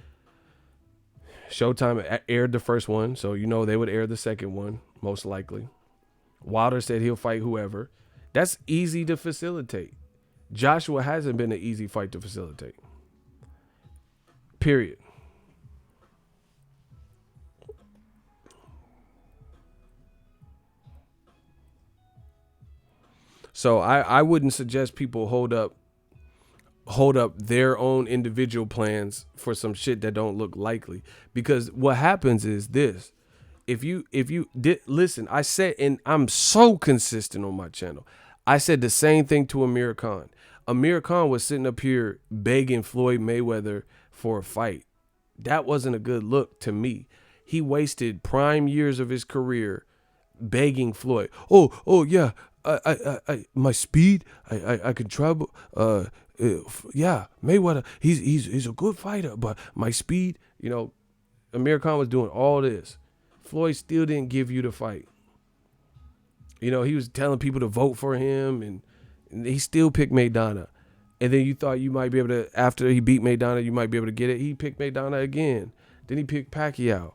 Showtime aired the first one, so they would air the second one, most likely. Wilder said he'll fight whoever. That's easy to facilitate. Joshua hasn't been an easy fight to facilitate. Period. So I wouldn't suggest people hold up their own individual plans for some shit that don't look likely. Because what happens is this. If you listen, I said, and I'm so consistent on my channel, I said the same thing to Amir Khan. Amir Khan was sitting up here begging Floyd Mayweather for a fight. That wasn't a good look to me. He wasted prime years of his career begging Floyd. Oh yeah, I my speed, I can travel. Yeah, Mayweather, he's a good fighter, but my speed, Amir Khan was doing all this. Floyd still didn't give you the fight. He was telling people to vote for him, and he still picked Maidana. And then you thought you might be able to, after he beat Maidana, you might be able to get it. He picked Maidana again. Then he picked Pacquiao.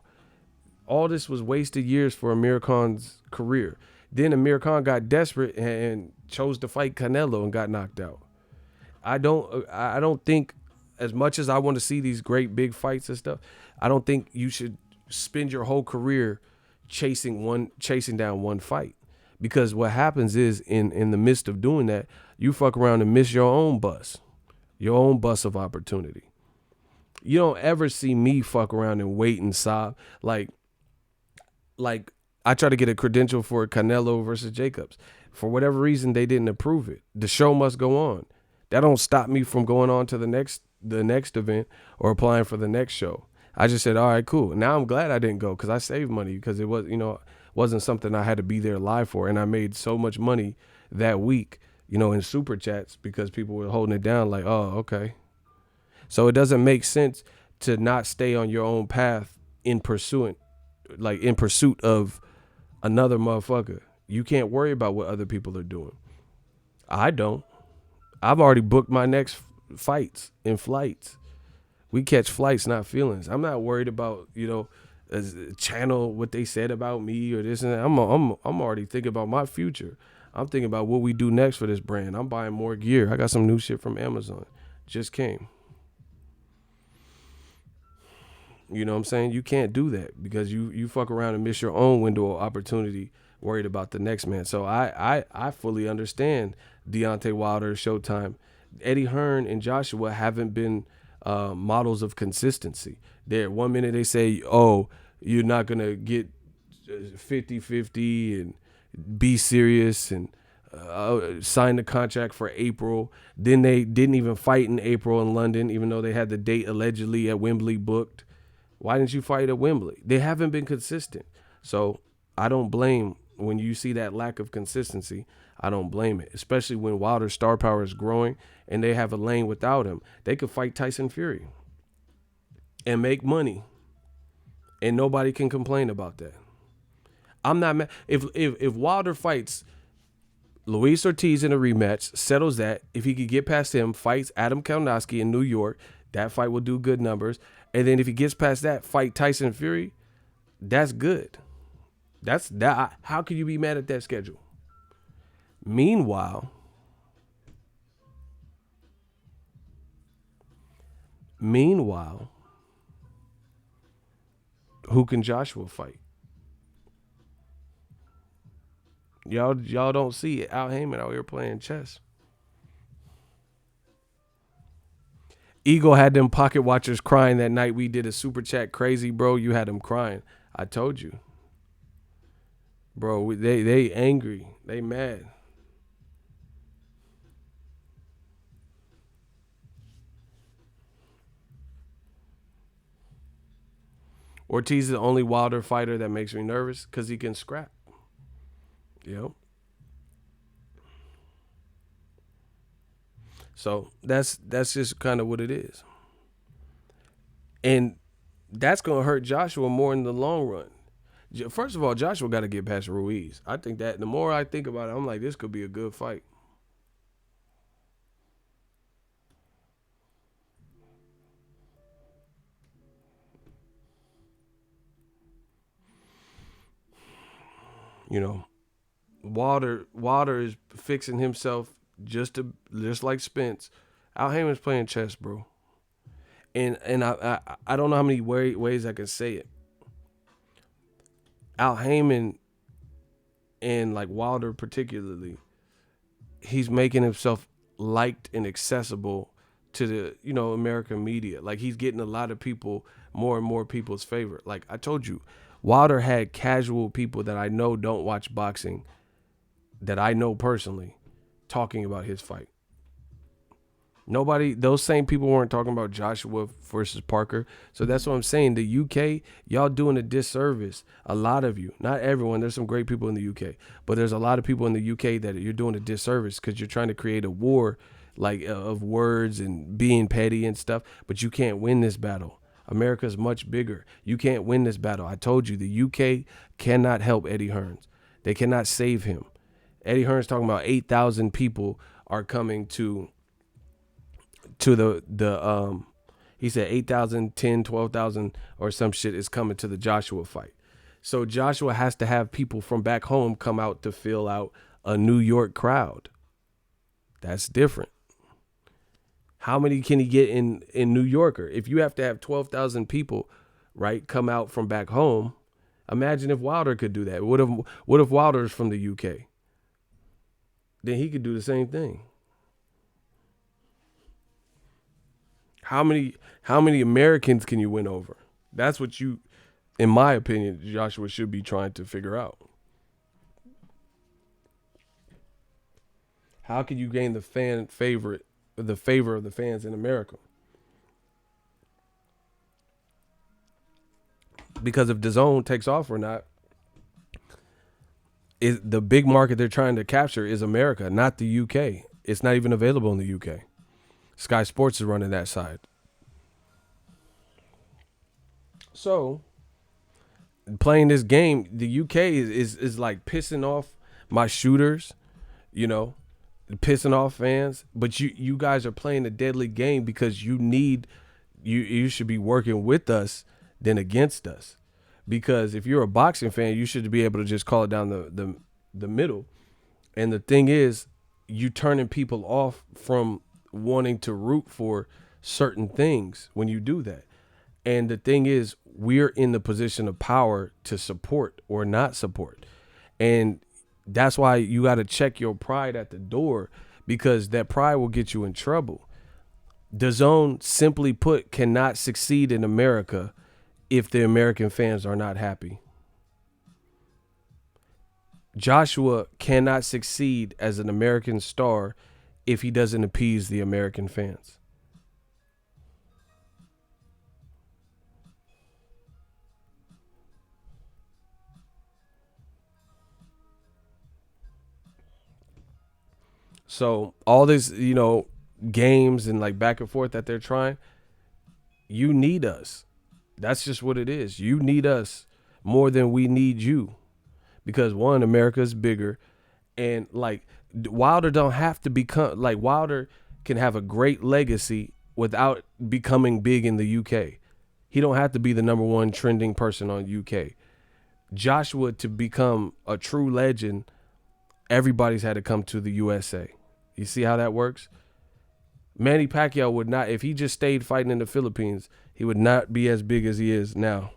All this was wasted years for Amir Khan's career. Then Amir Khan got desperate and chose to fight Canelo and got knocked out. I don't think, as much as I want to see these great big fights and stuff, I don't think you should spend your whole career chasing down one fight. Because what happens is in the midst of doing that, you fuck around and miss your own bus of opportunity. You don't ever see me fuck around and wait and sob. Like I try to get a credential for Canelo versus Jacobs. For whatever reason, they didn't approve it. The show must go on. That don't stop me from going on to the next event or applying for the next show. I just said, all right, cool. Now I'm glad I didn't go because I saved money because it was, wasn't something I had to be there live for. And I made so much money that week, in super chats because people were holding it down like, oh, okay. So it doesn't make sense to not stay on your own path in pursuit of another motherfucker. You can't worry about what other people are doing. I don't. I've already booked my next fights and flights. We catch flights, not feelings. I'm not worried about, channel what they said about me or this and that. I'm already thinking about my future. I'm thinking about what we do next for this brand. I'm buying more gear. I got some new shit from Amazon. Just came. You know what I'm saying? You can't do that because you fuck around and miss your own window of opportunity worried about the next man. So I fully understand Deontay Wilder, Showtime. Eddie Hearn and Joshua haven't been models of consistency. There, one minute they say, oh, you're not going to get 50-50 and be serious and sign the contract for April. Then they didn't even fight in April in London, even though they had the date allegedly at Wembley booked. Why didn't you fight at Wembley? They haven't been consistent. So I don't blame when you see that lack of consistency. I don't blame it, especially when Wilder's star power is growing and they have a lane without him. They could fight Tyson Fury and make money, and nobody can complain about that. I'm not mad. If Wilder fights Luis Ortiz in a rematch, settles that, if he could get past him, fights Adam Kalinowski in New York, that fight will do good numbers. And then if he gets past that, fight Tyson Fury, that's good. That's that. How can you be mad at that schedule? Meanwhile, who can Joshua fight? Y'all don't see it. Al Heyman out here playing chess. Ego had them pocket watchers crying that night we did a super chat crazy, bro. You had them crying. I told you. Bro, they angry. They mad. Ortiz is the only Wilder fighter that makes me nervous because he can scrap. Yep. So that's just kind of what it is. And that's going to hurt Joshua more in the long run. First of all, Joshua got to get past Ruiz. I think that the more I think about it, I'm like, this could be a good fight. You know, Wilder is fixing himself just like Spence. Al Heyman's playing chess, bro. And I don't know how many ways I can say it. Al Heyman and like Wilder particularly, he's making himself liked and accessible to the American media. Like he's getting a lot of people, more and more people's favor. Like I told you, Wilder had casual people that I know don't watch boxing, that I know personally, talking about his fight. Those same people weren't talking about Joshua versus Parker. So that's what I'm saying. The UK, y'all doing a disservice. A lot of you, not everyone. There's some great people in the UK, but there's a lot of people in the UK that you're doing a disservice because you're trying to create a war of words and being petty and stuff, but you can't win this battle. America's much bigger. You can't win this battle. I told you, the UK cannot help Eddie Hearns. They cannot save him. Eddie Hearns talking about 8,000 people are coming to the he said 8,000, 10, 12,000 or some shit is coming to the Joshua fight. So Joshua has to have people from back home come out to fill out a New York crowd. That's different. How many can he get in New Yorker? If you have to have 12,000 people, right, come out from back home, imagine if Wilder could do that. What if Wilder's from the UK? Then he could do the same thing. How many Americans can you win over? That's what you, in my opinion, Joshua should be trying to figure out. How can you gain the favor of the fans in America? Because if DAZN takes off or not, the big market they're trying to capture is America, not the UK. It's not even available in the UK. Sky Sports is running that side. So, playing this game, the UK is like pissing off my shooters, pissing off fans. But you guys are playing a deadly game because you should be working with us than against us. Because if you're a boxing fan, you should be able to just call it down the middle. And the thing is, you turning people off from wanting to root for certain things when you do that. And the thing is, we're in the position of power to support or not support. And that's why you got to check your pride at the door, because that pride will get you in trouble. DAZN, simply put, cannot succeed in America if the American fans are not happy. Joshua cannot succeed as an American star if he doesn't appease the American fans. So all this, games and like back and forth that they're trying, you need us. That's just what it is. You need us more than we need you. Because one, America's bigger, and like Wilder don't have to become like Wilder can have a great legacy without becoming big in the UK. He don't have to be the number one trending person on UK. Joshua, to become a true legend, everybody's had to come to the USA. You see how that works? Manny Pacquiao would not, if he just stayed fighting in the Philippines, he would not be as big as he is now.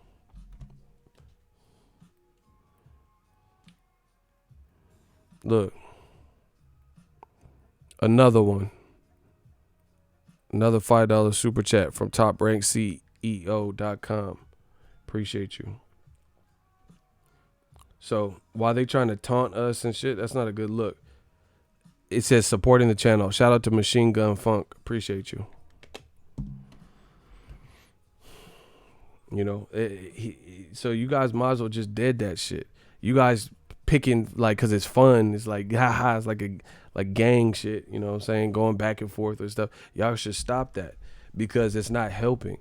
Look. Another one. Another $5 super chat from TopRankCEO.com. Appreciate you. So while they trying to taunt us and shit, that's not a good look. It says supporting the channel. Shout out to Machine Gun Funk. Appreciate you. So you guys might as well just dead that shit. You guys picking like because it's fun. It's like haha. It's like gang shit. You know what I'm saying? Going back and forth and stuff. Y'all should stop that because it's not helping.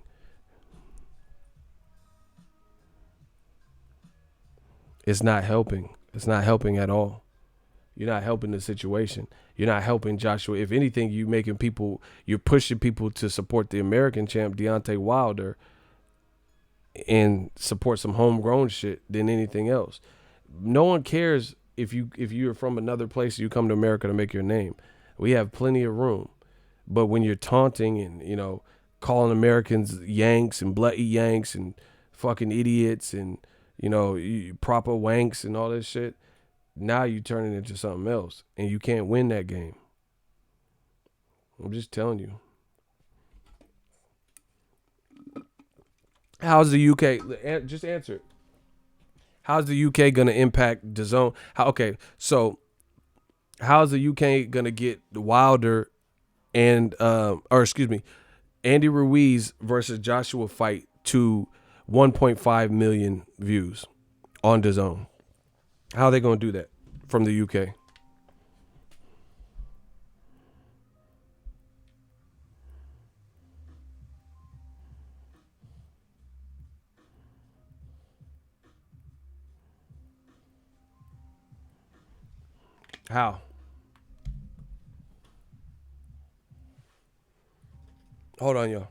It's not helping. It's not helping at all. You're not helping the situation. You're not helping Joshua. If anything, you're pushing people to support the American champ, Deontay Wilder, and support some homegrown shit than anything else. No one cares if you're from another place, you come to America to make your name. We have plenty of room. But when you're taunting and, calling Americans Yanks and bloody Yanks and fucking idiots and, proper wanks and all this shit, now you turn it into something else and you can't win that game. I'm just telling you. How's the UK? Just answer it. How's the UK going to impact the zone? So how's the UK going to get Wilder and, Andy Ruiz versus Joshua fight to 1.5 million views on the zone? How are they going to do that from the UK? How? Hold on, y'all.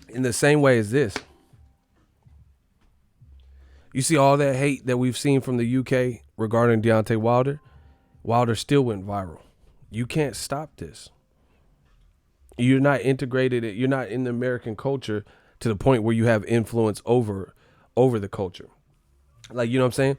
In the same way as this. You see all that hate that we've seen from the UK regarding Deontay Wilder? Wilder still went viral. You can't stop this. You're not integrated. You're not in the American culture to the point where you have influence over the culture. Like, you know what I'm saying?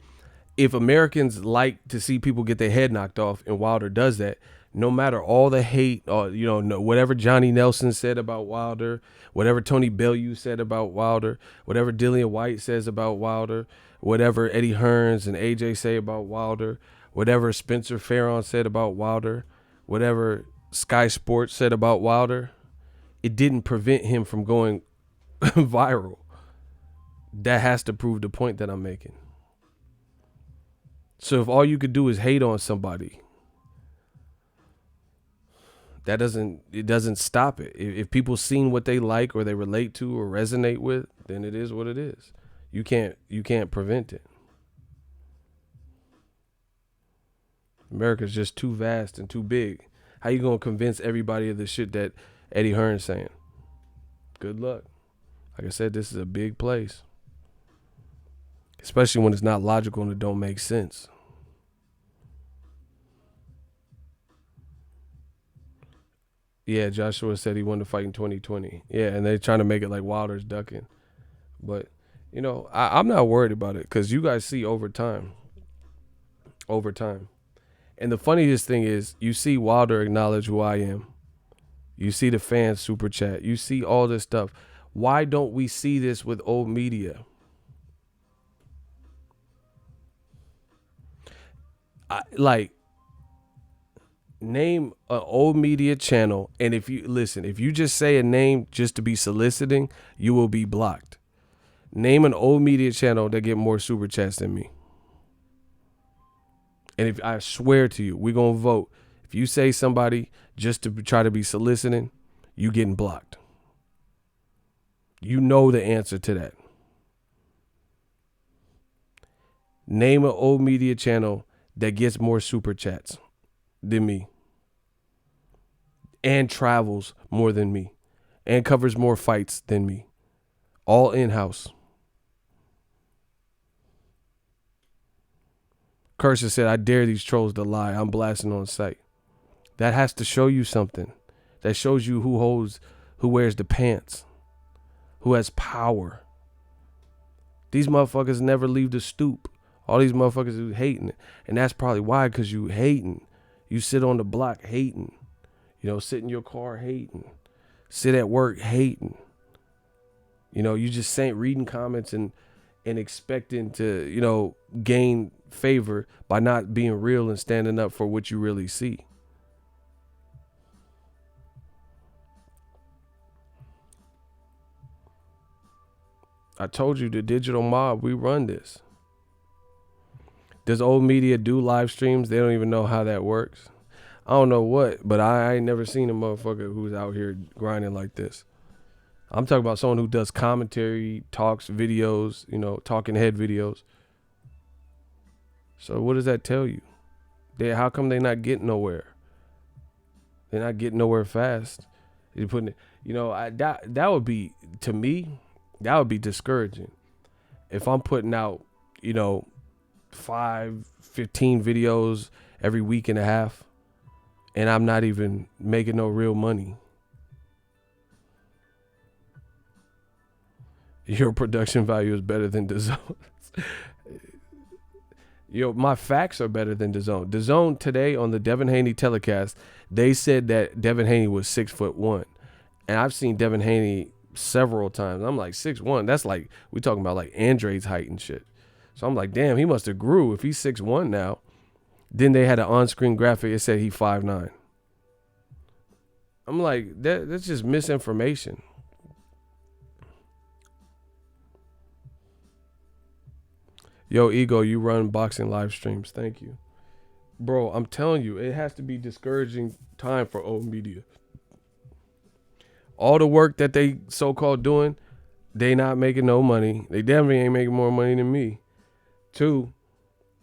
If Americans like to see people get their head knocked off and Wilder does that, no matter all the hate or, whatever Johnny Nelson said about Wilder, whatever Tony Bellew said about Wilder, whatever Dillian White says about Wilder, whatever Eddie Hearns and AJ say about Wilder, whatever Spencer Farron said about Wilder, whatever Sky Sports said about Wilder, it didn't prevent him from going viral. That has to prove the point that I'm making. So if all you could do is hate on somebody, it doesn't stop it. If people seen what they like or they relate to or resonate with, then it is what it is. You can't prevent it. America's just too vast and too big. How you gonna convince everybody of the shit that Eddie Hearn's saying? Good luck. Like I said, this is a big place. Especially when it's not logical and it don't make sense. Yeah, Joshua said he wanted to fight in 2020. Yeah, and they're trying to make it like Wilder's ducking. But You know, I'm not worried about it because you guys see over time. And the funniest thing is you see Wilder acknowledge who I am. You see the fans super chat. You see all this stuff. Why don't we see this with old media? Name an old media channel, and if you just say a name just to be soliciting, you will be blocked. Name an old media channel that get more super chats than me. And if I swear to you, we're gonna vote. If you say somebody just to try to be soliciting, you getting blocked. You know the answer to that. Name an old media channel that gets more super chats than me. And travels more than me. And covers more fights than me. All in-house. Cursor said, I dare these trolls to lie. I'm blasting on sight. That has to show you something. That shows you who wears the pants. Who has power. These motherfuckers never leave the stoop. All these motherfuckers who hating it. And that's probably why, because you hating. You sit on the block hating. You know, sit in your car hating. Sit at work hating. You know, you just saying, reading comments and expecting to, you know, gain favor by not being real and standing up for what you really see. I told you, the digital mob, we run this. Does old media do live streams? They don't even know how that works. I don't know what, but I ain't never seen a motherfucker who's out here grinding like this. I'm talking about someone who does commentary, talks, videos, you know, talking head videos. So what does that tell you? How come they not getting nowhere? They're not getting nowhere fast. You're putting it, you know, that would be, to me, that would be discouraging. If I'm putting out, you know, 5, 15 videos every week and a half, and I'm not even making no real money. Your production value is better than DAZN. Yo, my facts are better than DAZN. DAZN today on the Devin Haney telecast, they said that Devin Haney was 6'1", and I've seen Devin Haney several times. I'm like 6'1". That's like, we talking about like Andre's height and shit. So I'm like, damn, he must have grew if he's 6'1" now. Then they had an on-screen graphic. It said he 5'9". I'm like, that's just misinformation. Yo, Ego, you run boxing live streams. Thank you. Bro, I'm telling you, it has to be discouraging time for old media. All the work that they so-called doing, they not making no money. They definitely ain't making more money than me. 2,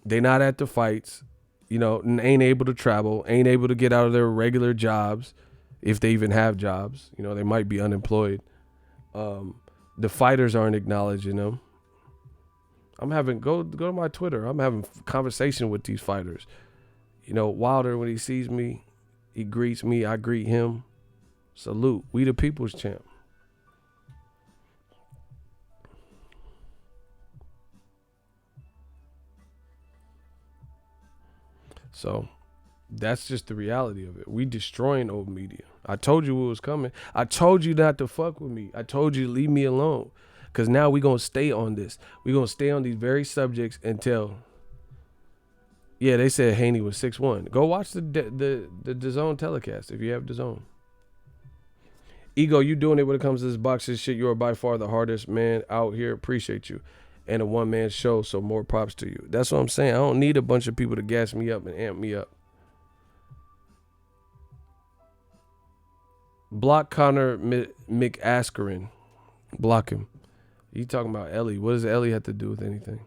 they not at the fights, you know, ain't able to travel, ain't able to get out of their regular jobs, if they even have jobs. You know, they might be unemployed. The fighters aren't acknowledging them. I'm having, go to my Twitter. I'm having conversation with these fighters. You know, Wilder, when he sees me, he greets me, I greet him. Salute. We the people's champ. So that's just the reality of it. We destroying old media. I told you what was coming. I told you not to fuck with me. I told you to leave me alone. Because now we're going to stay on this. We're going to stay on these very subjects until... Yeah, they said Haney was 6'1". Go watch the DAZN telecast if you have DAZN. Ego, you doing it when it comes to this boxing shit. You are by far the hardest man out here. Appreciate you. And a one-man show, so more props to you. That's what I'm saying. I don't need a bunch of people to gas me up and amp me up. Block Connor McAskeren. Block him. You talking about Ellie. What does Ellie have to do with anything?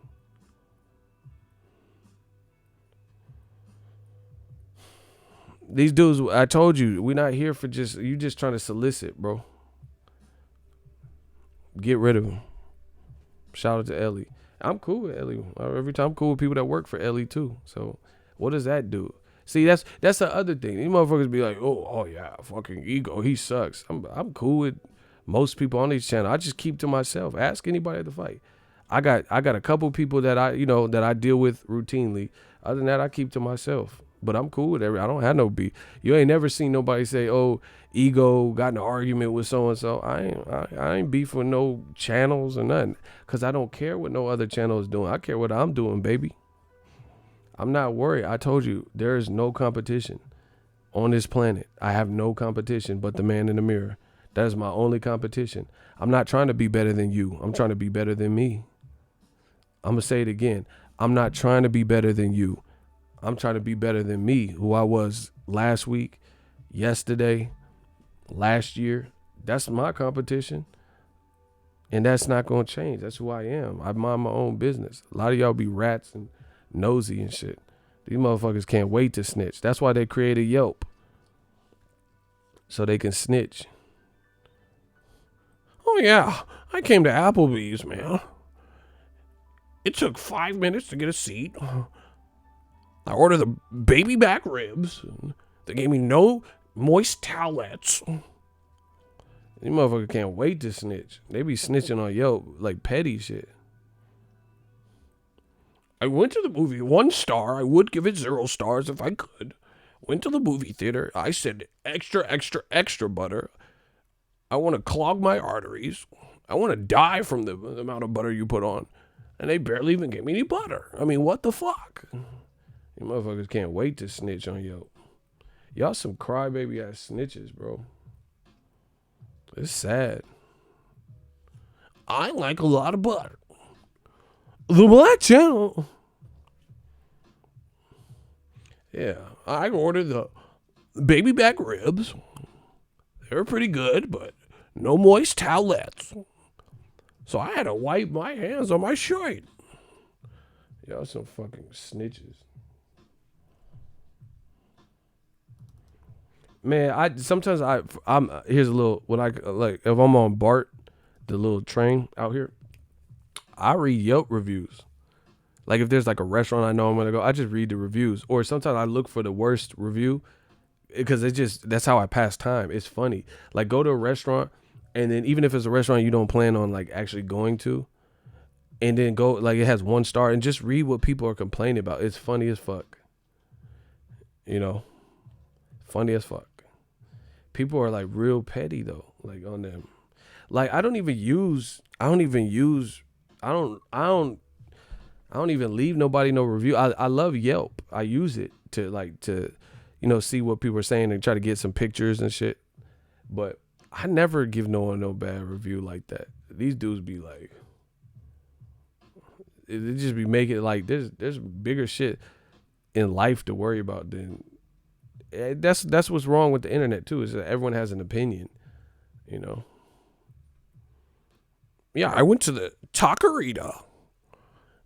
These dudes, I told you, we're not here for you just trying to solicit, bro. Get rid of him. Shout out to Ellie. I'm cool with Ellie. Every time I'm cool with people that work for Ellie too. So what does that do? See, that's the other thing. These motherfuckers be like, oh yeah, fucking Ego, he sucks. I'm cool with most people on this channel. I just keep to myself. Ask anybody at the fight. I got a couple people that I deal with routinely. Other than that, I keep to myself. But I'm cool with I don't have no beef. You ain't never seen nobody say, "Oh, Ego got in an argument with so and so." I ain't beef with no channels or nothing, cause I don't care what no other channel is doing. I care what I'm doing, baby. I'm not worried. I told you there is no competition on this planet. I have no competition but the man in the mirror. That is my only competition. I'm not trying to be better than you. I'm trying to be better than me. I'm gonna say it again. I'm not trying to be better than you. I'm trying to be better than me, who I was last week, yesterday, last year. That's my competition. And that's not going to change. That's who I am. I mind my own business. A lot of y'all be rats and nosy and shit. These motherfuckers can't wait to snitch. That's why they created Yelp. So they can snitch. Oh, yeah. I came to Applebee's, man. It took 5 minutes to get a seat. I ordered the baby back ribs. They gave me no moist towelettes. These motherfuckers can't wait to snitch. They be snitching on Yelp like petty shit. I went to the movie 1 star. I would give it 0 stars if I could. Went to the movie theater. I said extra, extra, extra butter. I want to clog my arteries. I want to die from the amount of butter you put on. And they barely even gave me any butter. I mean, what the fuck? You motherfuckers can't wait to snitch on Yelp. Y'all some crybaby ass snitches, bro. It's sad. I like a lot of butter. The Black Channel. Yeah, I ordered the baby back ribs. They were pretty good, but no moist towelettes. So I had to wipe my hands on my shirt. Y'all some fucking snitches. Man, I'm here's a little when I like if I'm on BART, the little train out here, I read Yelp reviews. Like if there's like a restaurant I know I'm gonna go, I just read the reviews. Or sometimes I look for the worst review because that's how I pass time. It's funny. Like go to a restaurant and then even if it's a restaurant you don't plan on like actually going to, and then go like it has 1 star and just read what people are complaining about. It's funny as fuck. You know, funny as fuck. People are like real petty though, like on them. Like I don't even leave nobody no review. I love Yelp. I use it to see what people are saying and try to get some pictures and shit. But I never give no one no bad review like that. These dudes be like, they just be making it like there's bigger shit in life to worry about than. That's what's wrong with the internet too, is that everyone has an opinion, you know. Yeah, I went to the Taquerita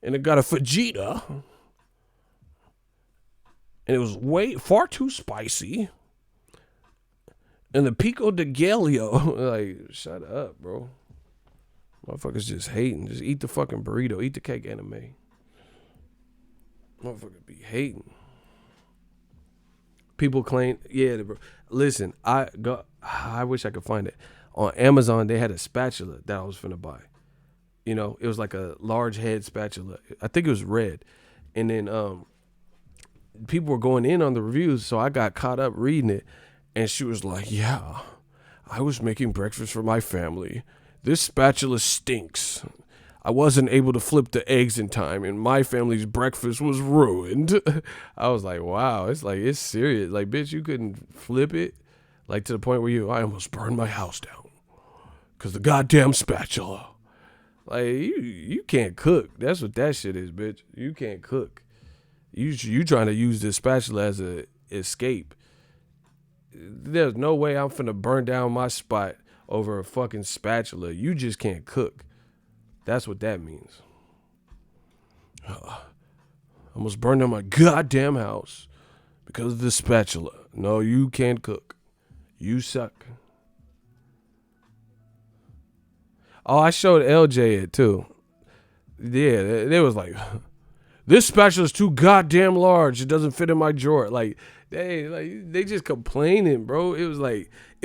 and it got a fajita and it was far too spicy. And the pico de gallo, like, shut up, bro. Motherfuckers just hating. Just eat the fucking burrito. Eat the cake anime. Motherfuckers be hating. People claim, listen, I wish I could find it. On Amazon, they had a spatula that I was finna buy. You know, it was like a large head spatula. I think it was red. And then people were going in on the reviews, so I got caught up reading it. And she was like, yeah, I was making breakfast for my family. This spatula stinks. I wasn't able to flip the eggs in time, and my family's breakfast was ruined. I was like, wow, it's serious. Like, bitch, you couldn't flip it? Like, to the point where I almost burned my house down. Because the goddamn spatula. Like, you can't cook. That's what that shit is, bitch. You can't cook. You trying to use this spatula as a escape. There's no way I'm finna burn down my spot over a fucking spatula. You just can't cook. That's what that means. Almost burned down my goddamn house because of the spatula. No, you can't cook. You suck. Oh, I showed LJ it too. Yeah, they was like, this spatula's too goddamn large. It doesn't fit in my drawer. Like they just complaining, bro. It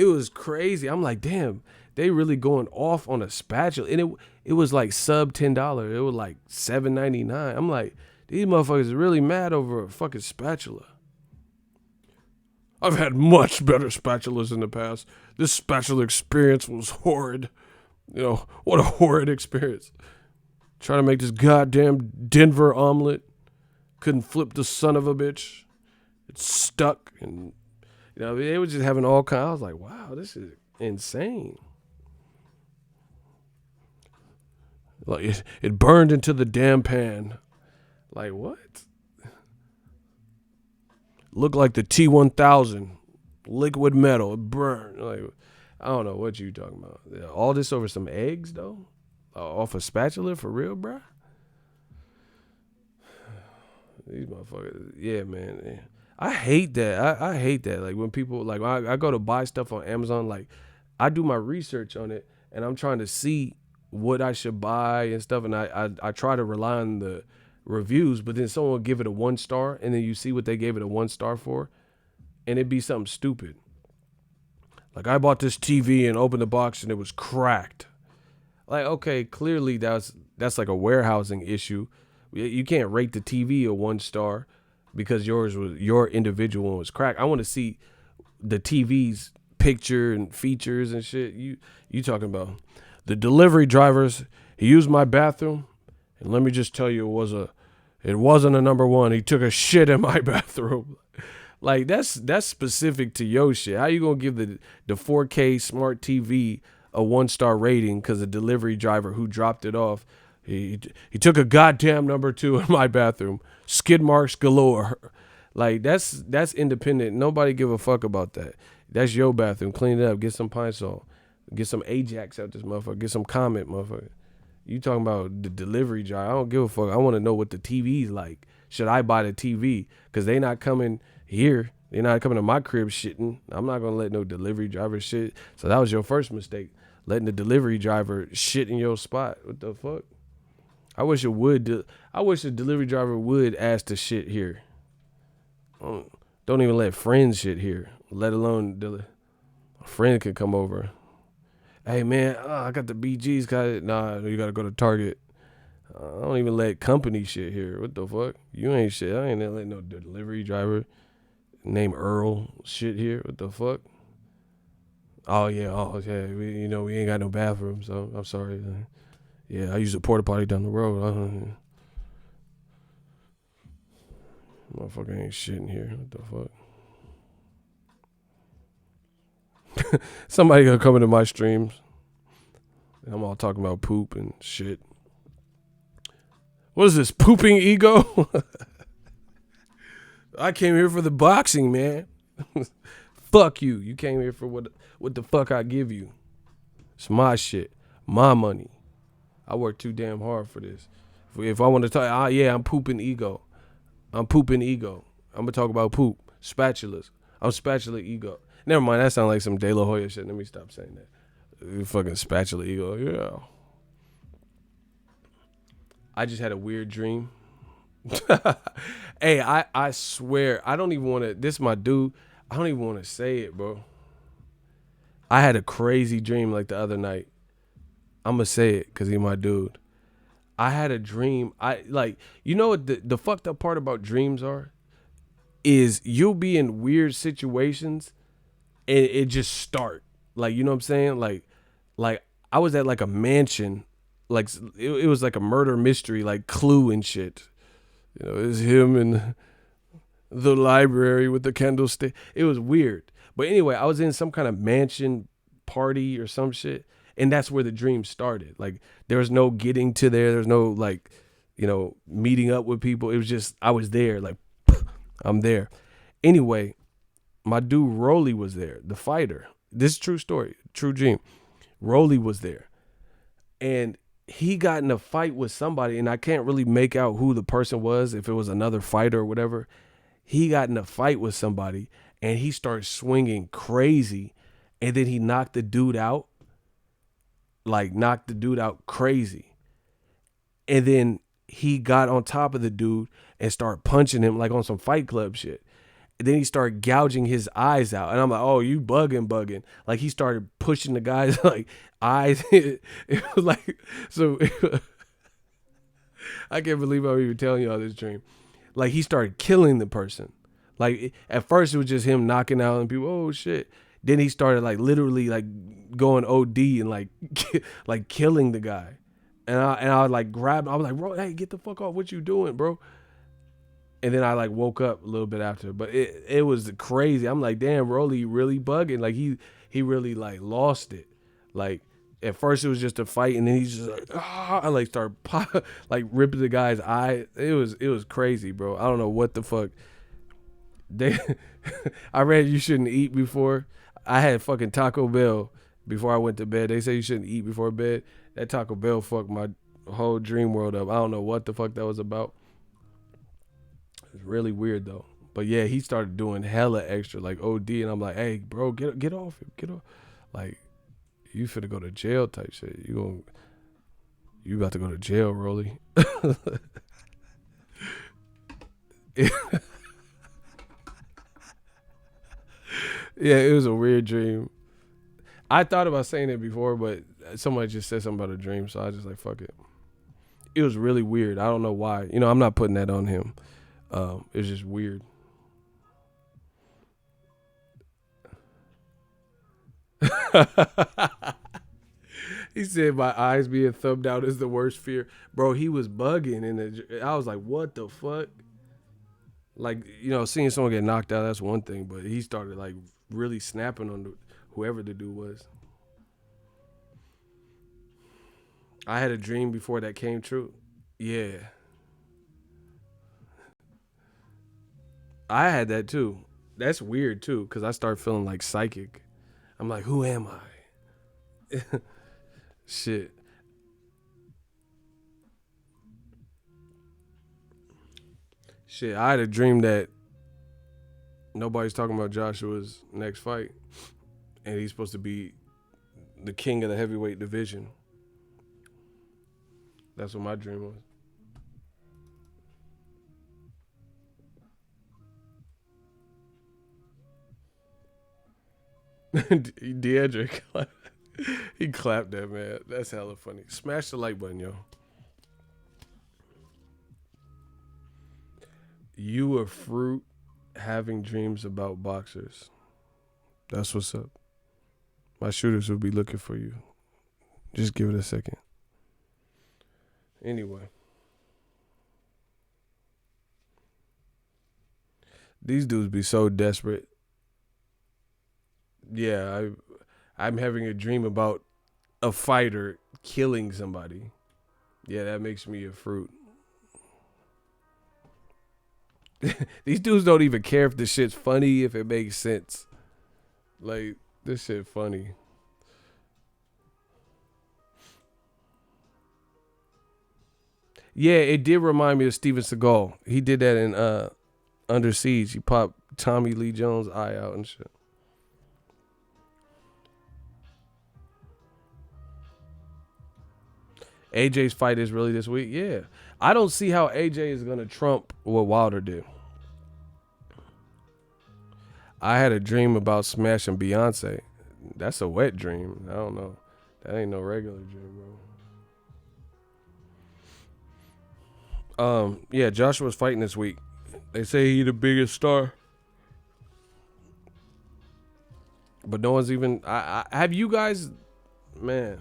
was crazy. I'm like, damn, they really going off on a spatula, and it was like sub $10. It was like $7.99. I'm like, these motherfuckers are really mad over a fucking spatula. I've had much better spatulas in the past. This spatula experience was horrid. You know, what a horrid experience. Trying to make this goddamn Denver omelet. Couldn't flip the son of a bitch. It's stuck. And, you know, they were just having all kinds. I was like, wow, this is insane. Like, it burned into the damn pan. Like, what? Looked like the T-1000. Liquid metal. It burned. Like, I don't know what you talking about. All this over some eggs, though? Off a spatula? For real, bruh? These motherfuckers. Yeah, man. I hate that. I hate that. Like, when people, like, when I go to buy stuff on Amazon, like, I do my research on it, and I'm trying to see what I should buy and stuff, and I try to rely on the reviews, but then someone will give it a 1 star, and then you see what they gave it a 1 star for, and it'd be something stupid. Like, I bought this TV and opened the box, and it was cracked. Like, okay, clearly that's like a warehousing issue. You can't rate the TV a 1 star because your individual one was cracked. I want to see the TV's picture and features and shit. You talking about the delivery drivers? He used my bathroom, and let me just tell you, it wasn't a number 1. He took a shit in my bathroom. Like, that's specific to your shit. How you gonna give the 4K smart TV a 1 star rating because the delivery driver who dropped it off, he took a goddamn number 2 in my bathroom. Skid marks galore. Like, that's independent. Nobody give a fuck about that. That's your bathroom. Clean it up. Get some Pine Sol. Get some Ajax out this motherfucker. Get some Comet, motherfucker. You talking about the delivery driver? I don't give a fuck. I want to know what the TV's like. Should I buy the TV? Because they not coming here. They're not coming to my crib shitting. I'm not going to let no delivery driver shit. So that was your first mistake. Letting the delivery driver shit in your spot. What the fuck? I wish it would. I wish the delivery driver would ask to shit here. Don't even let friends shit here. Let alone a friend could come over. Hey, man, I got the BGs. Nah, you got to go to Target. I don't even let company shit here. What the fuck? You ain't shit. I ain't letting no delivery driver named Earl shit here. What the fuck? Oh, yeah. We ain't got no bathroom, so I'm sorry. Yeah, I use a porta potty down the road. Motherfucker ain't shitting here. What the fuck? Somebody gonna come into my streams. I'm all talking about poop and shit. What is this, pooping ego? I came here for the boxing, man. Fuck you. You came here for what the fuck I give you. It's my shit. My money. I work too damn hard for this. If I want to talk, I'm pooping ego. I'm pooping ego. I'm going to talk about poop. Spatulas. I'm spatula ego. Never mind, that sounds like some De La Hoya shit. Let me stop saying that. Fucking spatula ego. Yeah. I just had a weird dream. Hey, I swear, I don't even want to, this is my dude. I don't even want to say it, bro. I had a crazy dream like the other night. I'm going to say it because he's my dude. I had a dream. You know what the fucked up part about dreams are? Is you'll be in weird situations and it just start. Like, you know what I'm saying? Like I was at like a mansion. Like it was like a murder mystery, like Clue and shit. You know, it was him in the library with the candlestick. It was weird. But anyway, I was in some kind of mansion party or some shit. And that's where the dream started. Like, there was no getting to there. There's no, like, you know, meeting up with people. It was just, I was there. Like, I'm there. Anyway, my dude Rolly was there, the fighter. This is a true story, true dream. Rolly was there. And he got in a fight with somebody, and I can't really make out who the person was, if it was another fighter or whatever. He got in a fight with somebody, and he started swinging crazy, and then he knocked the dude out. Like, knocked the dude out crazy. And then he got on top of the dude and started punching him like on some Fight Club shit. And then he started gouging his eyes out, and I'm like, "Oh, you bugging!" Like he started pushing the guy's like eyes. It was like so. I can't believe I'm even telling y'all this dream. Like he started killing the person. Like at first it was just him knocking out and people, oh shit. Then he started like literally like going OD and like like killing the guy. And I like grabbed. I was like, bro, hey, get the fuck off! What you doing, bro? And then I like woke up a little bit after, but it was crazy. I'm like, damn, Rolly really bugging. Like he really like lost it. Like at first it was just a fight, and then he's just like, I like start like ripping the guy's eye. It was crazy, bro. I don't know what the fuck. I read you shouldn't eat before. I had fucking Taco Bell before I went to bed. They say you shouldn't eat before bed. That Taco Bell fucked my whole dream world up. I don't know what the fuck that was about. It's really weird though. But yeah, he started doing hella extra, like OD, and I'm like, hey, bro, get off him, get off. Like, you finna go to jail type shit. You about to go to jail, Rolly. Yeah, it was a weird dream. I thought about saying it before, but somebody just said something about a dream, so I just like, fuck it. It was really weird. I don't know why. You know, I'm not putting that on him. It's just weird. He said my eyes being thumbed out is the worst fear. Bro, he was bugging, and I was like, what the fuck? Like, you know, seeing someone get knocked out, that's one thing, but he started like really snapping on whoever the dude was. I had a dream before that came true. Yeah. I had that too. That's weird too, because I start feeling like psychic. I'm like, who am I? Shit. Shit, I had a dream that nobody's talking about Joshua's next fight, and he's supposed to be the king of the heavyweight division. That's what my dream was. Deandre, he clapped that, man. That's hella funny. Smash the like button, yo. You a fruit having dreams about boxers. That's what's up. My shooters will be looking for you. Just give it a second. Anyway. These dudes be so desperate. Yeah, I'm having a dream about a fighter killing somebody. Yeah, that makes me a fruit. These dudes don't even care if the shit's funny, if it makes sense. Like, this shit funny. Yeah, it did remind me of Steven Seagal. He did that in Under Siege. He popped Tommy Lee Jones' eye out and shit. AJ's fight is really this week. Yeah. I don't see how AJ is going to trump what Wilder did. I had a dream about smashing Beyonce. That's a wet dream. I don't know. That ain't no regular dream, bro. Yeah, Joshua's fighting this week. They say he the biggest star. But no one's even... I have you guys... Man...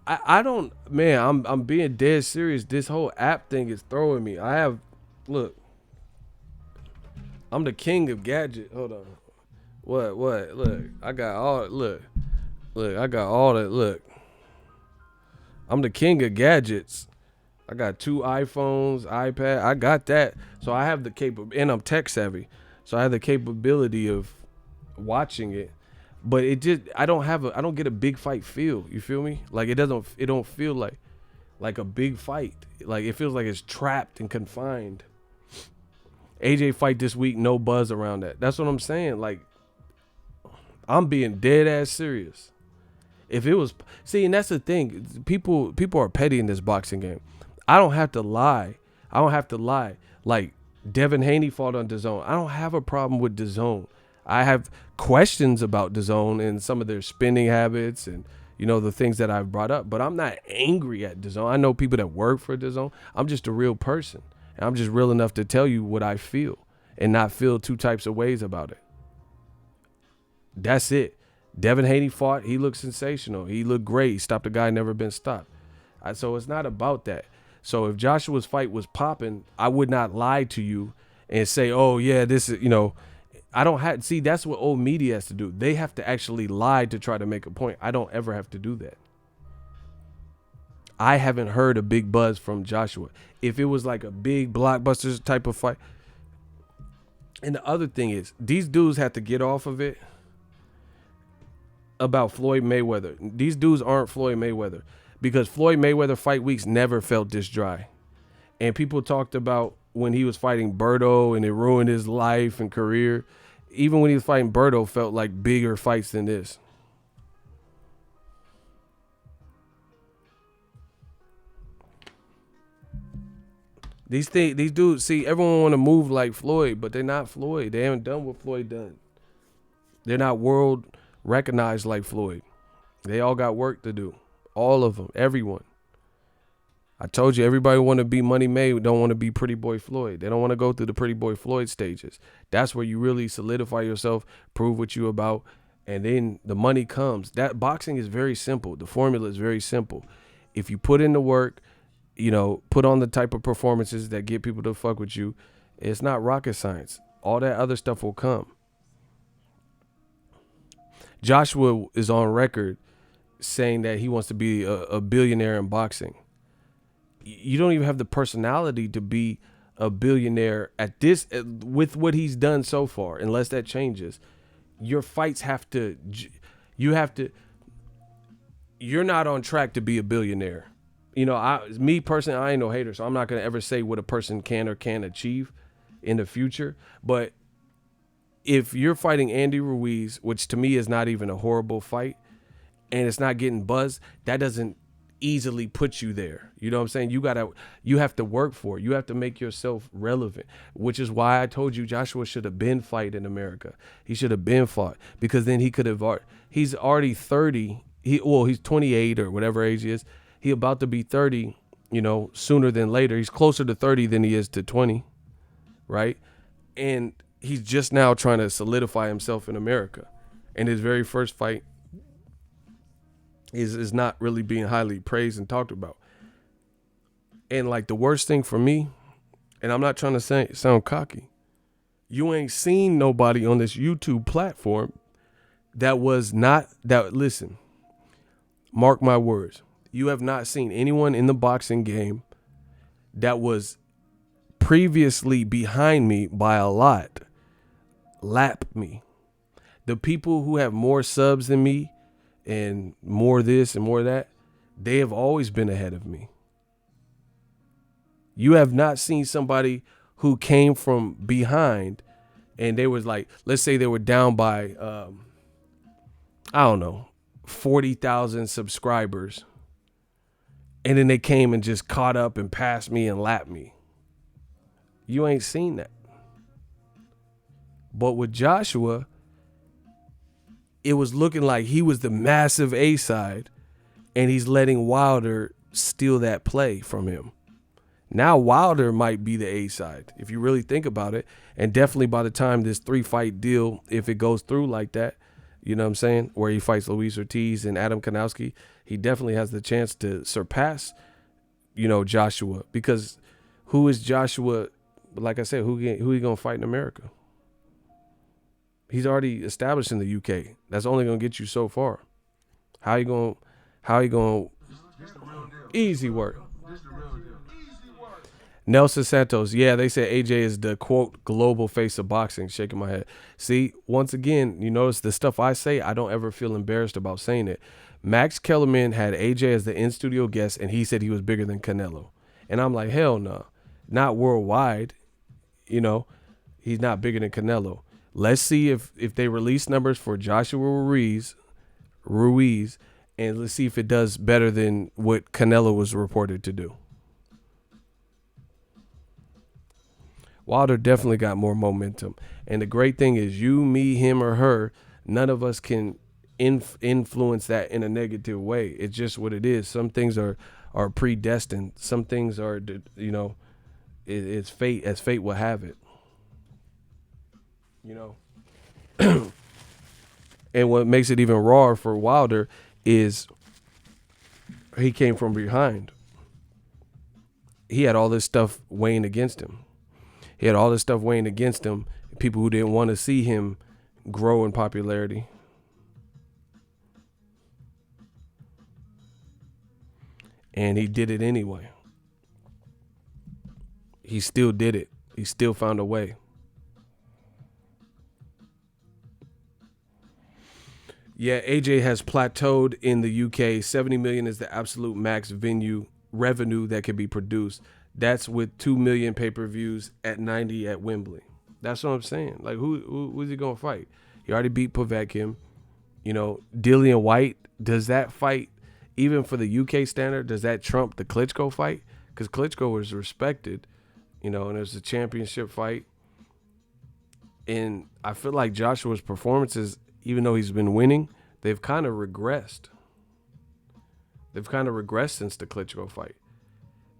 I don't, man, I'm being dead serious. This whole app thing is throwing me. Look, I'm the king of gadget. Hold on. What? Look, I got all that. Look, I'm the king of gadgets. I got 2 iPhones, iPad. I got that. So I have the and I'm tech savvy. So I have the capability of watching it. But I don't get a big fight feel. You feel me? Like it don't feel like a big fight. Like it feels like it's trapped and confined. AJ fight this week, no buzz around that. That's what I'm saying. Like I'm being dead ass serious. If it was, see, and that's the thing. People are petty in this boxing game. I don't have to lie. Like Devin Haney fought on DAZN. I don't have a problem with DAZN. I have questions about DAZN and some of their spending habits and, the things that I've brought up. But I'm not angry at DAZN. I know people that work for DAZN. I'm just a real person. And I'm just real enough to tell you what I feel and not feel two types of ways about it. That's it. Devin Haney fought. He looked sensational. He looked great. He stopped a guy never been stopped. So it's not about that. So if Joshua's fight was popping, I would not lie to you and say, oh, yeah, this is, I don't have, see, that's what old media has to do. They have to actually lie to try to make a point. I don't ever have to do that. I haven't heard a big buzz from Joshua. If it was like a big blockbuster type of fight. And the other thing is, these dudes have to get off of it about Floyd Mayweather. These dudes aren't Floyd Mayweather. Because Floyd Mayweather fight weeks never felt this dry. And people talked about when he was fighting Berto and it ruined his life and career. Even when he was fighting Berto, felt like bigger fights than this. These dudes, see, everyone want to move like Floyd, but they're not Floyd. They haven't done what Floyd done. They're not world recognized like Floyd. They all got work to do. All of them, everyone. I told you, everybody want to be Money May, don't want to be Pretty Boy Floyd. They don't want to go through the Pretty Boy Floyd stages. That's where you really solidify yourself, prove what you about, and then the money comes. That boxing is very simple. The formula is very simple. If you put in the work, put on the type of performances that get people to fuck with you, it's not rocket science. All that other stuff will come. Joshua is on record saying that he wants to be a billionaire in boxing. You don't even have the personality to be a billionaire at this, with what he's done so far, unless that changes. Your fights you're not on track to be a billionaire. Me personally, I ain't no hater, so I'm not going to ever say what a person can or can't achieve in the future. But if you're fighting Andy Ruiz, which to me is not even a horrible fight, and it's not getting buzzed, that doesn't easily put you there. You know what I'm saying? You have to work for it. You have to make yourself relevant, which is why I told you Joshua should have been fight in America. He should have been fought, because then he could have, he's already 30. He's 28 or whatever age he is. He about to be 30, sooner than later. He's closer to 30 than he is to 20, right? And he's just now trying to solidify himself in America. And his very first fight is not really being highly praised and talked about. And like the worst thing for me, and I'm not trying to sound cocky, you ain't seen nobody on this YouTube platform listen, mark my words, you have not seen anyone in the boxing game that was previously behind me by a lot lap me. The people who have more subs than me and more this and more that, they have always been ahead of me. You have not seen somebody who came from behind and they was like, let's say they were down by, 40,000 subscribers. And then they came and just caught up and passed me and lapped me. You ain't seen that. But with Joshua, it was looking like he was the massive A-side, and he's letting Wilder steal that play from him. Now Wilder might be the A-side, if you really think about it. And definitely by the time this 3-fight deal, if it goes through like that, you know what I'm saying, where he fights Luis Ortiz and Adam Kanowski, he definitely has the chance to surpass, Joshua. Because who is Joshua? Like I said, who he going to fight in America? He's already established in the UK. That's only going to get you so far. How you going to easy work. Nelson Santos, yeah, they say AJ is the, quote, global face of boxing, shaking my head. See, once again, you notice the stuff I say, I don't ever feel embarrassed about saying it. Max Kellerman had AJ as the in-studio guest, and he said he was bigger than Canelo. And I'm like, hell no, not worldwide. He's not bigger than Canelo. Let's see if they release numbers for Joshua Ruiz, and let's see if it does better than what Canelo was reported to do. Wilder definitely got more momentum. And the great thing is you, me, him, or her, none of us can influence that in a negative way. It's just what it is. Some things are predestined. Some things are, it's fate, as fate will have it. And what makes it even rawer for Wilder is he came from behind. He had all this stuff weighing against him. People who didn't want to see him grow in popularity. And he did it anyway. He still did it. He still found a way. Yeah, AJ has plateaued in the UK. 70 million is the absolute max venue revenue that can be produced. That's with 2 million pay-per-views at 90 at Wembley. That's what I'm saying. Like, who's he going to fight? He already beat Povetkin. Dillian White, does that fight, even for the UK standard, does that trump the Klitschko fight? Because Klitschko was respected, and it was a championship fight. And I feel like Joshua's performances, even though he's been winning, they've kind of regressed. Since the Klitschko fight.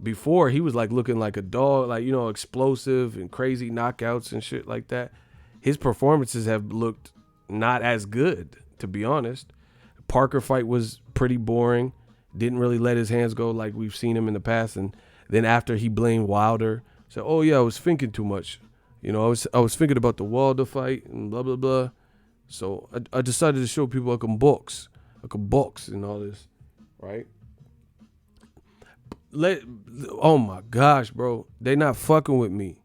Before, he was like looking like a dog, like, explosive and crazy knockouts and shit like that. His performances have looked not as good, to be honest. Parker fight was pretty boring. Didn't really let his hands go like we've seen him in the past. And then after he blamed Wilder, said, "Oh yeah, I was thinking too much. I was thinking about the Wilder fight and blah blah blah. So I decided to show people I can box and all this, right?" Oh my gosh, bro, they not fucking with me.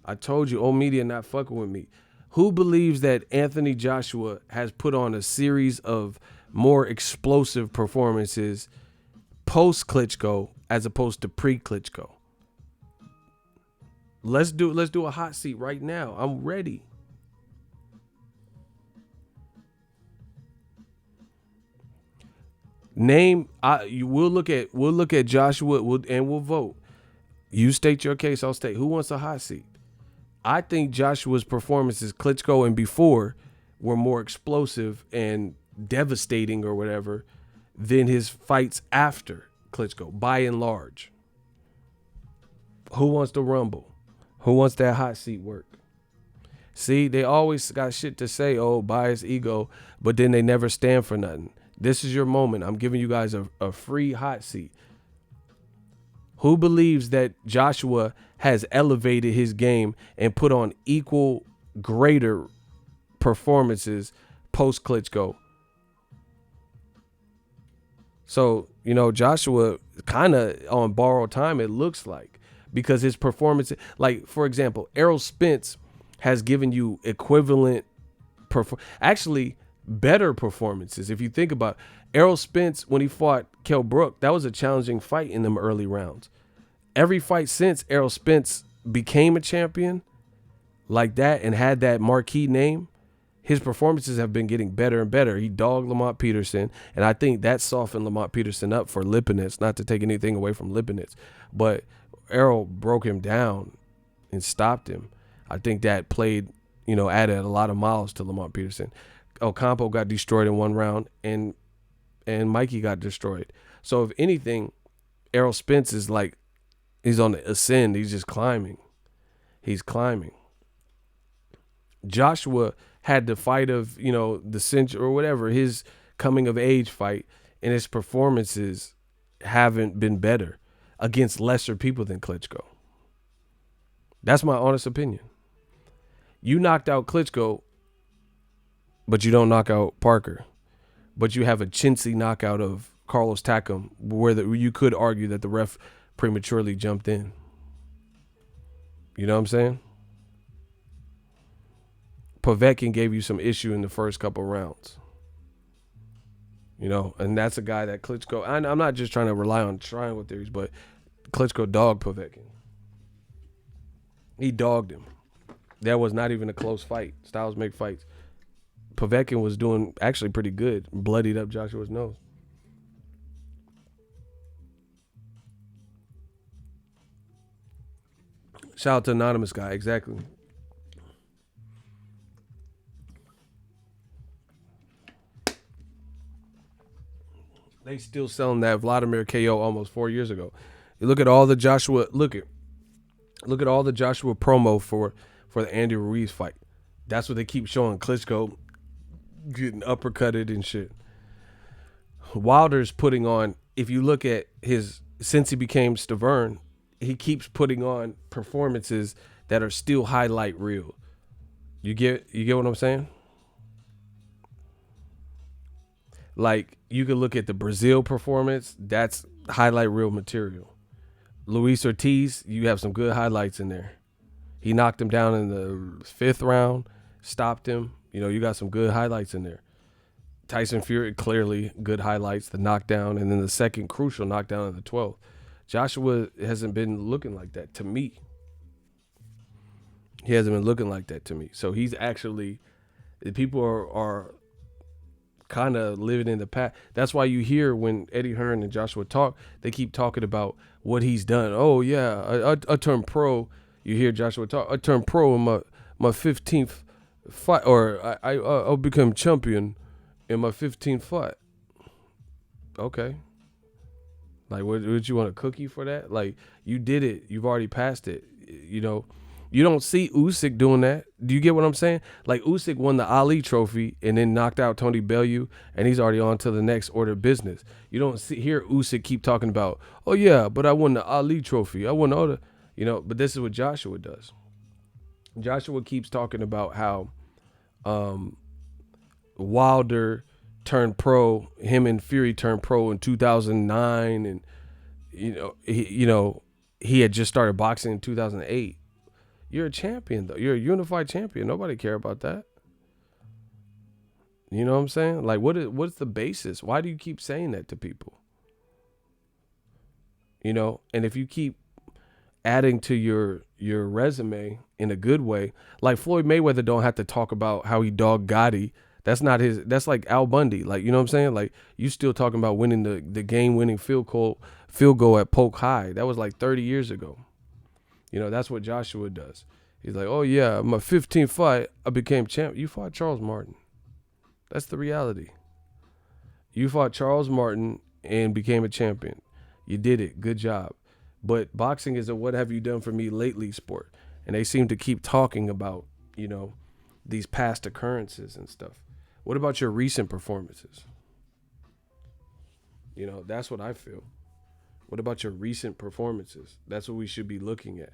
I told you, old media not fucking with me. Who believes that Anthony Joshua has put on a series of more explosive performances post Klitschko as opposed to pre Klitschko? Let's do a hot seat right now. I'm ready. We'll look at Joshua and we'll vote. You state your case, I'll state. Who wants a hot seat? I think Joshua's performances, Klitschko and before, were more explosive and devastating or whatever than his fights after Klitschko, by and large. Who wants to rumble? Who wants that hot seat work? See, they always got shit to say, bias, ego, but then they never stand for nothing. This is your moment. I'm giving you guys a free hot seat. Who believes that Joshua has elevated his game and put on equal, greater performances post Klitschko? So, Joshua kind of on borrowed time, it looks like, because his performance, like, for example, Errol Spence has given you equivalent, actually better performances. If you think about Errol Spence, when he fought Kell Brook, that was a challenging fight in them early rounds. Every fight since Errol Spence became a champion like that and had that marquee name, his performances have been getting better and better. He dogged Lamont Peterson, and I think that softened Lamont Peterson up for Lipinets, not to take anything away from Lipinets, but Errol broke him down and stopped him. I think that played, added a lot of miles to Lamont Peterson. Ocampo got destroyed in one round, and Mikey got destroyed. So if anything, Errol Spence is like, he's on the ascend. He's just climbing. He's climbing. Joshua had the fight of, the century or whatever, his coming of age fight, and his performances haven't been better against lesser people than Klitschko. That's my honest opinion. You knocked out Klitschko, but you don't knock out Parker. But you have a chintzy knockout of Carlos Takam, where you could argue that the ref prematurely jumped in. You know what I'm saying? Povetkin gave you some issue in the first couple rounds. And that's a guy that Klitschko, I'm not just trying to rely on triangle theories, but Klitschko dogged Povetkin. He dogged him. That was not even a close fight. Styles make fights. Povetkin was doing actually pretty good. Bloodied up Joshua's nose. Shout out to anonymous guy. Exactly. They still selling that Vladimir KO almost 4 years ago. You look at all the Joshua. Look at all the Joshua promo for the Andy Ruiz fight. That's what they keep showing. Klitschko getting uppercutted and shit. Wilder's putting on. If you look at his since he became Stavern, he keeps putting on performances that are still highlight reel. You get what I'm saying? Like, you could look at the Brazil performance. That's highlight reel material. Luis Ortiz, you have some good highlights in there. He knocked him down in the 5th round, stopped him. You know, you got some good highlights in there. Tyson Fury, clearly good highlights, the knockdown, and then the second crucial knockdown in the 12th. Joshua hasn't been looking like that to me. He hasn't been looking like that to me. So he's actually, people are kind of living in the past. That's why you hear when Eddie Hearn and Joshua talk, they keep talking about what he's done. Oh yeah, I turned pro. You hear Joshua talk. I turned pro in my 15th fight, or I'll become champion in my 15th fight. Okay. Like, would you want a cookie for that? Like, you did it. You've already passed it. You know, you don't see Usyk doing that. Do you get what I'm saying? Like, Usyk won the Ali trophy and then knocked out Tony Bellew, and he's already on to the next order of business. You don't hear Usyk keep talking about, oh, yeah, but I won the Ali trophy. I won all the, you know, but this is what Joshua does. Joshua keeps talking about how Wilder turned pro, him and Fury turned pro in 2009, and he had just started boxing in 2008. You're a champion though. You're a unified champion. Nobody care about that. You know what I'm saying? Like, what's the basis? Why do you keep saying that to people? You know, and if you keep adding to your resume in a good way, like Floyd Mayweather don't have to talk about how he dogged Gotti. That's not his. That's like Al Bundy. Like, you know what I'm saying? Like, you still talking about winning the game-winning field goal at Polk High. That was like 30 years ago. You know, that's what Joshua does. He's like, oh yeah, my 15th fight, I became champ. You fought Charles Martin. That's the reality. You fought Charles Martin and became a champion. You did it. Good job. But boxing is a what have you done for me lately sport. And they seem to keep talking about, you know, these past occurrences and stuff. What about your recent performances? You know, that's what I feel. What about your recent performances? That's what we should be looking at.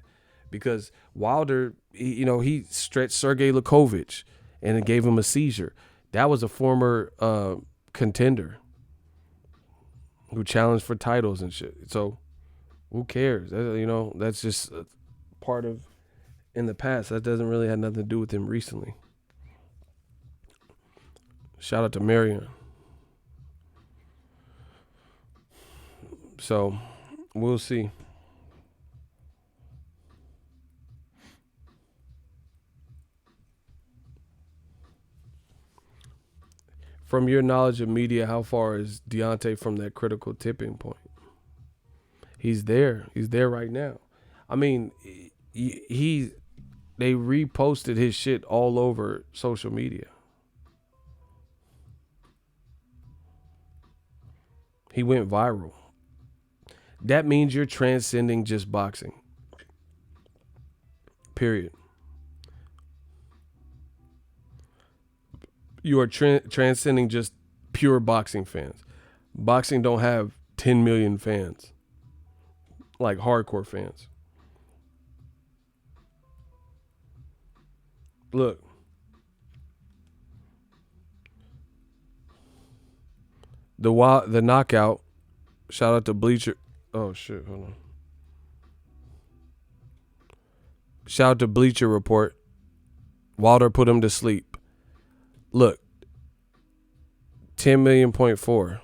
Because Wilder, he stretched Sergey Lukovic and it gave him a seizure. That was a former contender who challenged for titles and shit. So who cares? That's just part of in the past. That doesn't really have nothing to do with him recently. Shout out to Marion. So we'll see. From your knowledge of media, how far is Deontay from that critical tipping point? He's there. He's there right now. I mean, they reposted his shit all over social media. He went viral. That means you're transcending just boxing. Period. You are transcending just pure boxing fans. Boxing don't have 10 million fans, like hardcore fans. Look. The knockout. Shout out to Bleacher. Oh shit, hold on. Shout out to Bleacher Report. Wilder put him to sleep. Look. 10 million.4.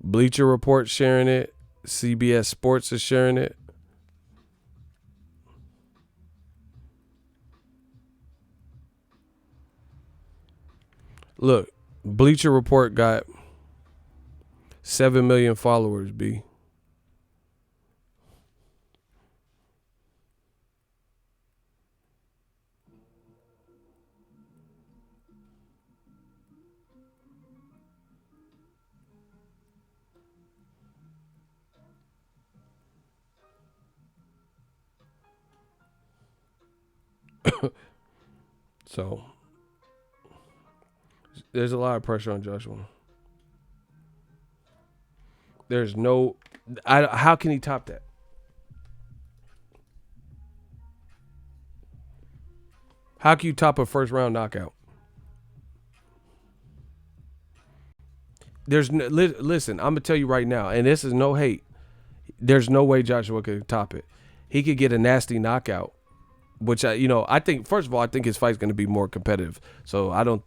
Bleacher Report sharing it. CBS Sports is sharing it. Look, Bleacher Report got 7 million followers, B. So there's a lot of pressure on Joshua. There's no, how can he top that? How can you top a first round knockout? There's no, listen, I'm gonna tell you right now, and this is no hate. There's no way Joshua could top it. He could get a nasty knockout, which I think first of all, I think his fight's gonna be more competitive. So I don't,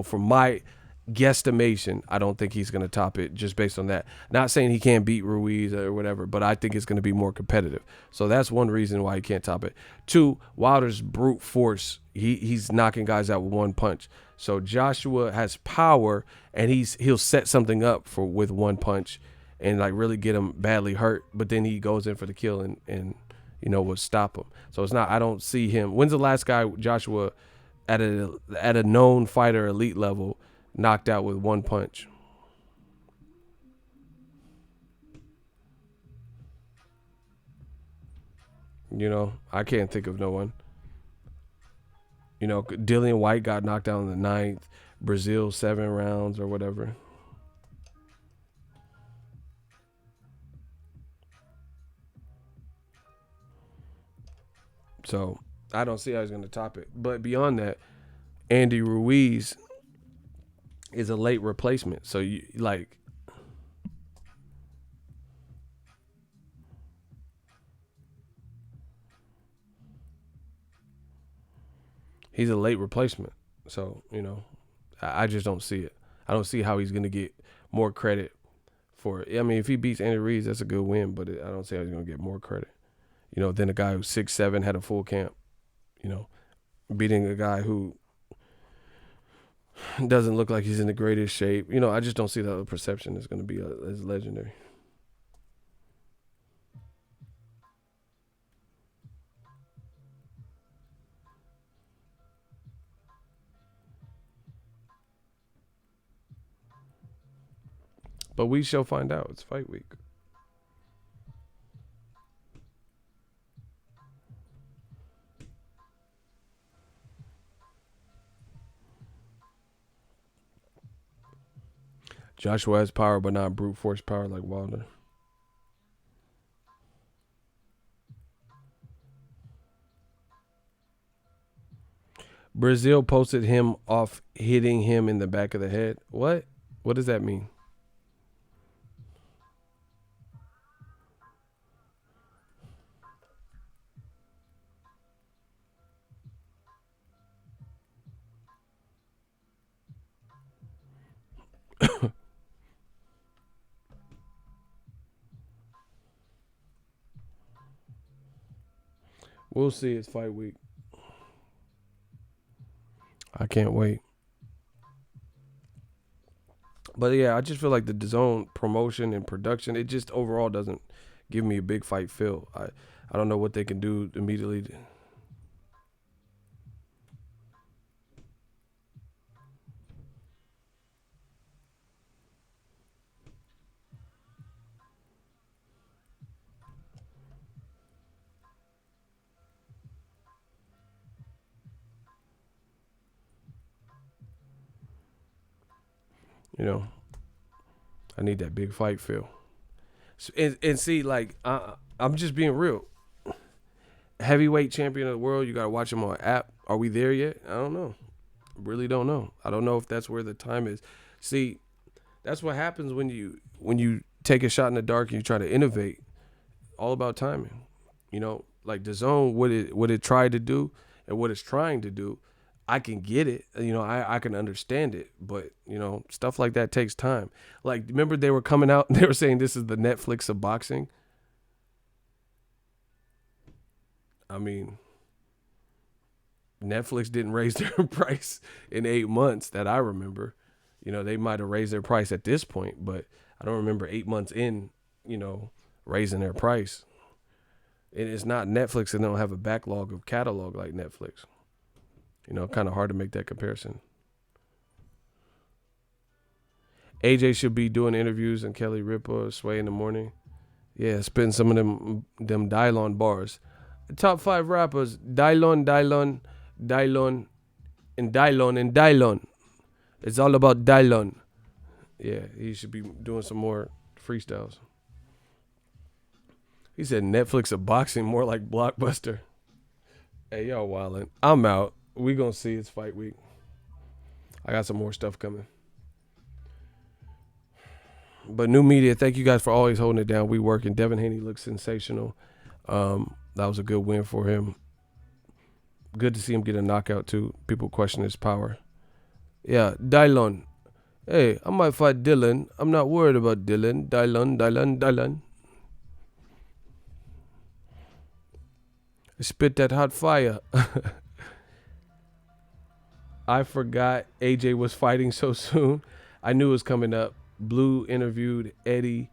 from my guesstimation, I don't think he's gonna top it just based on that. Not saying he can't beat Ruiz or whatever, but I think it's gonna be more competitive. So that's one reason why he can't top it. Two, Wilder's brute force. He's knocking guys out with one punch. So Joshua has power, and he'll set something up with one punch, and like really get him badly hurt. But then he goes in for the kill and will stop him. So it's not. I don't see him. When's the last guy Joshua at a known fighter elite level knocked out with one punch? I can't think of no one. Dillian White got knocked out in the 9th. Brazil 7 rounds or whatever. So I don't see how he's going to top it. But beyond that, Andy Ruiz is a late replacement. So he's a late replacement. So, I just don't see it. I don't see how he's going to get more credit for it. I mean, if he beats Andy Ruiz, that's a good win, but I don't see how he's going to get more credit. Than a guy who's 6'7", had a full camp, beating a guy who doesn't look like he's in the greatest shape. I just don't see that the perception is going to be as legendary. But we shall find out. It's fight week. Joshua has power, but not brute force power like Wilder. Brazil posted him off hitting him in the back of the head. What? What does that mean? We'll see. It's fight week. I can't wait. But yeah, I just feel like the DAZN promotion and production, it just overall doesn't give me a big fight feel. I don't know what they can do immediately. I need that big fight feel. And see, like, I'm just being real. Heavyweight champion of the world, you got to watch him on app. Are we there yet? I don't know. Really don't know. I don't know if that's where the time is. See, that's what happens when you take a shot in the dark and you try to innovate. All about timing. Like DAZN, what it tried to do and what it's trying to do, I can get it. I can understand it. But, stuff like that takes time. Like, remember they were coming out and they were saying this is the Netflix of boxing? I mean, Netflix didn't raise their price in 8 months that I remember. They might have raised their price at this point, but I don't remember 8 months in, raising their price. And it's not Netflix, and they don't have a backlog of catalog like Netflix. Kind of hard to make that comparison. AJ should be doing interviews and Kelly Ripa, Sway in the morning. Yeah, spitting some of them Dylon bars. Top 5 rappers: Dylon, Dylon and Dylon and Dylon. It's all about Dylon. Yeah, he should be doing some more freestyles. He said Netflix of boxing, more like Blockbuster. Hey, y'all wildin'. I'm out. We gonna see. It's fight week. I got some more stuff coming. But new media, thank you guys for always holding it down. We working. Devin Haney looks sensational. That was a good win for him. Good to see him get a knockout too. People question his power. Yeah, Dylon. Hey, I might fight Dylan. I'm not worried about Dylan. Dylon. Spit that hot fire. I forgot AJ was fighting so soon. I knew it was coming up. Blue interviewed Eddie,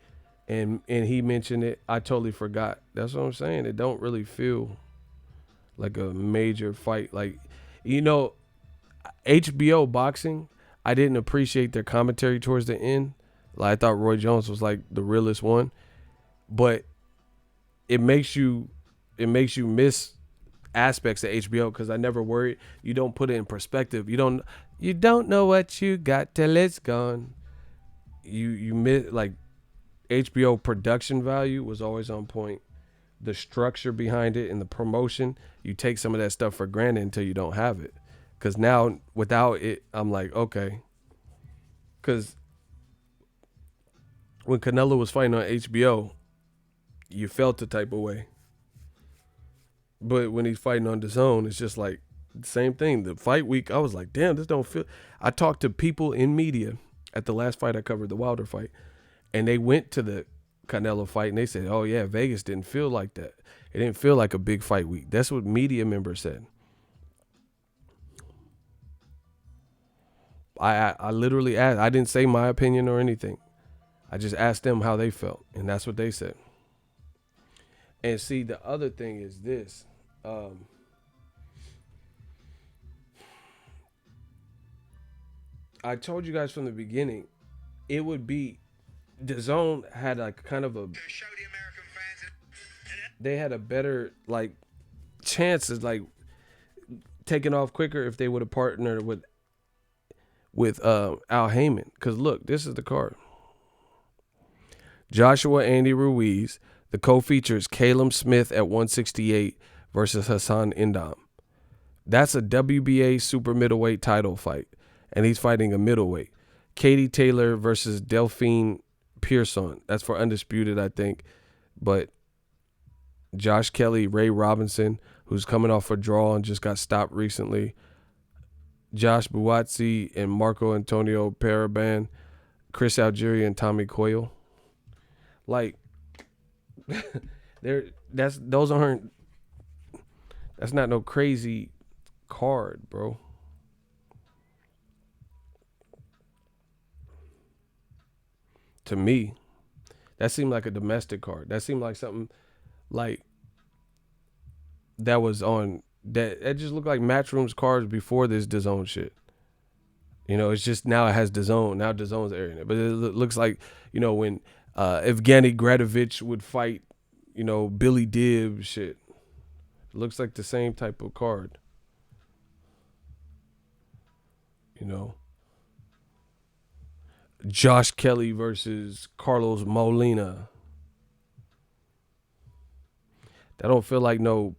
and he mentioned it. I totally forgot. That's what I'm saying. It don't really feel like a major fight. Like, you know, HBO boxing, I didn't appreciate their commentary towards the end. Like, I thought Roy Jones was like the realest one, but it makes you miss aspects of HBO because I never worried. You don't put it in perspective. You don't know what you got till it's gone. You miss, like, HBO production value was always on point. The structure behind it and the promotion, you take some of that stuff for granted until you don't have it. Because now without it, I'm like, okay. Because when Canelo was fighting on HBO, you felt the type of way. But when he's fighting on DAZN, it's just like the same thing. The fight week, I was like, damn, this don't feel. I talked to people in media at the last fight I covered, the Wilder fight, and they went to the Canelo fight and they said, oh yeah, Vegas didn't feel like that. It didn't feel like a big fight week. That's what media members said. I literally asked. I didn't say my opinion or anything. I just asked them how they felt, and that's what they said. And see, the other thing is this. I told you guys from the beginning, it would be, DAZN had a kind of a, they had a better, like, chances, like, taking off quicker if they would have partnered with Al Heyman. Because look, this is the card. Joshua Andy Ruiz. The co-features Caleb Smith at 168 versus Hassan Indam. That's a WBA super middleweight title fight, and he's fighting a middleweight. Katie Taylor versus Delphine Pearson. That's for undisputed, I think. But Josh Kelly, Ray Robinson, who's coming off a draw and just got stopped recently. Josh Buatsi and Marco Antonio Paraban. Chris Algieri and Tommy Coyle. Like, that's not no crazy card, bro. To me, that seemed like a domestic card. That seemed like something like that was on that. It just looked like Matchroom's cards before this DAZN shit. You know, it's just now it has DAZN. Now DAZN's airing it, but it looks like, you know, when Evgeny Gradovich would fight, you know, Billy Dibb shit. It looks like the same type of card. You know. Josh Kelly versus Carlos Molina. That don't feel like no,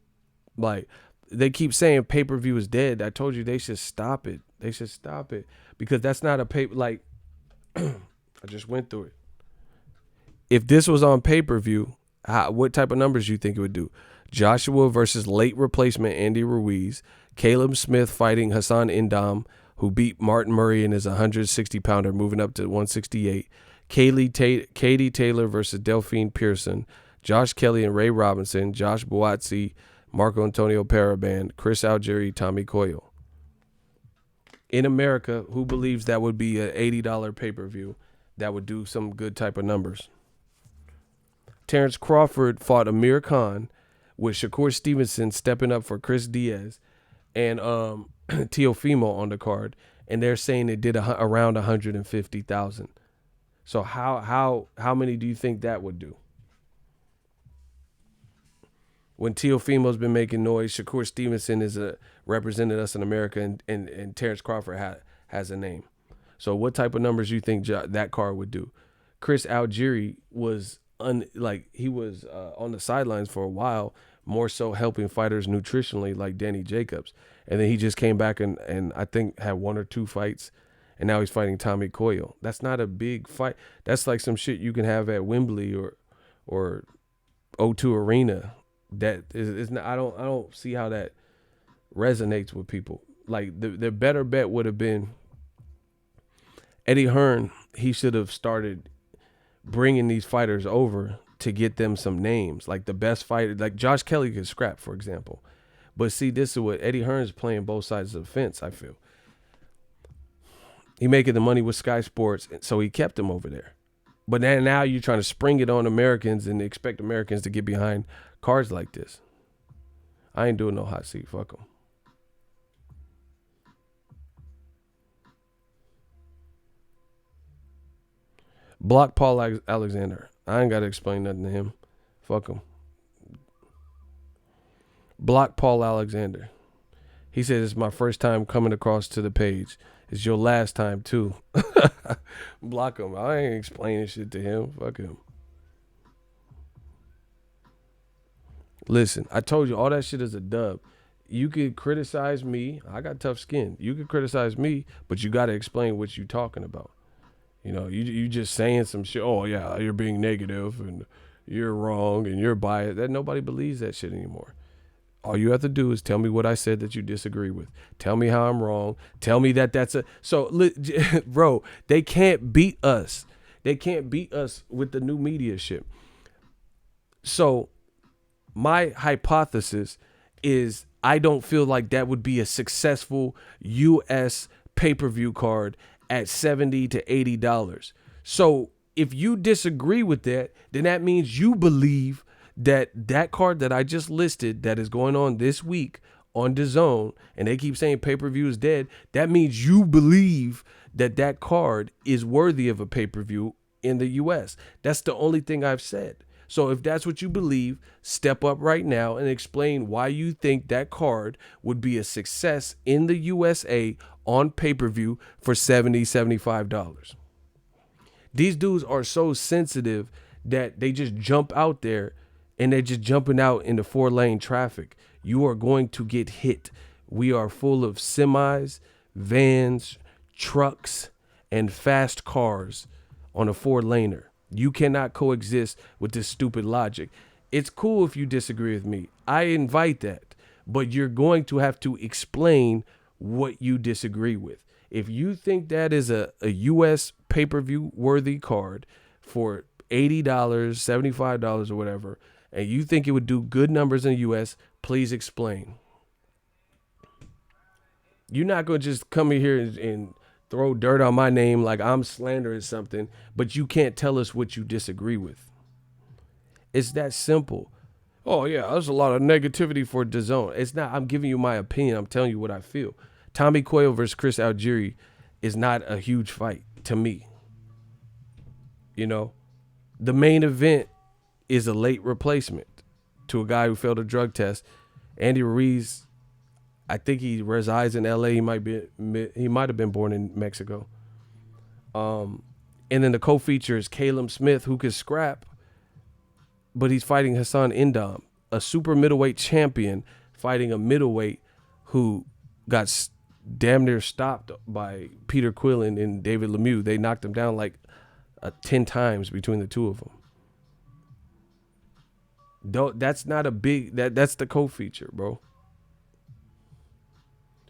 like, they keep saying pay-per-view is dead. I told you they should stop it. They should stop it. Because that's not a pay, like, I just went through it. If this was on pay-per-view, what type of numbers do you think it would do? Joshua versus late replacement Andy Ruiz. Caleb Smith fighting Hassan Indam, who beat Martin Murray and is a 160-pounder, moving up to 168. Katie Taylor versus Delphine Pearson. Josh Kelly and Ray Robinson. Josh Buatsi, Marco Antonio Paraban. Chris Algieri, Tommy Coyle. In America, who believes that would be an $80 pay-per-view that would do some good type of numbers? Terrence Crawford fought Amir Khan, with Shakur Stevenson stepping up for Chris Diaz and Teofimo on the card, and they're saying it did around 150,000. So how many do you think that would do? when Teofimo's been making noise, Shakur Stevenson is represented us in America, and Terrence Crawford has a name. So what type of numbers you think that card would do? Chris Algieri was on the sidelines for a while, more so helping fighters nutritionally like Danny Jacobs. And then he just came back and I think had 1 or 2 fights, and now he's fighting Tommy Coyle. That's not a big fight. That's like some shit you can have at Wembley or O2 Arena. That is not, I don't see how that resonates with people. Like the better bet would have been Eddie Hearn. He should have started bringing these fighters over to get them some names, like the best fighter, like Josh Kelly could scrap, for example. But see, this is what Eddie Hearn's playing both sides of the fence, I feel. He making the money with Sky Sports, so he kept him over there. But then now you're trying to spring it on Americans and expect Americans to get behind cards like this. I ain't doing no hot seat. Fuck them. Block Paul Alexander. I ain't got to explain nothing to him. Fuck him. Block Paul Alexander. He said, it's my first time coming across to the page. It's your last time, too. Block him. I ain't explaining shit to him. Fuck him. Listen, I told you, all that shit is a dub. You could criticize me. I got tough skin. You could criticize me, but you got to explain what you talking about. You know, you just saying some shit. Oh, yeah, you're being negative and you're wrong and you're biased. That nobody believes that shit anymore. All you have to do is tell me what I said that you disagree with. Tell me how I'm wrong. Tell me that that's a... So, bro, they can't beat us. They can't beat us with the new media shit. So, my hypothesis is I don't feel like that would be a successful U.S. pay-per-view card at $70 to $80. So, if you disagree with that, then that means you believe that card that I just listed that is going on this week on DAZN, and they keep saying pay-per-view is dead, that means you believe that card is worthy of a pay-per-view in the U.S. That's the only thing I've said. So if that's what you believe, step up right now and explain why you think that card would be a success in the USA on pay-per-view for $70, $75. These dudes are so sensitive that they just jump out there and they're just jumping out into 4-lane traffic. You are going to get hit. We are full of semis, vans, trucks, and fast cars on a 4-laner. You cannot coexist with this stupid logic. It's cool if you disagree with me. I invite that. But you're going to have to explain what you disagree with. If you think that is a U.S. pay-per-view worthy card for $80, $75 or whatever, and you think it would do good numbers in the U.S., please explain. You're not going to just come in here and throw dirt on my name like I'm slandering something, but you can't tell us what you disagree with. It's that simple. Oh, yeah, there's a lot of negativity for DAZN. It's not. I'm giving you my opinion. I'm telling you what I feel. Tommy Coyle versus Chris Algieri is not a huge fight to me. You know, the main event is a late replacement to a guy who failed a drug test. Andy Ruiz, I think he resides in L.A. He might have been born in Mexico. And then the co-feature is Caleb Smith, who could scrap, but he's fighting Hassan Indam, a super middleweight champion, fighting a middleweight who got damn near stopped by Peter Quillen and David Lemieux. They knocked him down like 10 times between the two of them. That's not a big... That's the co-feature, bro.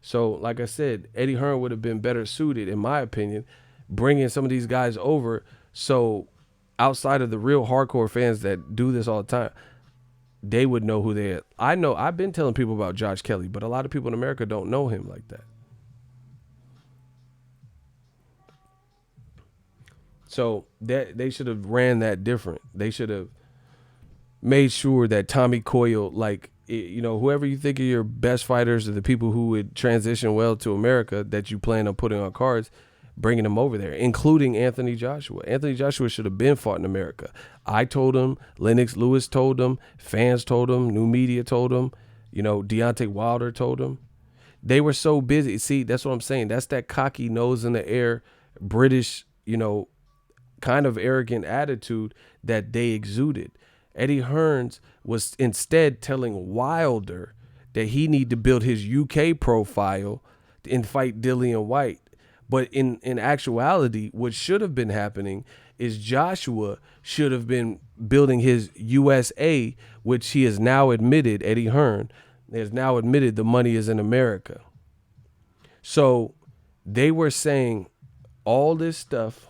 So, like I said, Eddie Hearn would have been better suited, in my opinion, bringing some of these guys over. So, outside of the real hardcore fans that do this all the time, they would know who they are. I know, I've been telling people about Josh Kelly, but a lot of people in America don't know him like that. So, they should have ran that different. They should have made sure that Tommy Coyle, like, you know, whoever you think are your best fighters or the people who would transition well to America that you plan on putting on cards, bringing him over there, including Anthony Joshua. Anthony Joshua should have been fought in America. I told him, Lennox Lewis told him, fans told him, new media told him, Deontay Wilder told him. They were so busy. See, that's what I'm saying. That's that cocky nose in the air, British, kind of arrogant attitude that they exuded. Eddie Hearns was instead telling Wilder that he need to build his UK profile and fight Dillian White. But in actuality, what should have been happening is Joshua should have been building his USA, which he has now admitted, Eddie Hearn has now admitted the money is in America. So they were saying all this stuff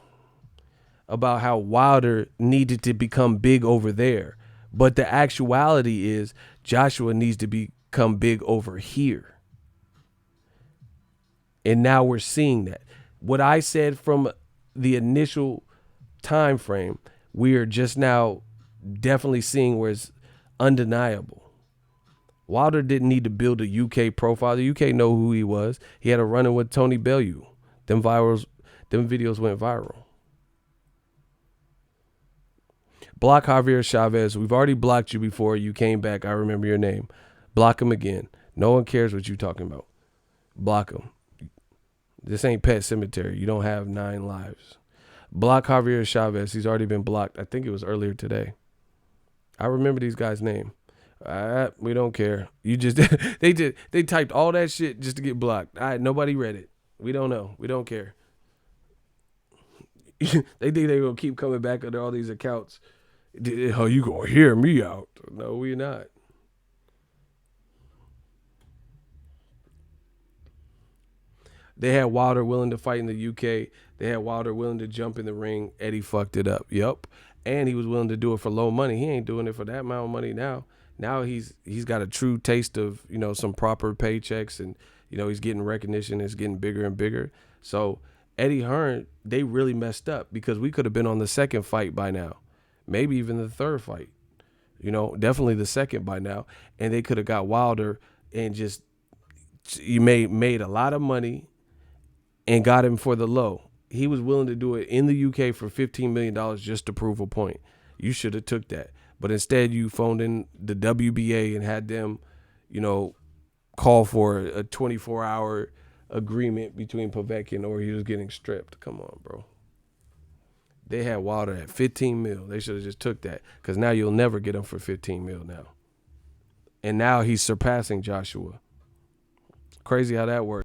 about how Wilder needed to become big over there. But the actuality is Joshua needs to become big over here. And now we're seeing that. What I said from the initial time frame, we are just now definitely seeing where it's undeniable. Wilder didn't need to build a UK profile. The UK know who he was. He had a run-in with Tony Bellew. Them videos went viral. Block Javier Chavez. We've already blocked you before. You came back. I remember your name. Block him again. No one cares what you're talking about. Block him. This ain't Pet Cemetery. You don't have 9 lives. Block Javier Chavez. He's already been blocked. I think it was earlier today. I remember these guys' name. We don't care. You just they typed all that shit just to get blocked. All right, nobody read it. We don't know. We don't care. They think they're gonna keep coming back under all these accounts. Oh, you gonna hear me out? No, we're not. They had Wilder willing to fight in the UK. They had Wilder willing to jump in the ring. Eddie fucked it up. Yep. And he was willing to do it for low money. He ain't doing it for that amount of money now. Now he's got a true taste of, some proper paychecks, and, he's getting recognition. It's getting bigger and bigger. So Eddie Hearn, they really messed up because we could have been on the second fight by now. Maybe even the third fight. Definitely the second by now. And they could have got Wilder and just made a lot of money and got him for the low. He was willing to do it in the UK for $15 million just to prove a point. You should have took that. But instead you phoned in the WBA and had them, call for a 24-hour agreement between Povetkin or he was getting stripped. Come on, bro. They had Wilder at 15 mil. They should have just took that because now you'll never get him for 15 mil now. And now he's surpassing Joshua. Crazy how that works.